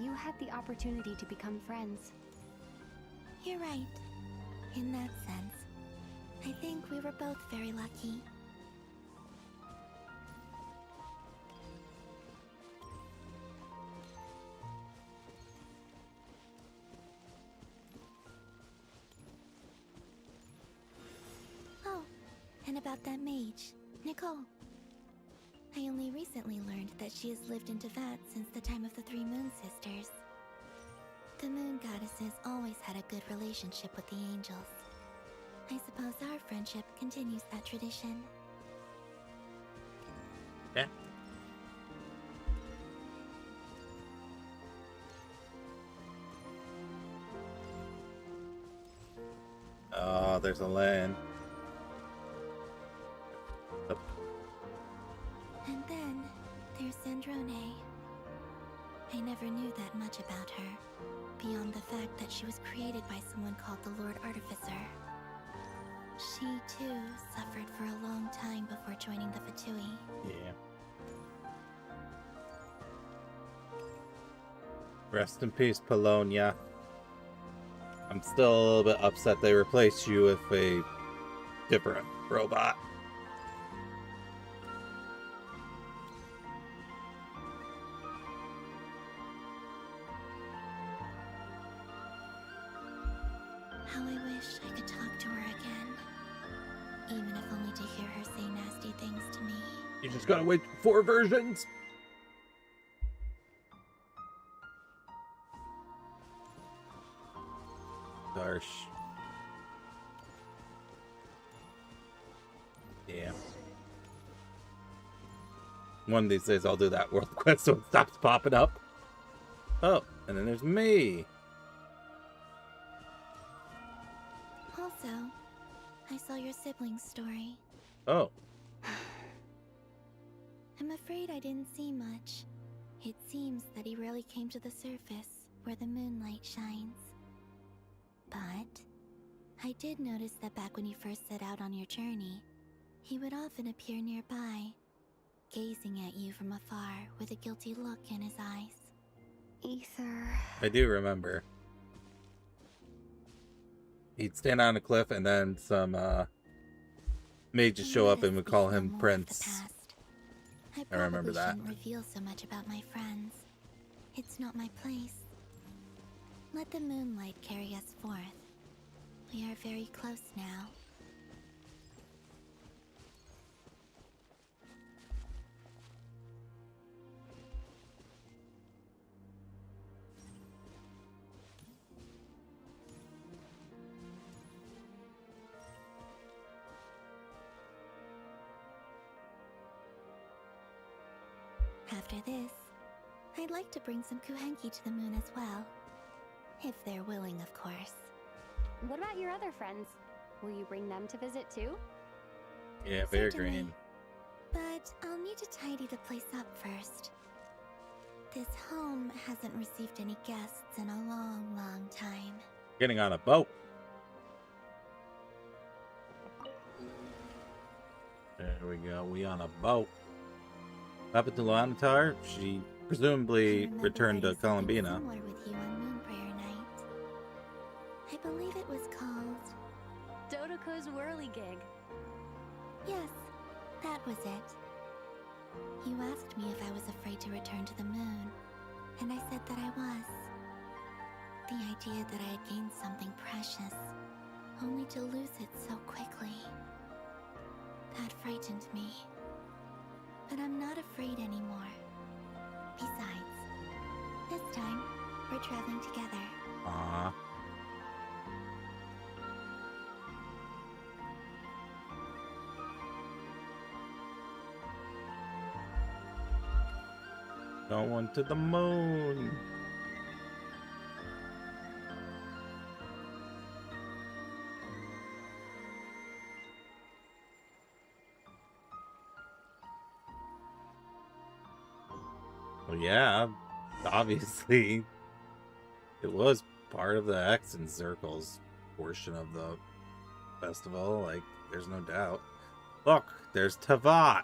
you had the opportunity to become friends. You're right. In that sense, I think we were both very lucky. Oh, and about that mage, Nicole. I only recently learned that she has lived in Teyvat since the time of the Three Moon Sisters. The Moon Goddesses always had a good relationship with the angels. I suppose our friendship continues that tradition. Yeah. Oh, there's a land. And then, there's Sandrone. I never knew that much about her, beyond the fact that she was created by someone called the Lord Artificer. She, too, suffered for a long time before joining the Fatui. Yeah. Rest in peace, Polonia. I'm still a little bit upset they replaced you with a different robot. How I wish I could talk to her again. Even if only to hear her say nasty things to me. You just gotta wait for 4 versions. Darsh. Yeah. One of these days I'll do that world quest so it stops popping up. Oh, and then there's me. Also, I saw your siblings' story. Oh. I'm afraid I didn't see much. It seems that he rarely came to the surface, where the moonlight shines. But I did notice that back when you first set out on your journey, he would often appear nearby, gazing at you from afar with a guilty look in his eyes. Ether. I do remember. He'd stand on a cliff and then some mages show up and would call him Prince. I remember that. Shouldn't reveal so much about my friends. It's not my place. Let the moonlight carry us forth. We are very close now. After this, I'd like to bring some Kuhenki to the moon as well. If they're willing, of course. What about your other friends? Will you bring them to visit too? Yeah, very Certainly. green. But I'll need to tidy the place up first. This home hasn't received any guests in a long, long time. Getting on a boat. There we go. We on a boat. What happened to Lanatar? She presumably returned to Columbina. Similar with you on Moon Prayer Night. I believe it was called Dodoko's Whirligig. Yes, that was it. You asked me if I was afraid to return to the moon, and I said that I was. The idea that I had gained something precious, only to lose it so quickly. That frightened me. But I'm not afraid anymore. Besides, this time, we're traveling together. Aww. Going to the moon. Well, yeah, obviously, it was part of the X and Circles portion of the festival. Like, there's no doubt. Look, there's Tavat.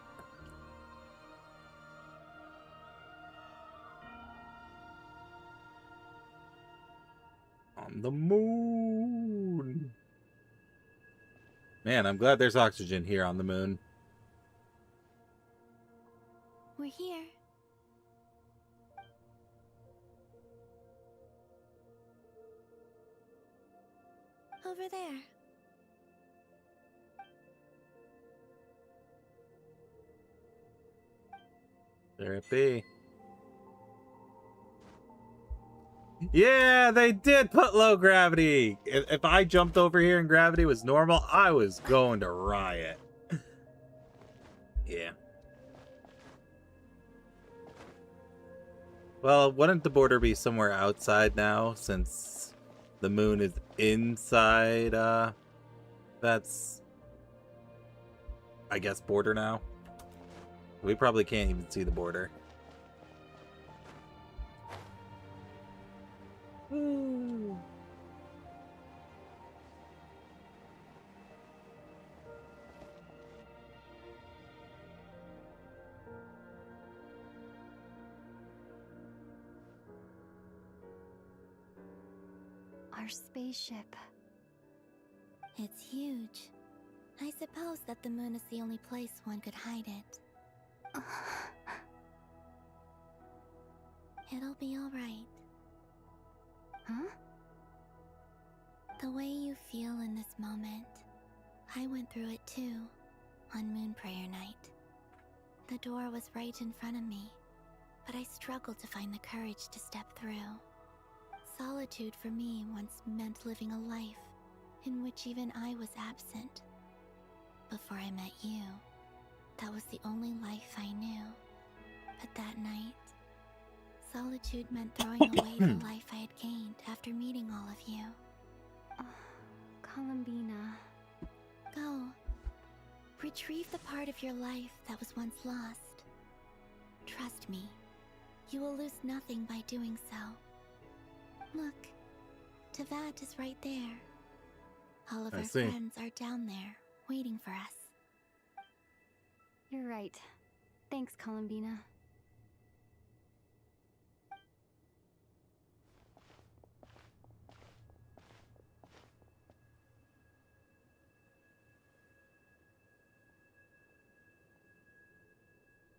On the moon. Man, I'm glad there's oxygen here on the moon. We're here. Over there. There it be. Yeah, they did put low gravity. If I jumped over here and gravity was normal, I was going to riot. Yeah. Well, wouldn't the border be somewhere outside now, since the moon is inside, that's, I guess, border now? We probably can't even see the border. Ooh. Our spaceship. It's huge. I suppose that the moon is the only place one could hide it. It'll be alright. Huh? The way you feel in this moment, I went through it too, on Moon Prayer Night. The door was right in front of me, but I struggled to find the courage to step through. Solitude for me once meant living a life in which even I was absent. Before I met you, that was the only life I knew. But that night, solitude meant throwing away the life I had gained after meeting all of you. Columbina. Go. Retrieve the part of your life that was once lost. Trust me, you will lose nothing by doing so. Look, Tavat is right there. All of our friends are down there, waiting for us. You're right. Thanks, Columbina.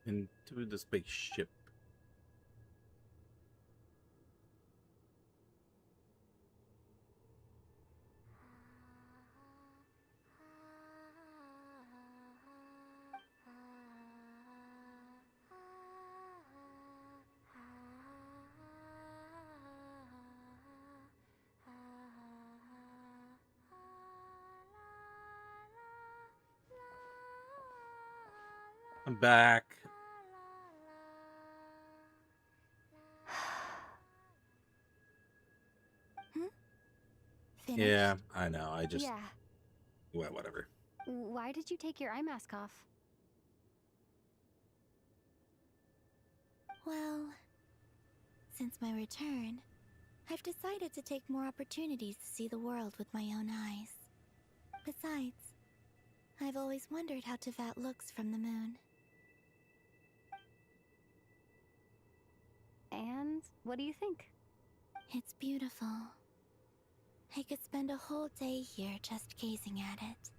Into the spaceship. I'm back. Finished? Yeah, I know. I just... Yeah. Well, whatever. Why did you take your eye mask off? Well, since my return, I've decided to take more opportunities to see the world with my own eyes. Besides, I've always wondered how Tevat looks from the moon. And what do you think? It's beautiful. I could spend a whole day here just gazing at it.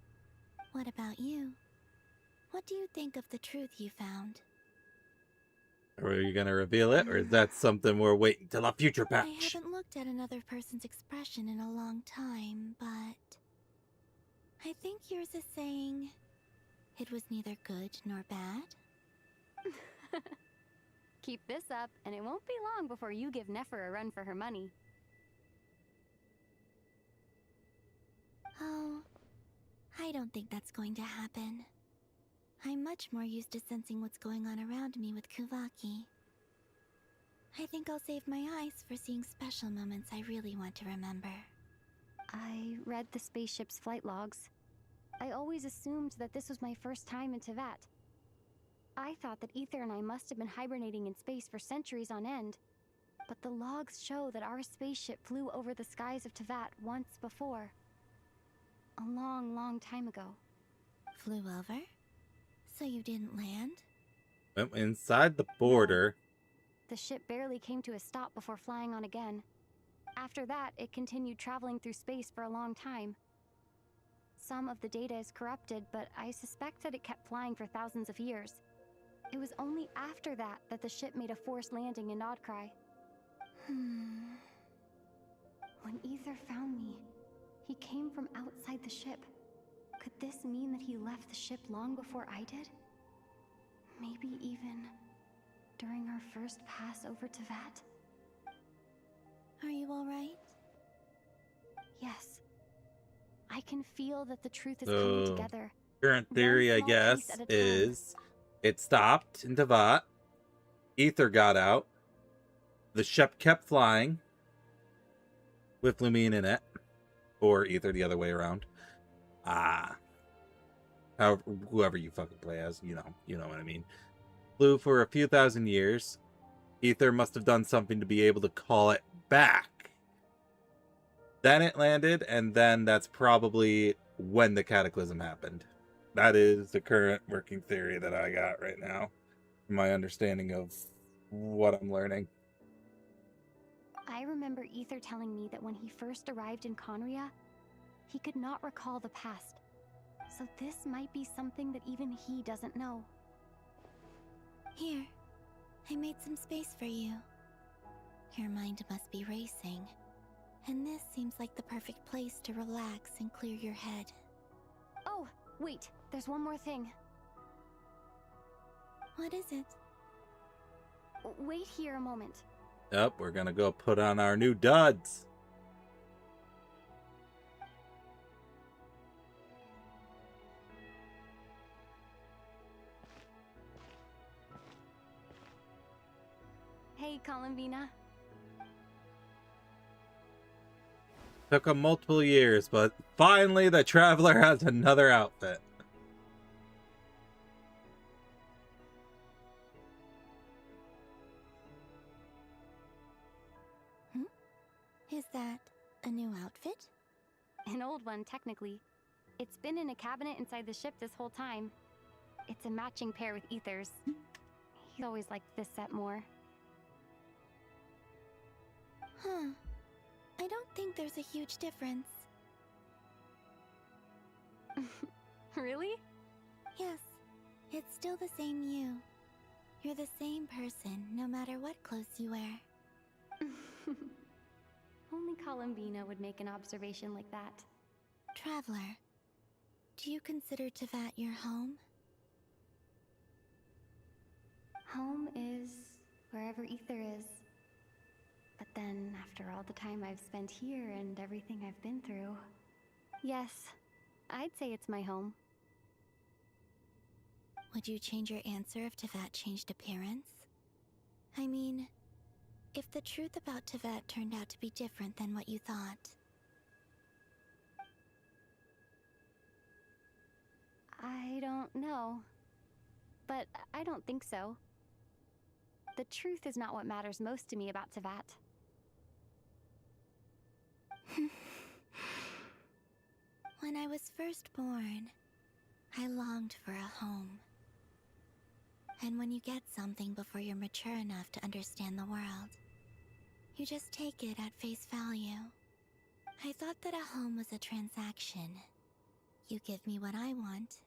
What about you? What do you think of the truth you found? Are you gonna reveal it, or is that something we're waiting till a future patch? I haven't looked at another person's expression in a long time, but... I think yours is saying... it was neither good nor bad. Keep this up, and it won't be long before you give Nefer a run for her money. Oh, I don't think that's going to happen. I'm much more used to sensing what's going on around me with Kuvaki. I think I'll save my eyes for seeing special moments I really want to remember. I read the spaceship's flight logs. I always assumed that this was my first time in Tevat. I thought that Ether and I must have been hibernating in space for centuries on end. But the logs show that our spaceship flew over the skies of Tevat once before. A long, long time ago. Flew over? So you didn't land? Went inside the border. The ship barely came to a stop before flying on again. After that, it continued traveling through space for a long time. Some of the data is corrupted, but I suspect that it kept flying for thousands of years. It was only after that that the ship made a forced landing in Nodcry. When Ether found me, he came from outside the ship. Could this mean that he left the ship long before I did? Maybe even during our first pass over Tevat? Are you alright? Yes. I can feel that the truth is coming together. Current theory, I guess, is it stopped in Tevat. Ether got out. The ship kept flying with Lumine in it, or Ether the other way around. Whoever you fucking play as, you know what I mean. Flew for a few thousand years. Ether must have done something to be able to call it back. Then it landed, and then that's probably when the cataclysm happened. That is the current working theory that I got right now. My understanding of what I'm learning. I remember Ether telling me that when he first arrived in Conria, he could not recall the past. So this might be something that even he doesn't know. Here, I made some space for you. Your mind must be racing, and this seems like the perfect place to relax and clear your head. Oh, wait, there's one more thing. What is it? Wait here a moment. Yep, we're gonna go put on our new duds. Hey, Columbina. Took them multiple years, but finally the Traveler has another outfit. Is that a new outfit? An old one, technically. It's been in a cabinet inside the ship this whole time. It's a matching pair with Ether's. He always liked this set more. Huh. I don't think there's a huge difference. Really? Yes. It's still the same you. You're the same person, no matter what clothes you wear. Only Columbina would make an observation like that. Traveler, do you consider Tevat your home? Home is wherever Ether is. But then, after all the time I've spent here and everything I've been through... Yes, I'd say it's my home. Would you change your answer if Tevat changed appearance? I mean, if the truth about Tevat turned out to be different than what you thought. I don't know. But I don't think so. The truth is not what matters most to me about Tevat. When I was first born, I longed for a home. And when you get something before you're mature enough to understand the world, you just take it at face value. I thought that a home was a transaction. You give me what I want,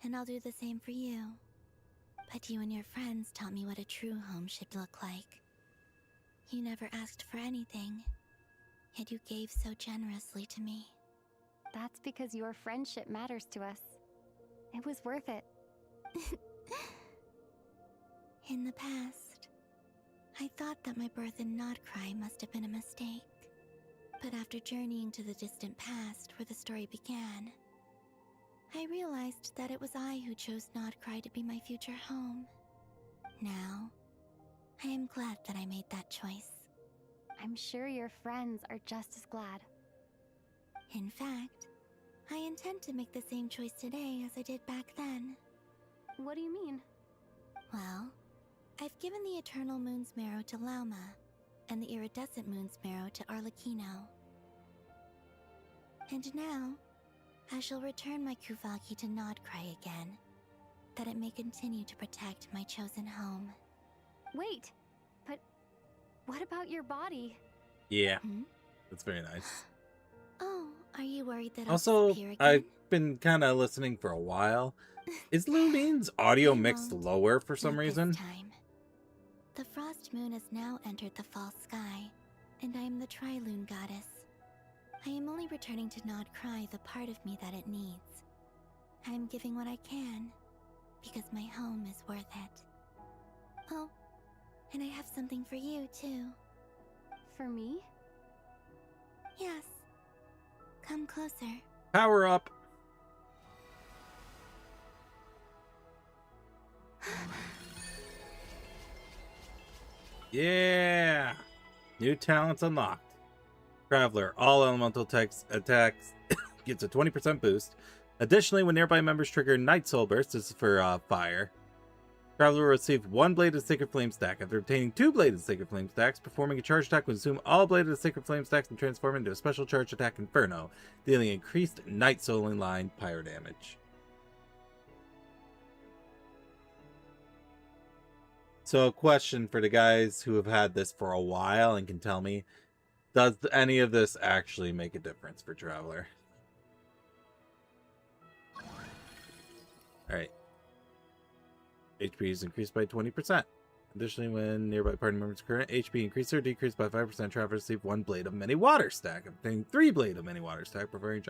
and I'll do the same for you. But you and your friends taught me what a true home should look like. You never asked for anything, yet you gave so generously to me. That's because your friendship matters to us. It was worth it. In the past, I thought that my birth in Nodcry must have been a mistake. But after journeying to the distant past where the story began, I realized that it was I who chose Nodcry to be my future home. Now, I am glad that I made that choice. I'm sure your friends are just as glad. In fact, I intend to make the same choice today as I did back then. What do you mean? Well, I've given the Eternal Moon's Marrow to Lauma, and the Iridescent Moon's Marrow to Arlecchino. And now, I shall return my Kuvaki to Nodcry again, that it may continue to protect my chosen home. Wait, but what about your body? Yeah, that's very nice. Oh, are you worried that Also, I'll disappear again? I've been kind of listening for a while. Is Lumine's audio mixed lower for some reason? Time. The Frost Moon has now entered the fall sky, and I am the Trilune Goddess. I am only returning to Nodcry the part of me that it needs. I am giving what I can, because my home is worth it. Oh, and I have something for you, too. For me? Yes. Come closer. Power up. Yeah. New talents unlocked. Traveler, all elemental attacks gets a 20% boost. Additionally, when nearby members trigger Night Soul Burst, this is for fire. Traveler will receive 1 Bladed Sacred Flame stack. After obtaining 2 Bladed Sacred Flame stacks, performing a charge attack will consume all Bladed Sacred Flame stacks and transform into a special charge attack Inferno, dealing increased Night Soul in line pyre damage. So a question for the guys who have had this for a while and can tell me, does any of this actually make a difference for Traveler? Alright. HP is increased by 20%. Additionally, when nearby party members' current HP increase or decrease by 5%, Traveler receive 1 Blade of Many Water stack, obtaining 3 Blade of Many Water stack, preferring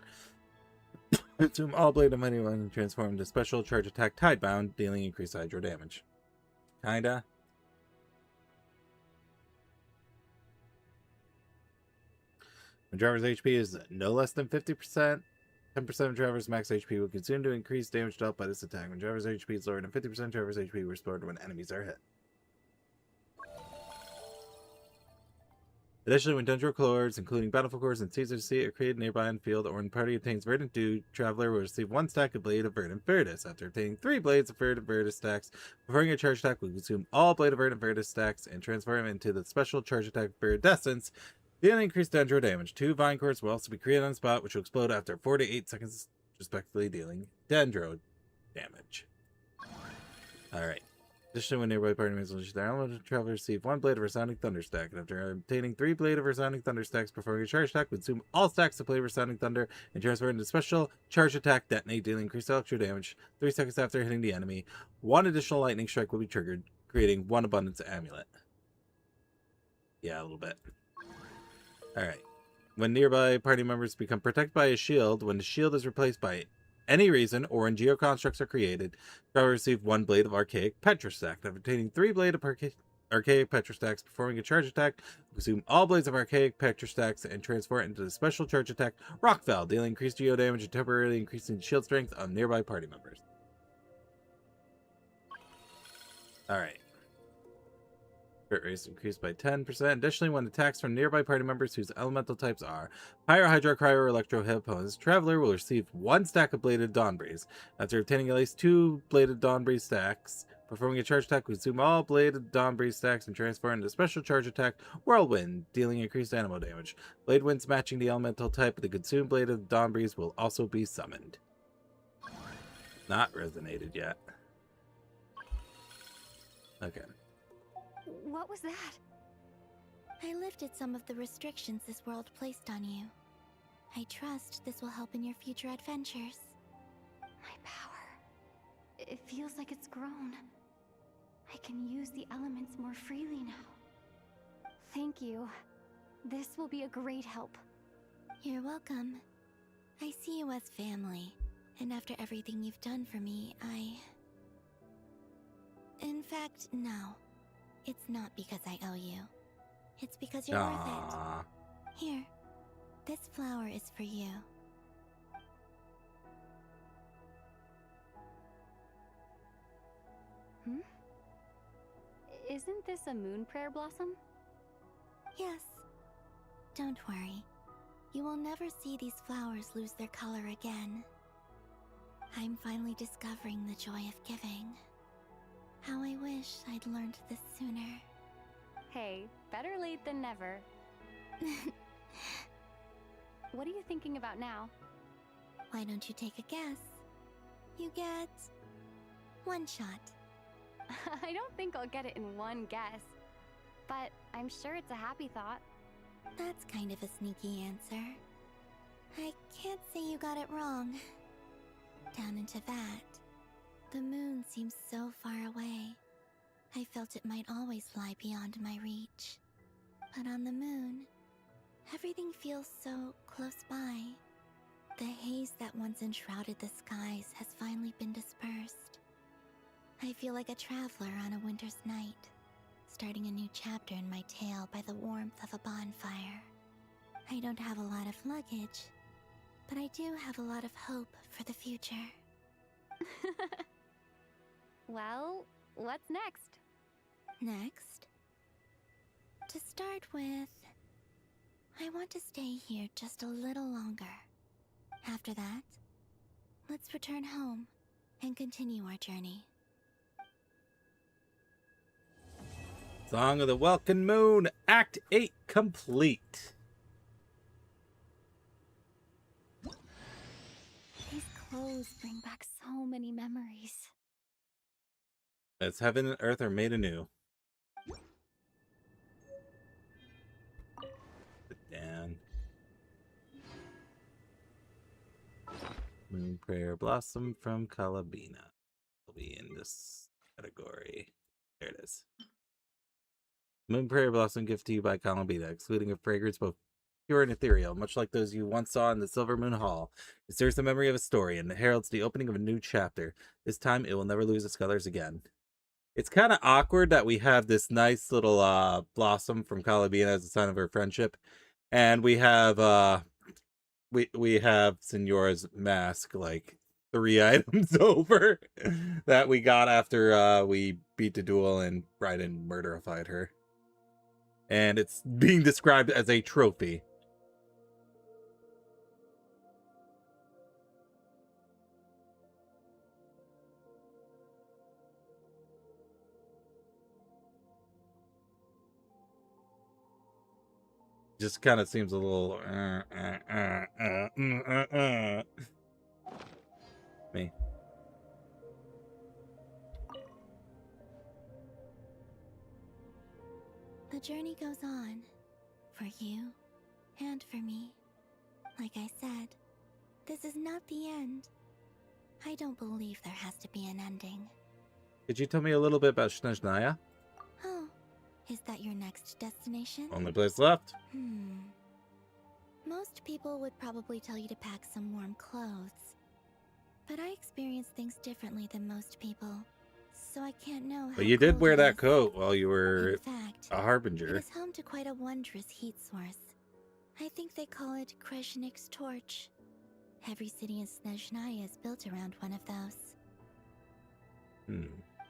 consume all Blade of Many Water and transform into special charge attack Tidebound, dealing increased hydro damage. Kinda. When Traveler's HP is no less than 50%, 10% of Traveler's max HP will consume to increase damage dealt by this attack. When Traveler's HP is lower than 50%, Traveler's HP will restored when enemies are hit. Additionally, when Dendro cores, including Battlefield cores and Caesar Sea, are created nearby in the field, or when the party obtains Verdant Dew, Traveler will receive 1 stack of Blade of Verdant Verdus. After obtaining 3 Blades of Verdant Verdus stacks, performing a charge attack will consume all Blade of Verdant Verdus stacks and transform them into the special charge attack Viridescence, dealing increased Dendro damage. 2 Vine cores will also be created on the spot, which will explode after 4 to 8 seconds, respectively, dealing Dendro damage. Alright. Additionally, when nearby party members unleash their element, Traveler receive 1 Blade of Resounding Thunder stack, and after obtaining 3 Blade of Resounding Thunder stacks, performing a charge attack, consume all stacks of Blade of Resounding Thunder and transfer into special charge attack detonate, dealing increased electro damage. 3 seconds after hitting the enemy, 1 additional lightning strike will be triggered, creating 1 Abundance Amulet. Yeah, a little bit. Alright. When nearby party members become protected by a shield, when the shield is replaced by any reason, or when geoconstructs are created, Traveler receive 1 Blade of Archaic Petra stack. After obtaining 3 Blade of Archaic Petra stacks, performing a charge attack, consume all Blades of Archaic Petra stacks and transfer it into the special charge attack Rockfell, dealing increased geo damage and temporarily increasing shield strength on nearby party members. Alright. Crit rate is increased by 10%. Additionally, when attacks from nearby party members whose elemental types are Pyro, Hydro, Cryo, or Electro hit opponents, Traveler will receive 1 stack of Bladed Dawnbreeze. After obtaining at least 2 Bladed Dawnbreeze stacks, performing a charge attack, consume all Bladed Dawnbreeze stacks and transfer into a special charge attack, Whirlwind, dealing increased animal damage. Blade winds matching the elemental type of the consumed Bladed Dawnbreeze will also be summoned. Not resonated yet. Okay. What was that? I lifted some of the restrictions this world placed on you. I trust this will help in your future adventures. My power. It feels like it's grown. I can use the elements more freely now. Thank you. This will be a great help. You're welcome. I see you as family, and after everything you've done for me, In fact, no. It's not because I owe you. It's because you're worth it. Here, this flower is for you. Isn't this a moon prayer blossom? Yes. Don't worry. You will never see these flowers lose their color again. I'm finally discovering the joy of giving. How I wish I'd learned this sooner. Hey, better late than never. What are you thinking about now? Why don't you take a guess? You get 1 shot. I don't think I'll get it in one guess, but I'm sure it's a happy thought. That's kind of a sneaky answer. I can't say you got it wrong. Down into that, the moon seems so far away. I felt it might always lie beyond my reach. But on the moon, everything feels so close by. The haze that once enshrouded the skies has finally been dispersed. I feel like a traveler on a winter's night, starting a new chapter in my tale by the warmth of a bonfire. I don't have a lot of luggage, but I do have a lot of hope for the future. Well, what's next? Next? To start with, I want to stay here just a little longer. After that, let's return home and continue our journey. Song of the Welkin Moon, Act 8 complete. These clothes bring back so many memories. As heaven and earth are made anew. Sit down. Moon Prayer Blossom from Calabina. Will be in this category. There it is. Moon Prayer Blossom gift to you by Calabina, excluding a fragrance both pure and ethereal, much like those you once saw in the Silver Moon Hall. It serves the memory of a story and heralds the opening of a new chapter. This time, it will never lose its colors again. It's kind of awkward that we have this nice little blossom from Calabina as a sign of her friendship, and we have we have Signora's mask like 3 items over that we got after we beat the duel and Raiden murderified her. And it's being described as a trophy. Just kind of seems a little me. The journey goes on, for you and for me. Like I said, this is not the end. I don't believe there has to be an ending. Could you tell me a little bit about Snezhnaya? Oh, is that your next destination? Only place left. Most people would probably tell you to pack some warm clothes. But I experience things differently than most people, so I can't know how. But you did cold wear it that is. coat while you were In fact, a harbinger. it is home to quite a wondrous heat source. I think they call it Kreshnik's torch. Every city in Snezhnaya is built around one of those.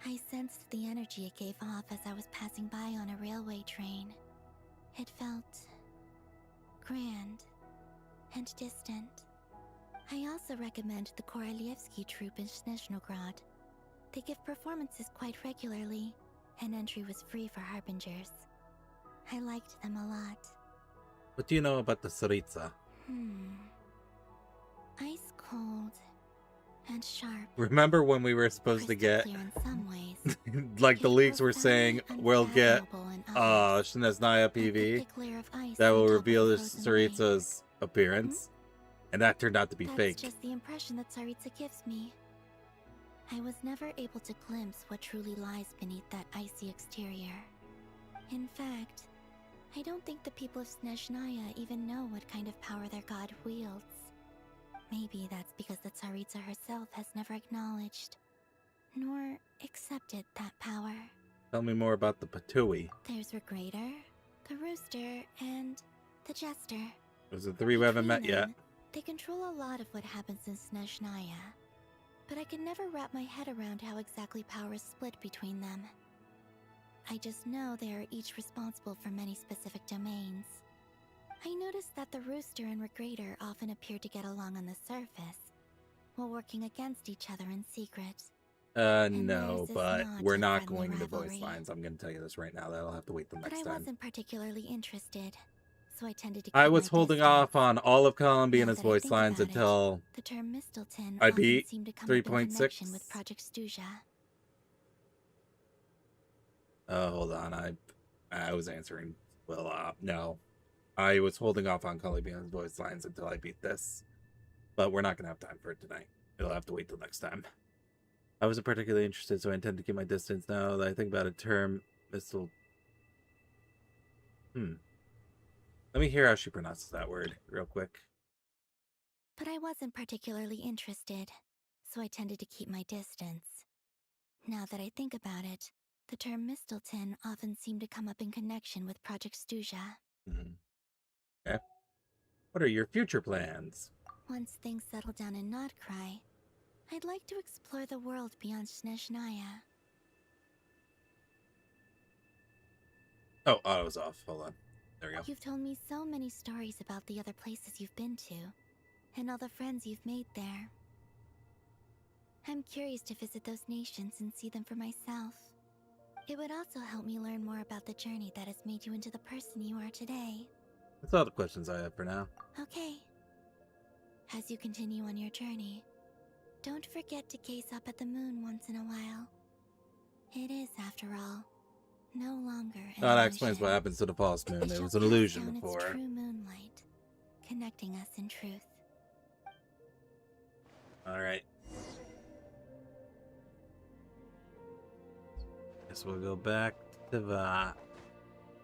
I sensed the energy it gave off as I was passing by on a railway train. It felt grand and distant. I also recommend the Korolievsky troupe in Snezhnograd. They give performances quite regularly, and entry was free for harbingers. I liked them a lot. What do you know about the Tsaritsa? Ice cold and sharp. Remember when we were supposed to get, in some ways. like the leaks were saying, we'll get Snezhnaya PV that will reveal the Tsaritsa's appearance, and that turned out to be fake. That's just the impression that Tsaritsa gives me. I was never able to glimpse what truly lies beneath that icy exterior. In fact, I don't think the people of Snezhnaya even know what kind of power their god wields. Maybe that's because the Tsaritsa herself has never acknowledged, nor accepted that power. Tell me more about the Patui. There's Regrator, the Rooster, and the Jester. Those are three we haven't met yet. They control a lot of what happens in Snezhnaya, but I can never wrap my head around how exactly power is split between them. I just know they are each responsible for many specific domains. I noticed that the Rooster and Regrator often appear to get along on the surface, while working against each other in secret. No, but we're not going to voice lines. I'm going to tell you this right now. That'll have to wait till next time. But I wasn't particularly interested, so I tended to keep I was my holding distance. off on all of Columbina's Now that I voice think lines about until the term Mistelton I often beat seemed to come up in 3.6. connection with Project Stuja. Hold on. I was answering. Well, no. I was holding off on Columbina's voice lines until I beat this. But we're not going to have time for it tonight. It'll have to wait till next time. I wasn't particularly interested, so I intend to keep my distance now that I think about a term. Let me hear how she pronounces that word real quick. But I wasn't particularly interested, so I tended to keep my distance. Now that I think about it, the term Mistelton often seemed to come up in connection with Project Stuja. Okay. What are your future plans? Once things settle down in Nodcry, I'd like to explore the world beyond Snezhnaya. Oh, auto's off. Hold on. There we go. You've told me so many stories about the other places you've been to, and all the friends you've made there. I'm curious to visit those nations and see them for myself. It would also help me learn more about the journey that has made you into the person you are today. That's all the questions I have for now. Okay. As you continue on your journey, don't forget to gaze up at the moon once in a while. It is, after all, no longer an That illusion. explains what happens to the false moon. It shall was an cast illusion down before. Its true moonlight, connecting us in truth. Alright. Guess we'll go back to that.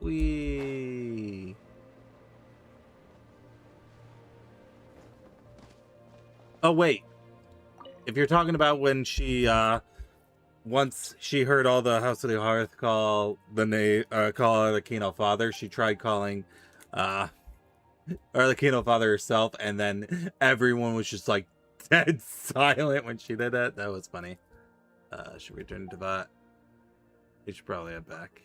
Whee! Oh, wait. If you're talking about when she, once she heard all the House of the Hearth call Arlecchino Father, she tried calling, Arlecchino Father herself, and then everyone was just, like, dead silent when she did that. That was funny. Should we return to that? We should probably head back.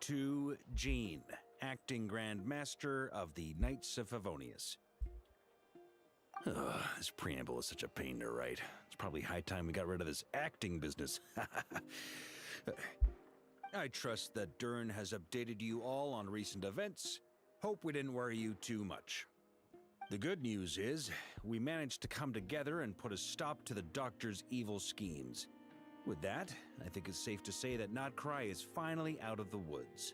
To Jean, acting Grand Master of the Knights of Favonius. This preamble is such a pain to write. It's probably high time we got rid of this acting business. I trust that Dern has updated you all on recent events. Hope we didn't worry you too much. The good news is, we managed to come together and put a stop to the Doctor's evil schemes. With that, I think it's safe to say that Nodcry is finally out of the woods.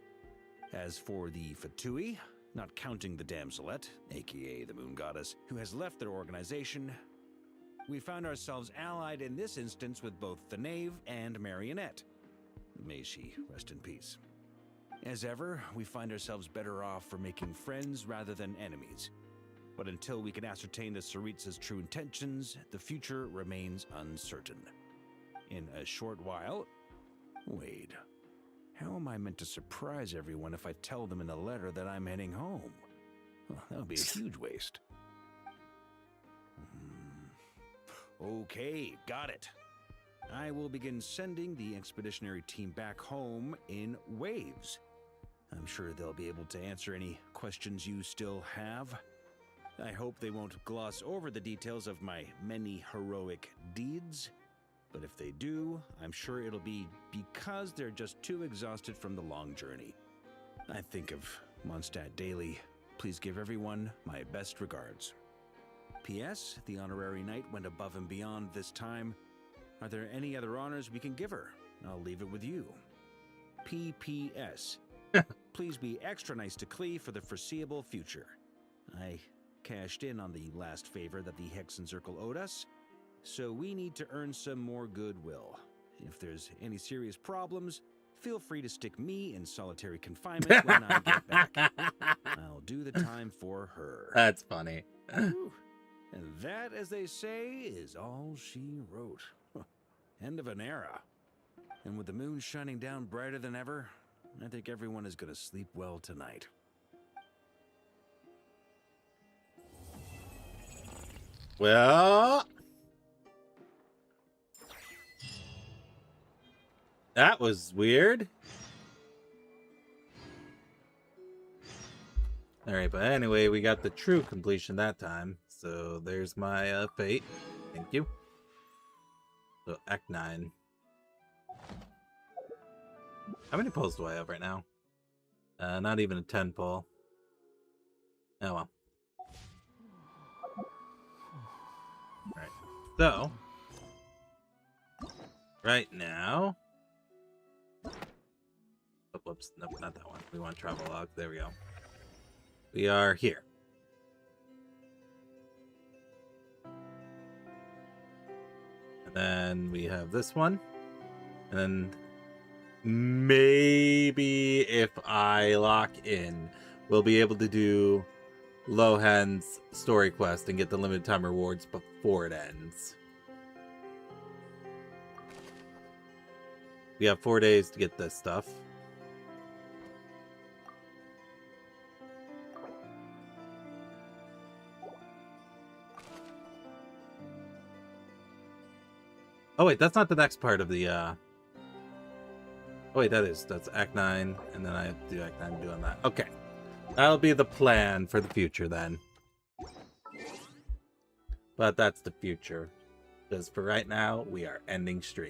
As for the Fatui, not counting the Damselette, aka the Moon Goddess, who has left their organization, we found ourselves allied in this instance with both the Knave and Marionette. May she rest in peace. As ever, we find ourselves better off for making friends rather than enemies. But until we can ascertain the Tsaritsa's true intentions, the future remains uncertain. In a short while... Wait. How am I meant to surprise everyone if I tell them in the letter that I'm heading home? Well, that would be a huge waste. Okay, got it. I will begin sending the expeditionary team back home in waves. I'm sure they'll be able to answer any questions you still have. I hope they won't gloss over the details of my many heroic deeds. But if they do, I'm sure it'll be because they're just too exhausted from the long journey. I think of Mondstadt daily. Please give everyone my best regards. P.S. The honorary knight went above and beyond this time. Are there any other honors we can give her? I'll leave it with you. P.P.S. Please be extra nice to Klee for the foreseeable future. I cashed in on the last favor that the Hexen Circle owed us, so we need to earn some more goodwill. If there's any serious problems, feel free to stick me in solitary confinement when I get back. I'll do the time for her. That's funny. And that, as they say, is all she wrote. End of an era. And with the moon shining down brighter than ever, I think everyone is going to sleep well tonight. Well, that was weird. All right, but anyway, we got the true completion that time. So there's my fate. Thank you. So Act 9. How many pulls do I have right now? Not even a 10 pull. Oh well. Alright. So right now. Oh, whoops, nope, not that one. We want travel log. There we go. We are here. And then we have this one. And then maybe if I lock in, we'll be able to do Lohan's story quest and get the limited time rewards before it ends. We have 4 days to get this stuff. Oh wait, that's not the next part of the oh wait, that's Act 9, and then I have to do Act 9 doing that. Okay. That'll be the plan for the future then. But that's the future. Because for right now, we are ending stream.